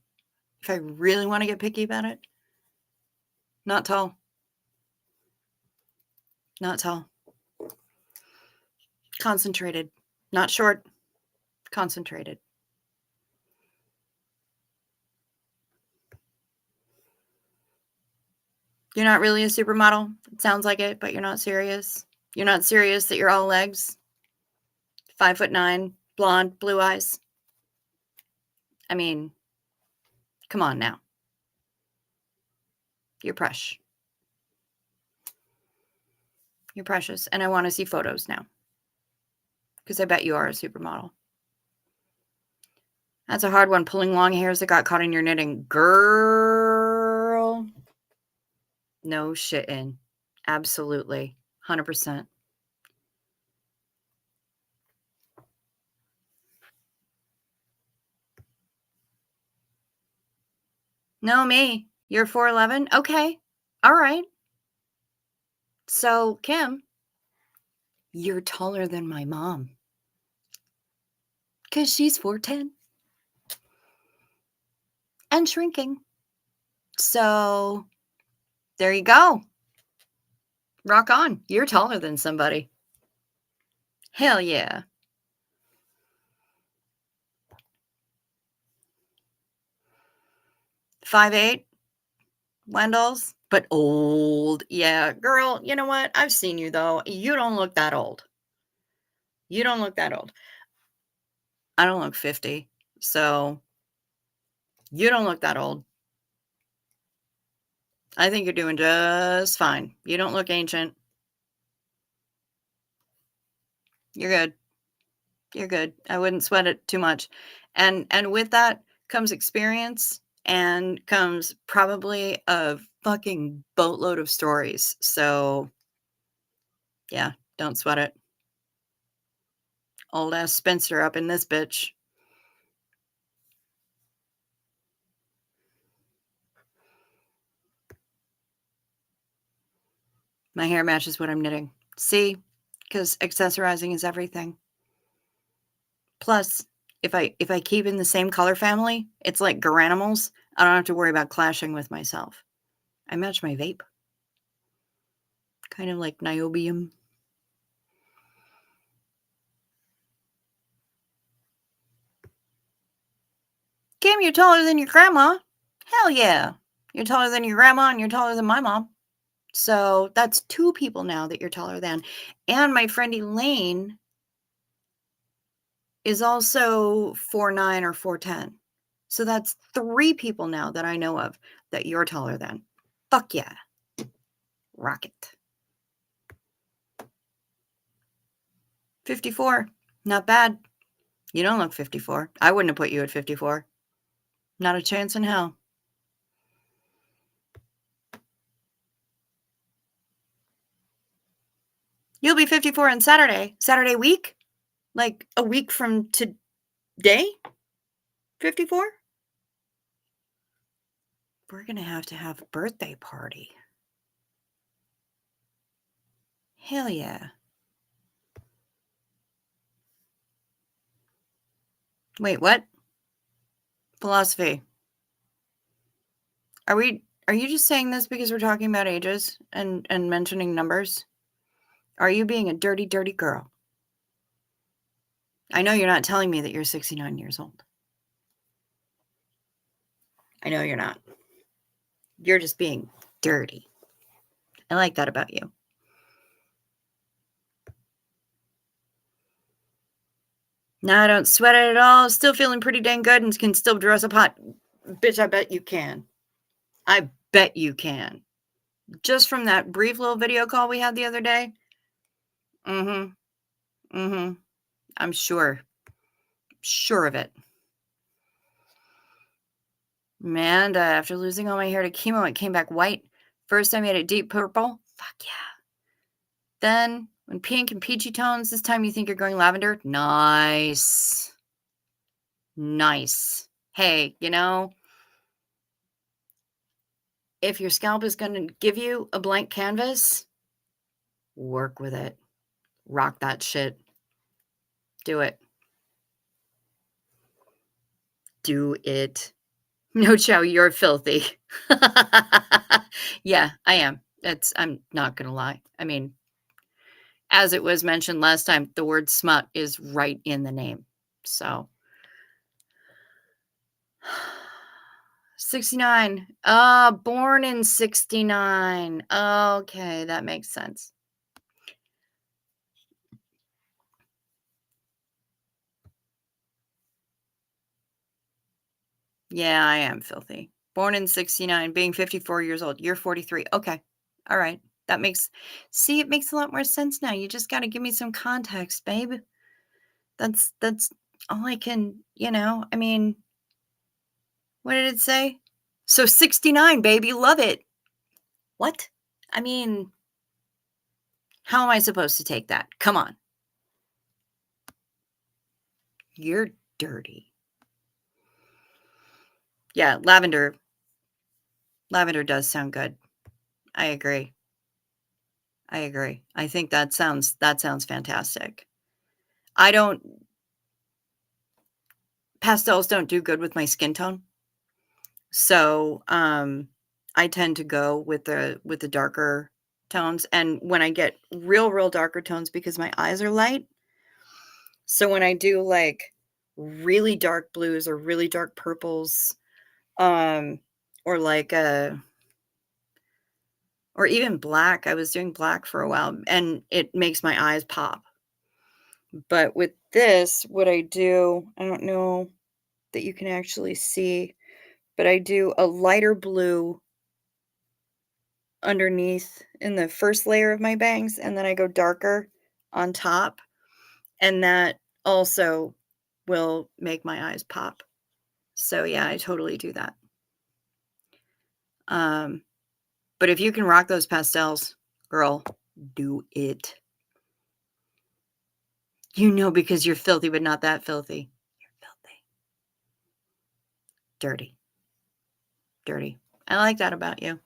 If I really want to get picky about it. Not tall. Not tall. Concentrated. Not short. Concentrated. You're not really a supermodel. It sounds like it, but you're not serious. You're not serious that you're all legs. 5'9", blonde, blue eyes. I mean, come on now. You're precious. You're precious. And I want to see photos now. Because I bet you are a supermodel. That's a hard one. Pulling long hairs that got caught in your knitting. Girl. No shitting. Absolutely. 100%. No, me. You're 4'11"? Okay. All right. So, Kim, you're taller than my mom. Because she's 4'10". And shrinking. So, there you go. Rock on. You're taller than somebody. Hell yeah. "5'8", Wendell's, but old. Yeah, girl, you know what? I've seen you, though. You don't look that old. You don't look that old. I don't look 50, so you don't look that old. I think you're doing just fine. You don't look ancient. You're good. You're good. I wouldn't sweat it too much. And with that comes experience and comes probably a fucking boatload of stories. So, yeah, don't sweat it. Old ass Spencer up in this bitch. My hair matches what I'm knitting. See? Because accessorizing is everything. Plus, if I keep in the same color family, it's like Garanimals. I don't have to worry about clashing with myself. I match my vape. Kind of like niobium. Kim, you're taller than your grandma. Hell yeah. You're taller than your grandma and you're taller than my mom. So that's 2 people now that you're taller than. And my friend Elaine is also 4'9" or 4'10". So that's 3 people now that I know of that you're taller than. Fuck yeah. Rocket. 54. Not bad. You don't look 54. I wouldn't have put you at 54. Not a chance in hell. You'll be 54 on Saturday. Saturday week? Like a week from today? 54? We're going to have a birthday party. Hell yeah. Wait, what? Philosophy. Are you just saying this because we're talking about ages and mentioning numbers? Are you being a dirty, dirty girl? I know you're not telling me that you're 69 years old. I know you're not. You're just being dirty. I like that about you. No, I don't sweat it at all. Still feeling pretty dang good and can still dress up hot. Bitch, I bet you can. I bet you can. Just from that brief little video call we had the other day. Mm-hmm. Mm-hmm. I'm sure. Sure of it. And after losing all my hair to chemo, it came back white. First I made it deep purple. Fuck yeah. Then when pink and peachy tones, this time you think you're going lavender. Nice. Nice. Hey, if your scalp is going to give you a blank canvas, work with it. Rock that shit. Do it. Do it. No, Chow, you're filthy. Yeah, I am. I'm not going to lie. I mean, as it was mentioned last time, the word smut is right in the name. So 69. Born in 69. Okay, that makes sense. Yeah, I am filthy. Born in 69, being 54 years old. You're 43. Okay. All right. It makes a lot more sense now. You just got to give me some context, babe. That's all I can, I mean, what did it say? So 69, baby, love it. What? I mean, how am I supposed to take that? Come on. You're dirty. Yeah, lavender. Lavender does sound good. I agree. I think that sounds fantastic. Pastels don't do good with my skin tone. So, I tend to go with the darker tones, and when I get real darker tones because my eyes are light. So when I do like really dark blues or really dark purples, or like or even black. I was doing black for a while and it makes my eyes pop. But with this, what I do, I don't know that you can actually see, but I do a lighter blue underneath in the first layer of my bangs, and then I go darker on top, and that also will make my eyes pop. So yeah, I totally do that. But if you can rock those pastels, girl, do it. Because you're filthy, but not that filthy. You're filthy. Dirty. Dirty. I like that about you.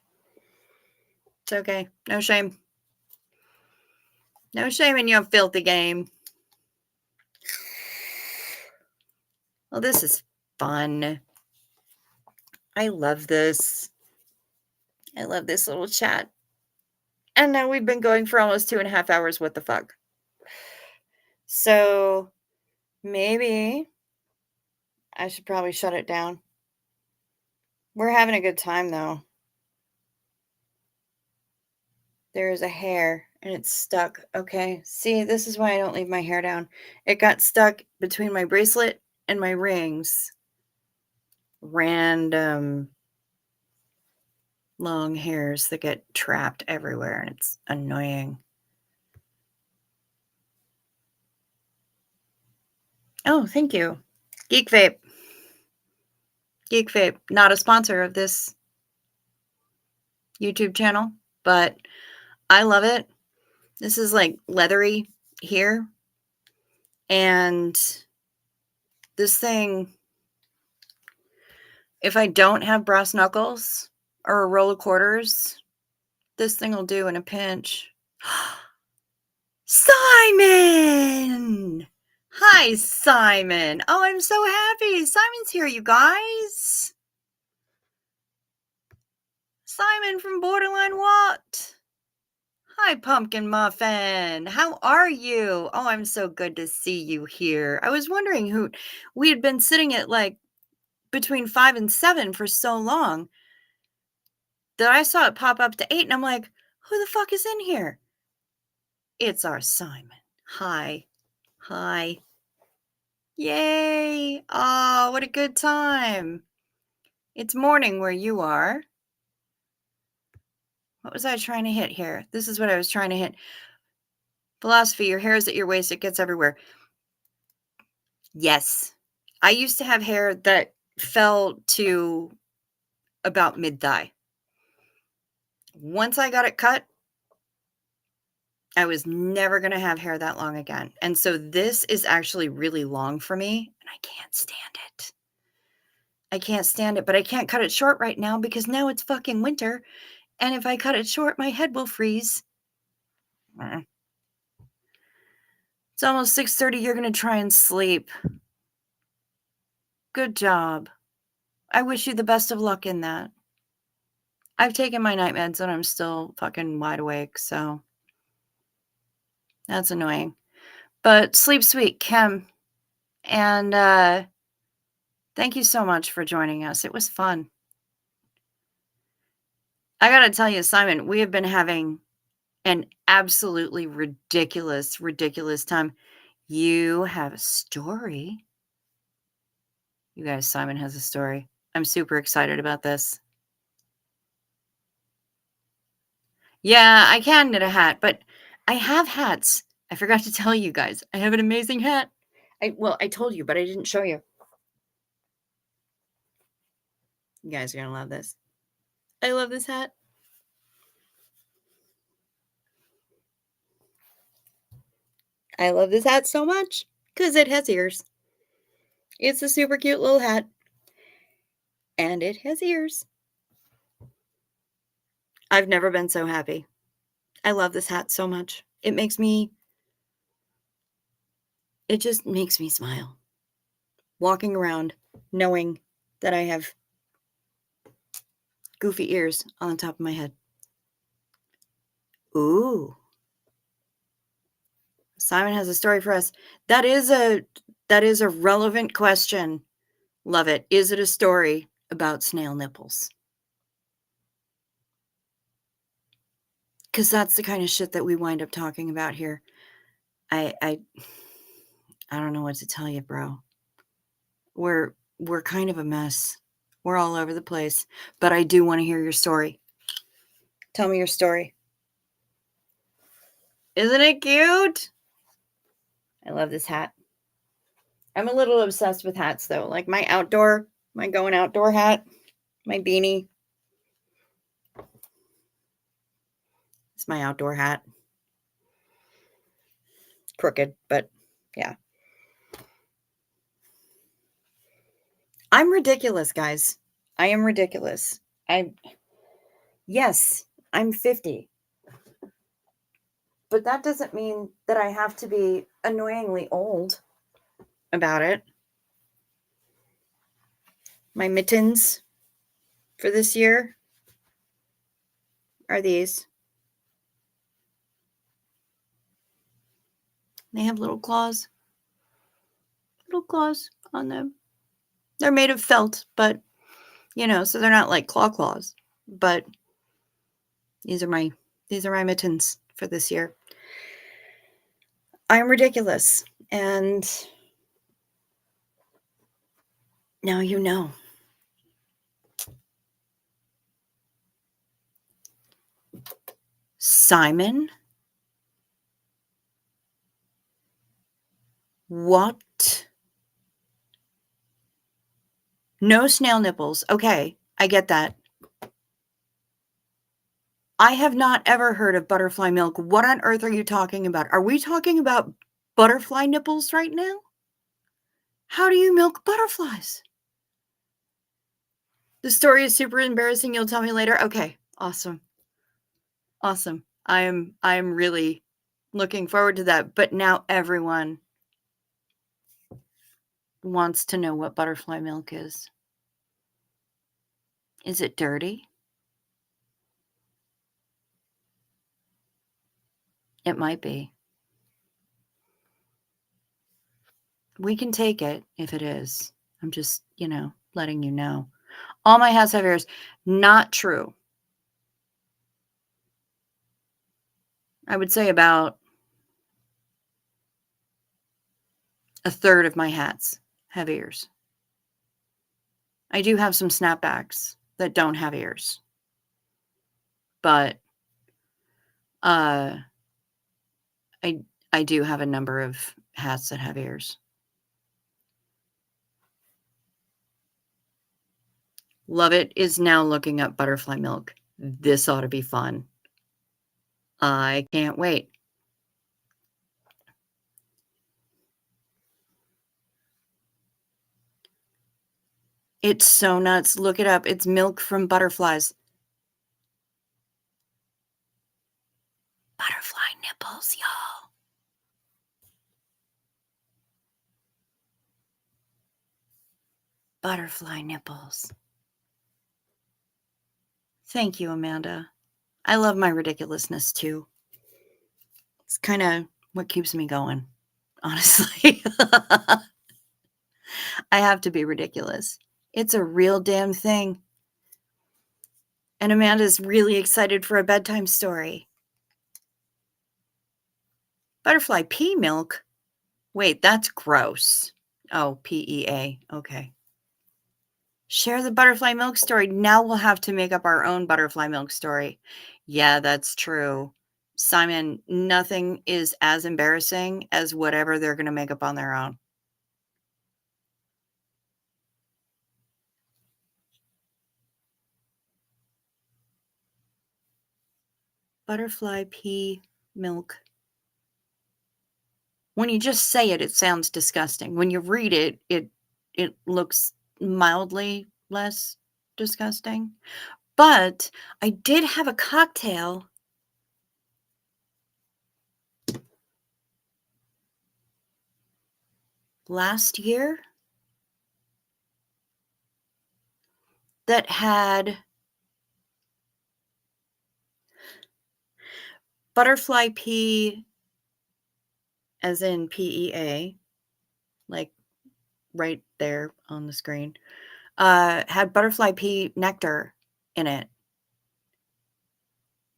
It's okay. No shame. No shame in your filthy game. Well, this is fun. I love this. I love this little chat. And now we've been going for almost 2.5 hours. What the fuck? So maybe I should probably shut it down. We're having a good time, though. There is a hair and it's stuck. Okay. See, this is why I don't leave my hair down. It got stuck between my bracelet and my rings. Random long hairs that get trapped everywhere, and it's annoying. Oh, thank you. Geek Vape. Geek Vape, not a sponsor of this YouTube channel, but I love it. This is like leathery here. And this thing, if I don't have brass knuckles or a roll of quarters, this thing will do in a pinch. Simon! Hi, Simon. Oh, I'm so happy. Simon's here, you guys. Simon from Borderline What? Hi, Pumpkin Muffin. How are you? Oh, I'm so good to see you here. I was wondering who we had been sitting at like between 5 and 7 for so long that I saw it pop up to 8 and I'm like, who the fuck is in here? It's our Simon. Hi. Hi. Yay. Oh, what a good time. It's morning where you are. What was I trying to hit here? This is what I was trying to hit. Philosophy, your hair is at your waist. It gets everywhere. Yes. I used to have hair that fell to about mid-thigh. Once I got it cut, I was never going to have hair that long again. And so this is actually really long for me, and I can't stand it. I can't stand it, but I can't cut it short right now because now it's fucking winter. And if I cut it short, my head will freeze. It's almost 6:30. You're going to try and sleep. Good job. I wish you the best of luck in that. I've taken my night meds and I'm still fucking wide awake, so that's annoying. But sleep sweet, Kim. And thank you so much for joining us. It was fun. I gotta tell you, Simon, we have been having an absolutely ridiculous time. You have a story. You guys, Simon has a story. I'm super excited about this. Yeah, I can knit a hat, but I have hats. I forgot to tell you guys. I have an amazing hat. I told you, but I didn't show you. You guys are gonna love this. I love this hat. I love this hat so much because it has ears. It's a super cute little hat. And it has ears. I've never been so happy. I love this hat so much. It just makes me smile. Walking around knowing that I have goofy ears on the top of my head. Ooh. Simon has a story for us. That is a relevant question. Love it. Is it a story about snail nipples? Because that's the kind of shit that we wind up talking about here. I don't know what to tell you, bro. We're kind of a mess. We're all over the place. But I do want to hear your story. Tell me your story. Isn't it cute? I love this hat. I'm a little obsessed with hats, though. Like my going outdoor hat, my beanie. It's my outdoor hat. Crooked, but yeah. I'm ridiculous, guys. I am ridiculous. Yes, I'm 50. But that doesn't mean that I have to be annoyingly old about it. My mittens for this year are these. They have little claws on them. They're made of felt, but, so they're not like claws, but these are my these are my mittens for this year. I'm ridiculous, and now you know. Simon? What? No snail nipples. Okay, I get that. I have not ever heard of butterfly milk. What on earth are you talking about? Are we talking about butterfly nipples right now? How do you milk butterflies? The story is super embarrassing. You'll tell me later. Okay, awesome. Awesome. I'm really looking forward to that. But now everyone wants to know what butterfly milk is. Is it dirty? It might be. We can take it if it is. I'm just, letting you know. All my hats have ears. Not true. I would say about a third of my hats have ears. I do have some snapbacks that don't have ears. But I do have a number of hats that have ears. Love it is now looking up butterfly milk. This ought to be fun. I can't wait. It's so nuts. Look it up. It's milk from butterflies. Butterfly nipples, y'all. Butterfly nipples. Thank you, Amanda. I love my ridiculousness too. It's kind of what keeps me going, honestly. I have to be ridiculous. It's a real damn thing. And Amanda's really excited for a bedtime story. Butterfly pea milk? Wait, that's gross. Oh, PEA. Okay. Share the butterfly milk story. Now we'll have to make up our own butterfly milk story. Yeah, that's true. Simon, nothing is as embarrassing as whatever they're going to make up on their own. Butterfly pea milk. When you just say it, it sounds disgusting. When you read it, it looks mildly less disgusting. But I did have a cocktail last year that had butterfly pea, as in PEA, like right there on the screen, had butterfly pea nectar in it.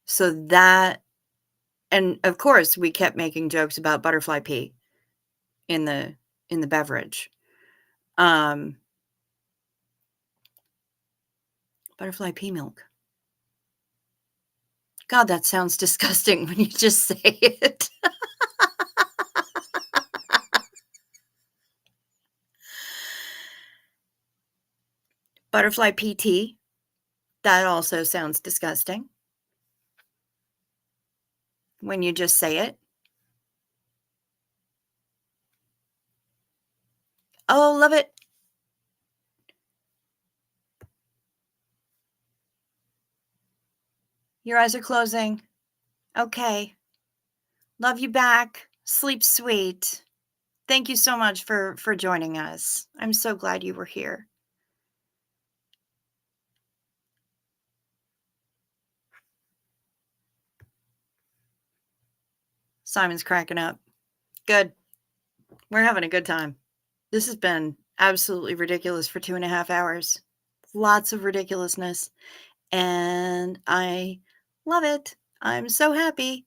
So that, and of course, we kept making jokes about butterfly pea in the beverage. Butterfly pea milk. God, that sounds disgusting when you just say it. Butterfly PT. That also sounds disgusting when you just say it. Oh, love it. Your eyes are closing. Okay. Love you back. Sleep sweet. Thank you so much for joining us. I'm so glad you were here. Simon's cracking up. Good. We're having a good time. This has been absolutely ridiculous for 2.5 hours. Lots of ridiculousness. And I love it. I'm so happy.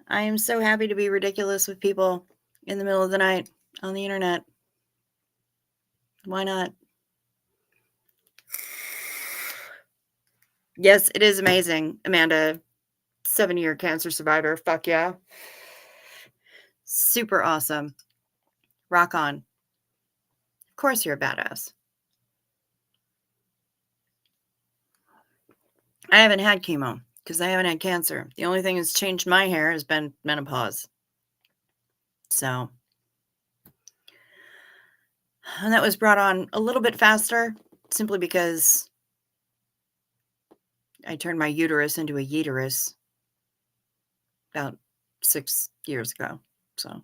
I am so happy to be ridiculous with people in the middle of the night on the internet. Why not? Yes, it is amazing, Amanda. 7-year cancer survivor. Fuck yeah. Super awesome. Rock on. Of course you're a badass. I haven't had chemo because I haven't had cancer. The only thing that's changed my hair has been menopause. So, and that was brought on a little bit faster simply because I turned my uterus into a uterus about 6 years ago. So,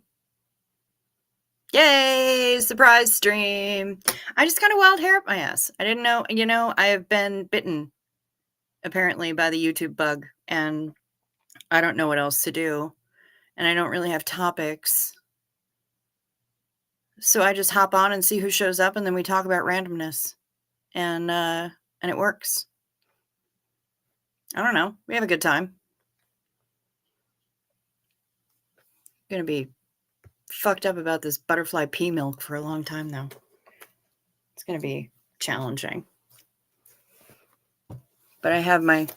yay, surprise stream. I just got a wild hair up my ass. I didn't know, I have been bitten apparently by the YouTube bug, and I don't know what else to do. And I don't really have topics. So I just hop on and see who shows up, and then we talk about randomness. And it works. I don't know. We have a good time. Gonna be fucked up about this butterfly pea milk for a long time though. It's gonna be challenging. But I have my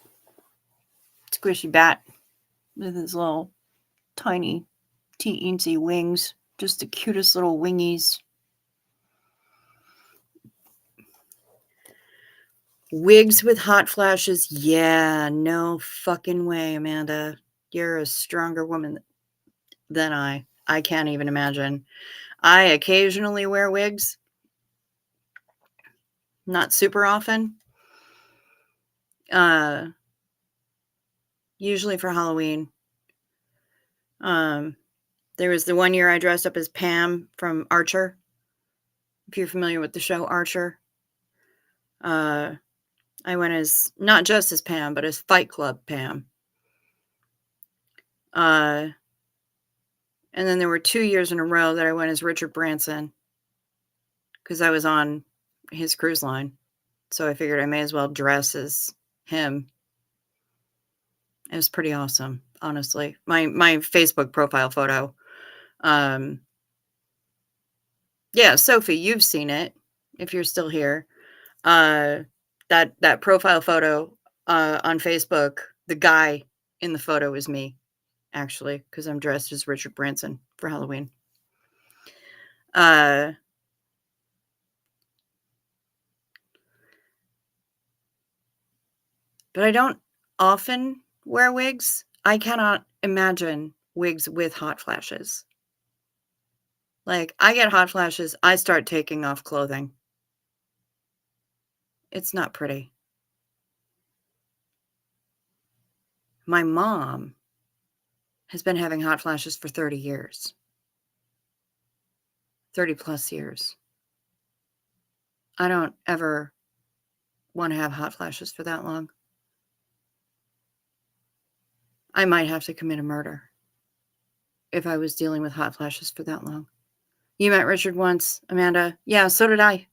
squishy bat with his little tiny teensy wings. Just the cutest little wingies. Wigs with hot flashes? Yeah, no fucking way, Amanda. You're a stronger woman than I. I can't even imagine. I occasionally wear wigs. Not super often. Usually for Halloween. There was the one year I dressed up as Pam from Archer. If you're familiar with the show Archer. I went as, not just as Pam, but as Fight Club Pam. And then there were 2 years in a row that I went as Richard Branson. Because I was on his cruise line. So I figured I may as well dress as him. It was pretty awesome, honestly. My Facebook profile photo. Yeah, Sophie, you've seen it if you're still here. That profile photo on Facebook, the guy in the photo is me, actually, because I'm dressed as Richard Branson for Halloween. But I don't often wear wigs. I cannot imagine wigs with hot flashes. Like, I get hot flashes, I start taking off clothing. It's not pretty. My mom has been having hot flashes for 30 years. 30 plus years. I don't ever want to have hot flashes for that long. I might have to commit a murder if I was dealing with hot flashes for that long. You met Richard once, Amanda. Yeah, so did I.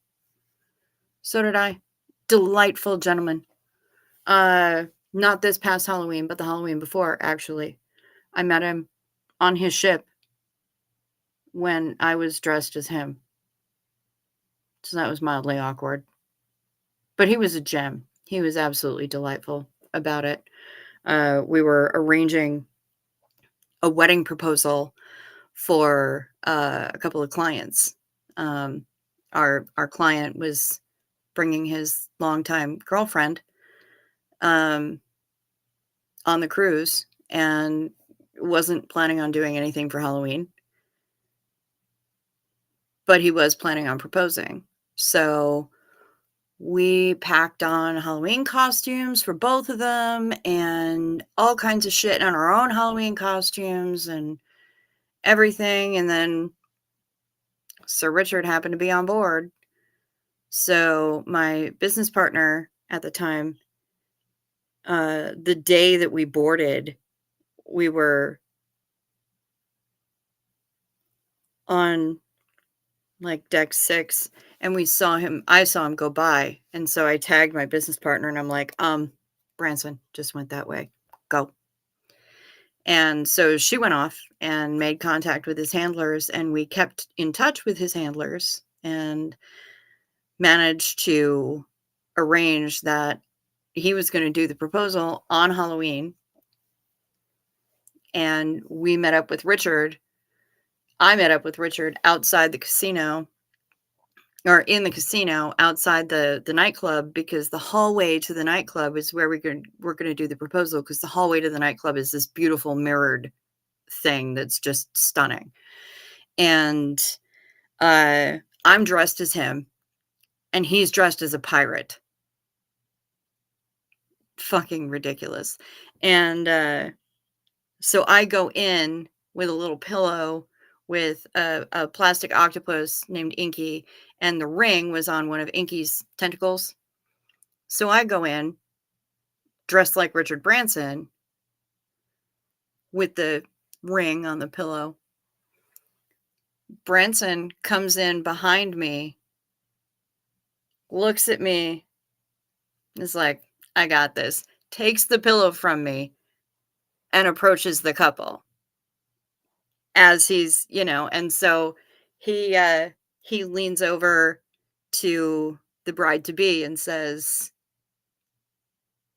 So did I. Delightful gentleman. Not this past Halloween, but the Halloween before, actually. I met him on his ship when I was dressed as him. So that was mildly awkward. But he was a gem. He was absolutely delightful about it. We were arranging a wedding proposal for a couple of clients. Our client was bringing his longtime girlfriend on the cruise and wasn't planning on doing anything for Halloween, but he was planning on proposing. So we packed on Halloween costumes for both of them and all kinds of shit on our own Halloween costumes and everything. And then Sir Richard happened to be on board. So my business partner at the time, the day that we boarded, we were on, like, deck 6, and I saw him go by, and so I tagged my business partner, and I'm like, Branson just went that way. Go." And so she went off and made contact with his handlers, and we kept in touch with his handlers and managed to arrange that he was gonna do the proposal on Halloween, and we met up with Richard. I met up with Richard outside the casino, or in the casino outside the nightclub, because the hallway to the nightclub is where we're gonna do the proposal, because the hallway to the nightclub is this beautiful mirrored thing that's just stunning. And I'm dressed as him, and he's dressed as a pirate. Fucking ridiculous. And so I go in with a little pillow with a plastic octopus named Inky, and the ring was on one of Inky's tentacles. So I go in dressed like Richard Branson with the ring on the pillow. Branson comes in behind me, looks at me, is like, "I got this," takes the pillow from me, and approaches the couple as and so he leans over to the bride to be and says,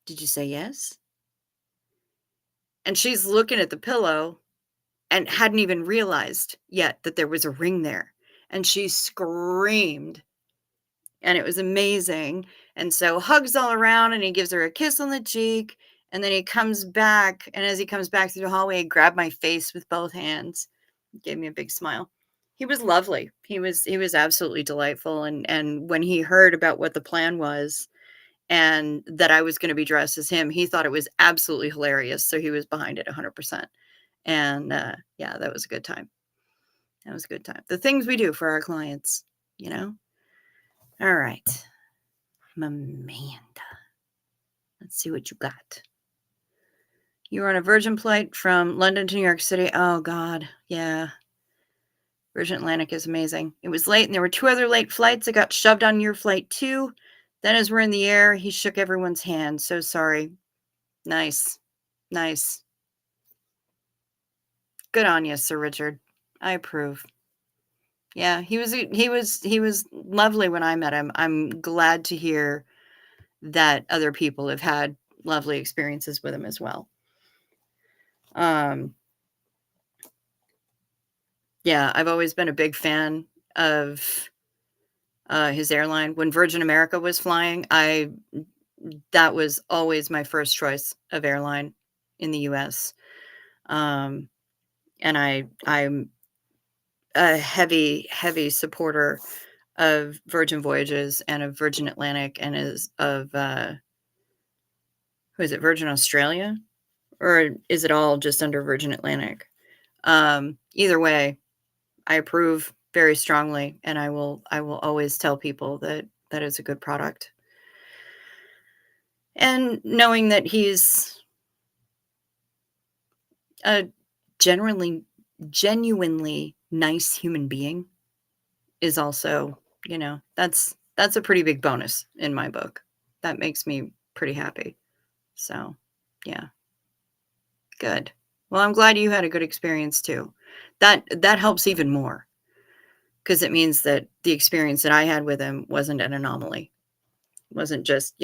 "Did you say yes?" And she's looking at the pillow and hadn't even realized yet that there was a ring there. And she screamed, and it was amazing. And so hugs all around, and he gives her a kiss on the cheek. And then he comes back. And as he comes back through the hallway, he grabbed my face with both hands, gave me a big smile. He was lovely. He was absolutely delightful. And when he heard about what the plan was and that I was going to be dressed as him, he thought it was absolutely hilarious. So he was behind it 100%. And yeah, that was a good time. That was a good time. The things we do for our clients, you know? All right. Amanda. Let's see what you got. You were on a Virgin flight from London to New York City. Oh, God. Yeah. Virgin Atlantic is amazing. It was late, and there were 2 other late flights. I got shoved on your flight, too. Then as we're in the air, he shook everyone's hand. So sorry. Nice. Nice. Good on you, Sir Richard. I approve. Yeah, he was lovely when I met him. I'm glad to hear that other people have had lovely experiences with him as well. Yeah, I've always been a big fan of his airline. When Virgin America was flying, that was always my first choice of airline in the US. And I'm a heavy, heavy supporter of Virgin Voyages and of Virgin Atlantic and of who is it, Virgin Australia? Or is it all just under Virgin Atlantic? Either way, I approve very strongly, and I will always tell people that that is a good product. And knowing that he's a genuinely nice human being is also, that's a pretty big bonus in my book. That makes me pretty happy. So, yeah. Good. Well, I'm glad you had a good experience too. That helps even more, because it means that the experience that I had with him wasn't an anomaly. It wasn't just,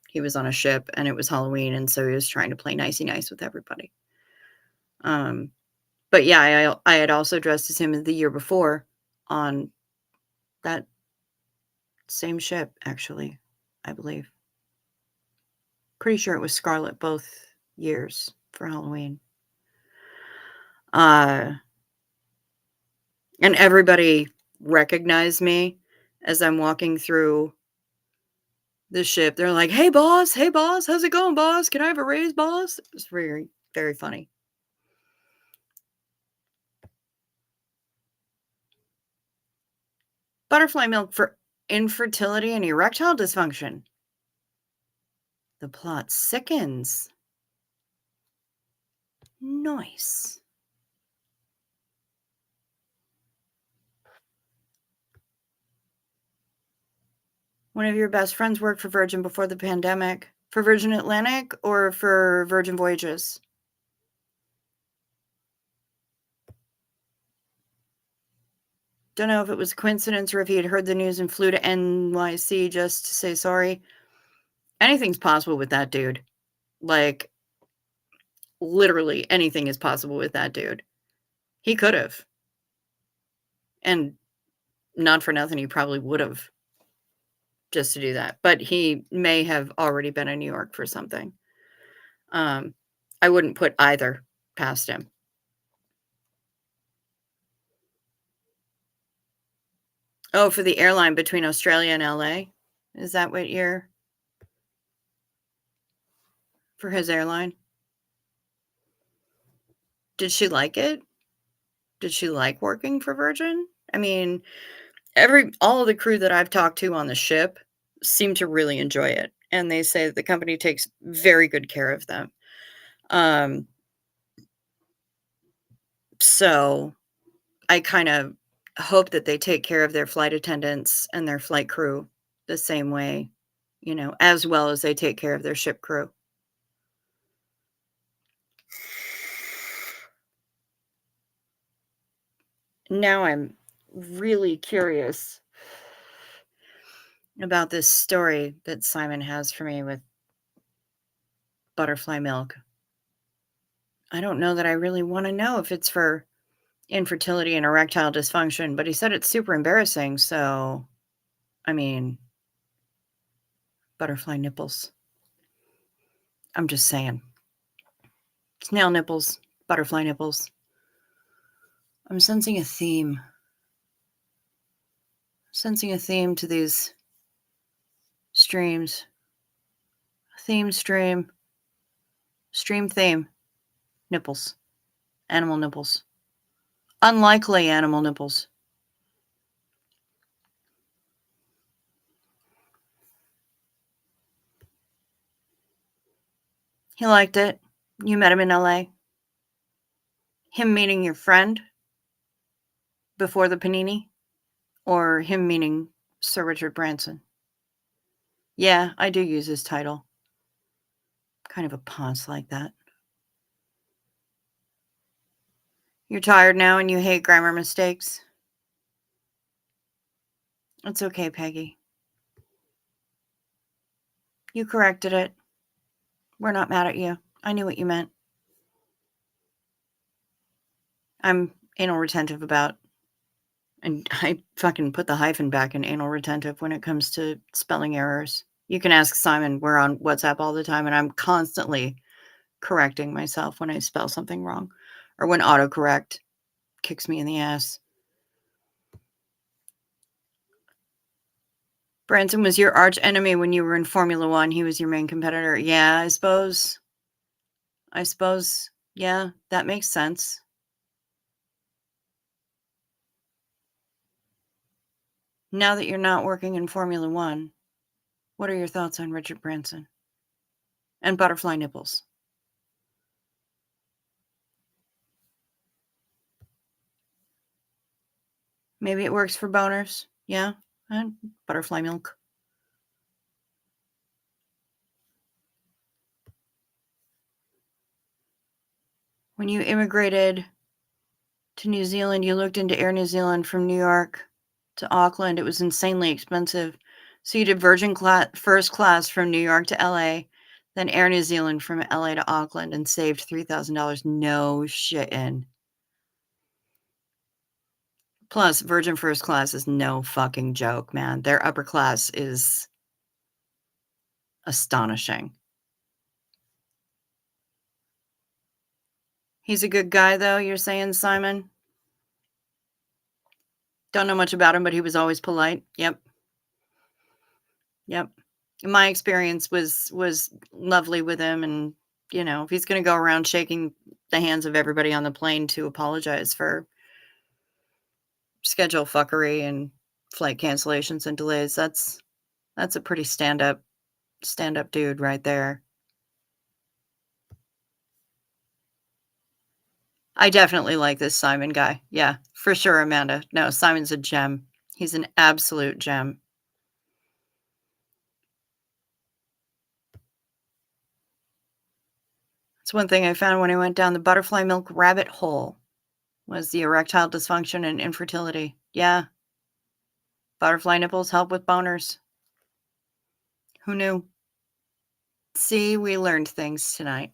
he was on a ship and it was Halloween, and so he was trying to play nicey nice with everybody. But yeah, I had also dressed as him the year before on that same ship, actually, I believe. Pretty sure it was Scarlet both years for Halloween. And everybody recognized me as I'm walking through the ship. They're like, hey, boss, how's it going, boss? Can I have a raise, boss? It was very, very funny. Butterfly milk for infertility and erectile dysfunction. The plot sickens. Nice. One of your best friends worked for Virgin before the pandemic. For Virgin Atlantic or for Virgin Voyages? Don't know if it was a coincidence or if he had heard the news and flew to NYC just to say sorry. Anything's possible with that dude. Like, literally anything is possible with that dude. He could have. And not for nothing, he probably would have just to do that. But he may have already been in New York for something. I wouldn't put either past him. Oh, for the airline between Australia and LA? Is that what you're for his airline? Did she like it? Did she like working for Virgin? I mean, all of the crew that I've talked to on the ship seem to really enjoy it, and they say that the company takes very good care of them. So I kind of hope that they take care of their flight attendants and their flight crew the same way, as well as they take care of their ship crew. Now I'm really curious about this story that Simon has for me with butterfly milk. I don't know that I really want to know if it's for infertility and erectile dysfunction, but he said it's super embarrassing. So, I mean, butterfly nipples. I'm just saying. Snail nipples, butterfly nipples. I'm sensing a theme. Sensing a theme to these streams. Theme stream. Stream theme. Nipples. Animal nipples. Unlikely animal nipples. He liked it. You met him in LA. Him meeting your friend before the panini? Or him meeting Sir Richard Branson? Yeah, I do use his title. Kind of a ponce like that. You're tired now and you hate grammar mistakes? It's okay, Peggy. You corrected it. We're not mad at you. I knew what you meant. I'm anal retentive about, and I fucking put the hyphen back in anal retentive when it comes to spelling errors. You can ask Simon. We're on WhatsApp all the time, and I'm constantly correcting myself when I spell something wrong or when autocorrect kicks me in the ass. Branson was your arch enemy when you were in Formula One. He was your main competitor. Yeah, I suppose. Yeah, that makes sense. Now that you're not working in Formula One, what are your thoughts on Richard Branson and butterfly nipples? Maybe it works for boners. Yeah, and butterfly milk. When you immigrated to New Zealand, you looked into Air New Zealand from New York to Auckland. It was insanely expensive. So you did Virgin first class from New York to LA, then Air New Zealand from LA to Auckland and saved $3,000. No shitting. Plus, Virgin first class is no fucking joke, man. Their upper class is astonishing. He's a good guy, though, you're saying, Simon? Don't know much about him, but he was always polite. Yep. My experience was lovely with him, and, if he's gonna go around shaking the hands of everybody on the plane to apologize for schedule fuckery and flight cancellations and delays, that's a pretty stand-up dude right there. I definitely like this Simon guy. Yeah, for sure, Amanda. No, Simon's a gem. He's an absolute gem. It's one thing I found when I went down the butterfly milk rabbit hole was the erectile dysfunction and infertility. Yeah, butterfly nipples help with boners. Who knew? See, we learned things tonight.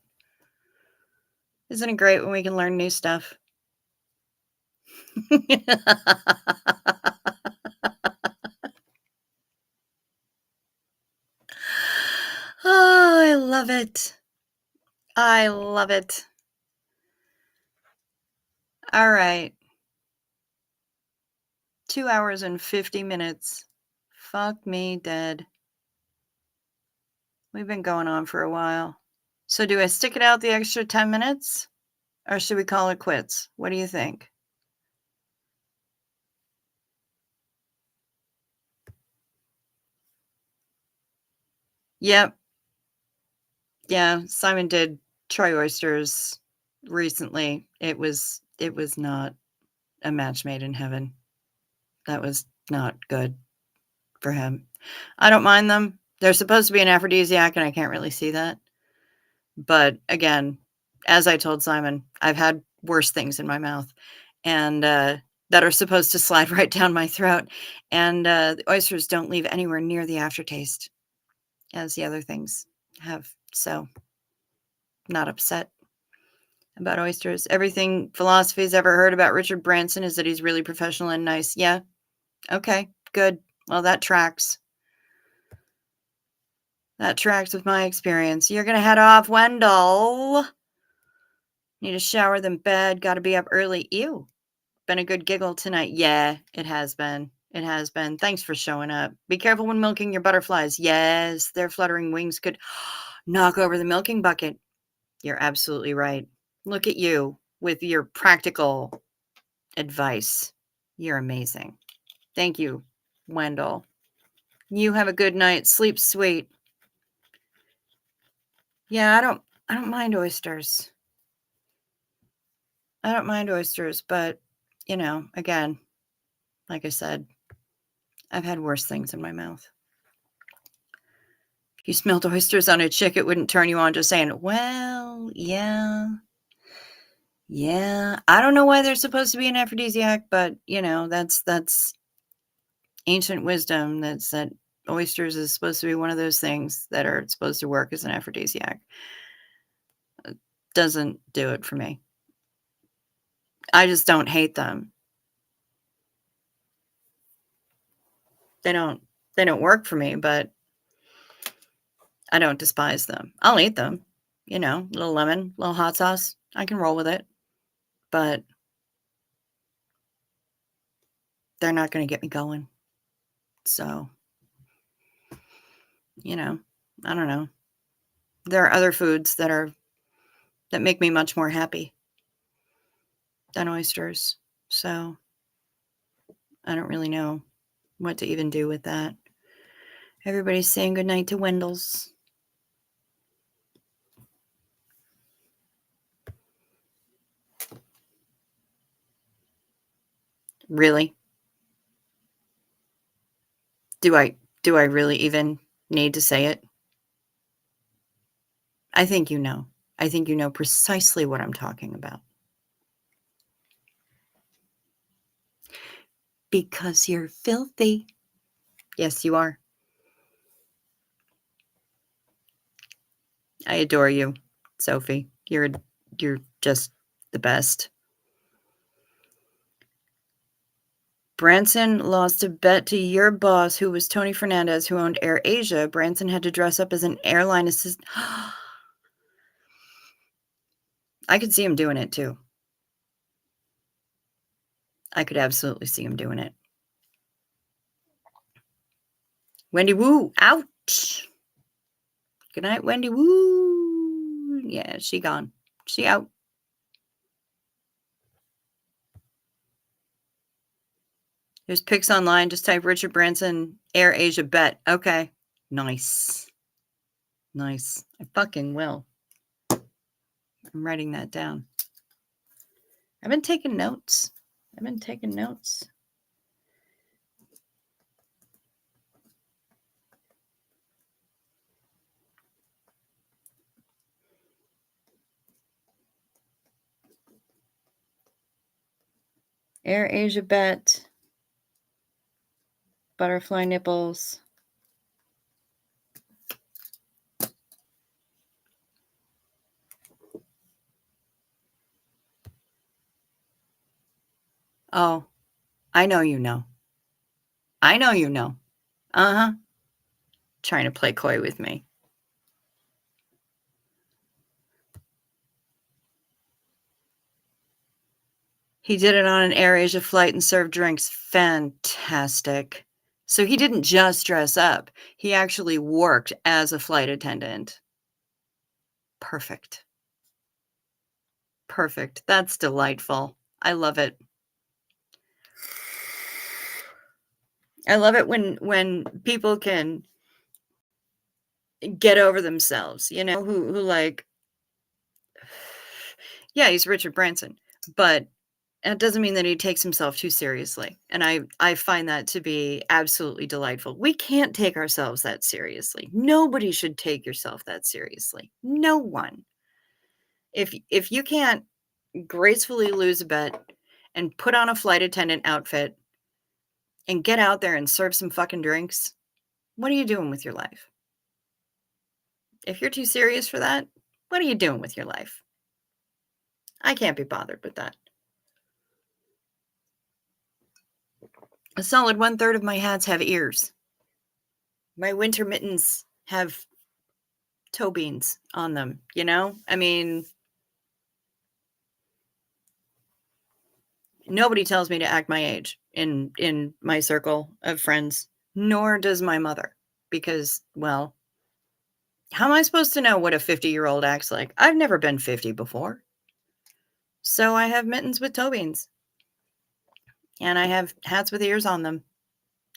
Isn't it great when we can learn new stuff? Oh, I love it. I love it. All right. 2 hours and 50 minutes. Fuck me dead. We've been going on for a while. So do I stick it out the extra 10 minutes? Or should we call it quits? What do you think? Yep. Yeah, Simon did try oysters recently. It was not a match made in heaven. That was not good for him. I don't mind them. They're supposed to be an aphrodisiac, and I can't really see that. But again, as I told Simon, I've had worse things in my mouth, and that are supposed to slide right down my throat. And the oysters don't leave anywhere near the aftertaste as the other things have. So, not upset about oysters. Everything philosophy's ever heard about Richard Branson is that he's really professional and nice. Yeah. Okay. Good. Well, that tracks. That tracks with my experience. You're going to head off, Wendell. Need a shower, then bed. Got to be up early. Ew. Been a good giggle tonight. Yeah, it has been. It has been. Thanks for showing up. Be careful when milking your butterflies. Yes, their fluttering wings could knock over the milking bucket. You're absolutely right. Look at you with your practical advice. You're amazing. Thank you, Wendell. You have a good night. Sleep sweet. Yeah, I don't mind oysters. I don't mind oysters, but again, like I said, I've had worse things in my mouth. If you smelled oysters on a chick, it wouldn't turn you on. Just saying, well, yeah. Yeah. I don't know why they're supposed to be an aphrodisiac, but that's ancient wisdom. That oysters is supposed to be one of those things that are supposed to work as an aphrodisiac. It doesn't do it for me. I just don't hate them. They don't work for me, but I don't despise them. I'll eat them. Little lemon, little hot sauce. I can roll with it. But they're not going to get me going. So, I don't know. There are other foods that make me much more happy than oysters. So, I don't really know what to even do with that. Everybody's saying goodnight to Wendell's. Really? Do I really even need to say it? I think you know. I think you know precisely what I'm talking about. Because you're filthy. Yes, you are. I adore you, Sophie. You're just the best. Branson lost a bet to your boss, who was Tony Fernandez, who owned Air Asia. Branson had to dress up as an airline assistant. I could see him doing it, too. I could absolutely see him doing it. Wendy Woo, ouch. Good night, Wendy Woo. Yeah, she gone. She out. There's pics online. Just type Richard Branson, Air Asia bet. Okay. Nice. Nice. I fucking will. I'm writing that down. I've been taking notes. I've been taking notes. Air Asia bet. Butterfly nipples. Oh, I know you know. I know you know. Uh-huh. Trying to play coy with me. He did it on an Air Asia flight and served drinks. Fantastic. So he didn't just dress up. He actually worked as a flight attendant. Perfect. Perfect. That's delightful. I love it. I love it when people can get over themselves, who like yeah, he's Richard Branson, but that doesn't mean that he takes himself too seriously. And I find that to be absolutely delightful. We can't take ourselves that seriously. Nobody should take yourself that seriously. No one. If you can't gracefully lose a bet and put on a flight attendant outfit and get out there and serve some fucking drinks, what are you doing with your life? If you're too serious for that, what are you doing with your life? I can't be bothered with that. A solid 1/3 of my hats have ears. My winter mittens have toe beans on them, I mean, nobody tells me to act my age in my circle of friends, nor does my mother, because, well, how am I supposed to know what a 50-year-old acts like? I've never been 50 before. So I have mittens with toe beans. And I have hats with ears on them.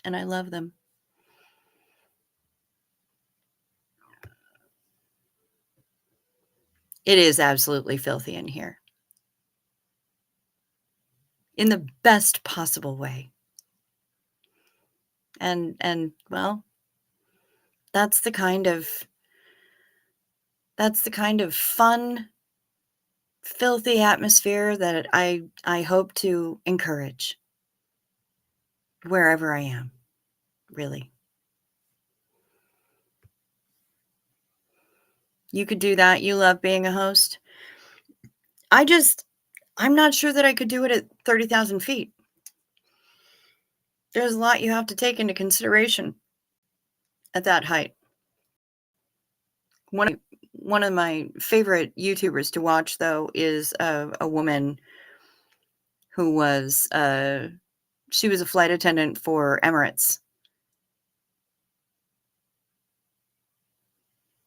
And I love them. It is absolutely filthy in here. In the best possible way. And well, that's the kind of fun, filthy atmosphere that I hope to encourage wherever I am, really. You could do that. You love being a host. I'm not sure that I could do it at 30,000 feet. There's a lot you have to take into consideration at that height. One of my favorite YouTubers to watch, though, is a woman who was she was a flight attendant for Emirates.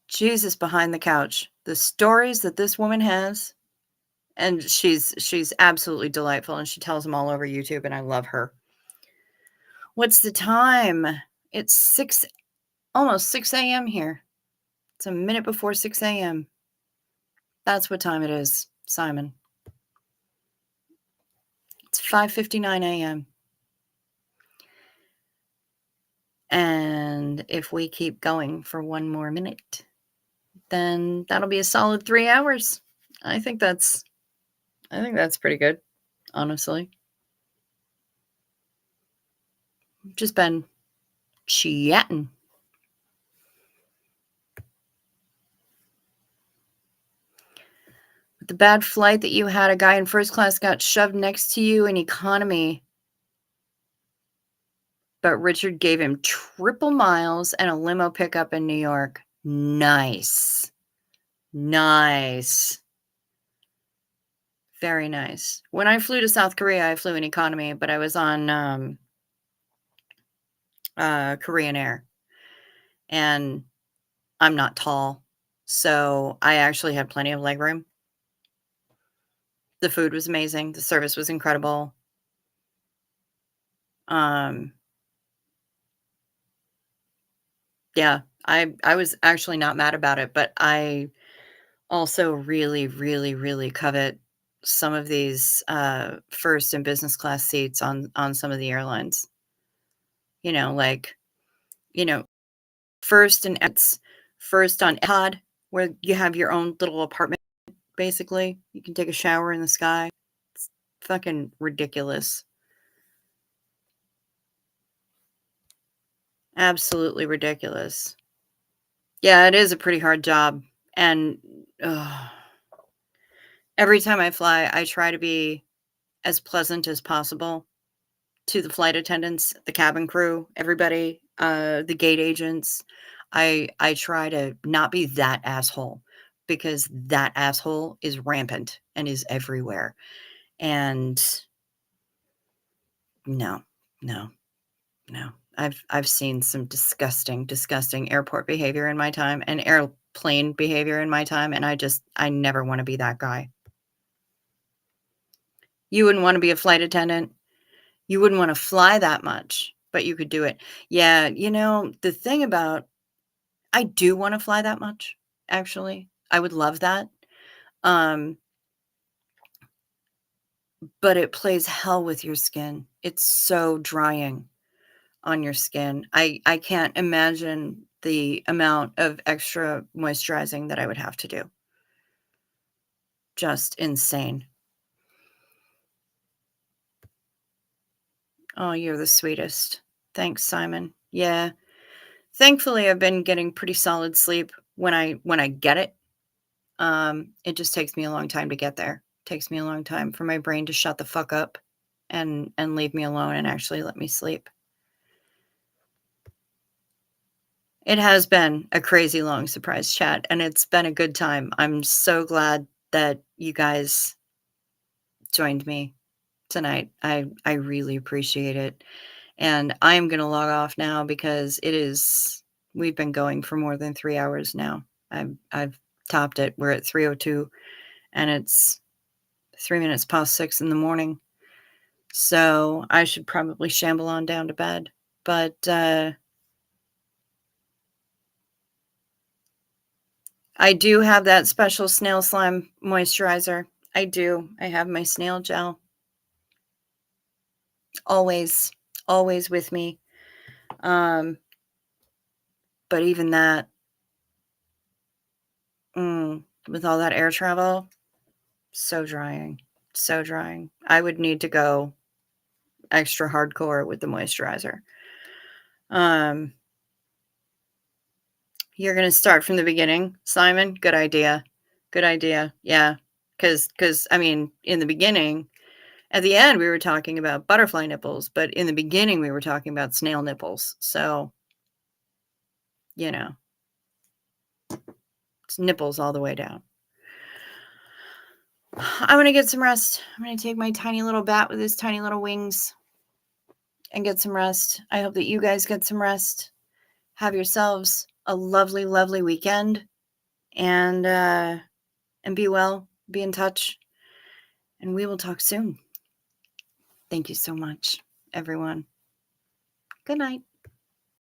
Jesus, behind the couch, the stories that this woman has, and she's absolutely delightful, and she tells them all over YouTube, and I love her. What's the time? It's almost 6 a.m. here. It's a minute before 6 a.m. That's what time it is, Simon. It's 5:59 a.m. And if we keep going for one more minute, then that'll be a solid 3 hours. I think that's pretty good, honestly. Just been chatting. With the bad flight that you had, a guy in first class got shoved next to you in economy, but Richard gave him triple miles and a limo pickup in New York. Nice. Nice. Very nice. When I flew to South Korea, I flew in economy, but I was on Korean Air. And I'm not tall, so I actually had plenty of legroom. The food was amazing. The service was incredible. Yeah, I was actually not mad about it, but I also really, really, really covet some of these, first and business class seats on some of the airlines. Like, you know, first and it's first on Pod, where you have your own little apartment, basically. You can take a shower in the sky. It's fucking ridiculous. Absolutely ridiculous. Yeah, it is a pretty hard job, and, ugh, every time I fly, I try to be as pleasant as possible to the flight attendants, the cabin crew, everybody, the gate agents. I try to not be that asshole because that asshole is rampant and is everywhere. And no, no, no. I've seen some disgusting, disgusting airport behavior in my time and airplane behavior in my time, and I never want to be that guy. You wouldn't want to be a flight attendant. You wouldn't want to fly that much, but you could do it. Yeah, the thing about I do wanna fly that much, actually. I would love that. Um, but it plays hell with your skin. It's so drying on your skin. I can't imagine the amount of extra moisturizing that I would have to do. Just insane. Oh, you're the sweetest. Thanks, Simon. Yeah. Thankfully, I've been getting pretty solid sleep when I get it. It just takes me a long time to get there. Takes me a long time for my brain to shut the fuck up and leave me alone and actually let me sleep. It has been a crazy long surprise chat, and it's been a good time. I'm so glad that you guys joined me tonight. I really appreciate it. And I'm gonna log off now because we've been going for more than 3 hours now. I've topped it. We're at 3:02 and it's 3 minutes past 6 in the morning. So I should probably shamble on down to bed. But I do have that special snail slime moisturizer. I do. I have my snail gel always, always with me. Um, but even that, with all that air travel, so drying, so drying. I would need to go extra hardcore with the moisturizer. Um, you're gonna start from the beginning, Simon. Good idea. Good idea. Yeah, because I mean, in the beginning, at the end, we were talking about butterfly nipples, but in the beginning, we were talking about snail nipples. So, you know, it's nipples all the way down. I'm gonna get some rest. I'm gonna take my tiny little bat with his tiny little wings and get some rest. I hope that you guys get some rest. Have yourselves a lovely, lovely weekend, and be well. Be in touch, and we will talk soon. Thank you so much, everyone. Good night.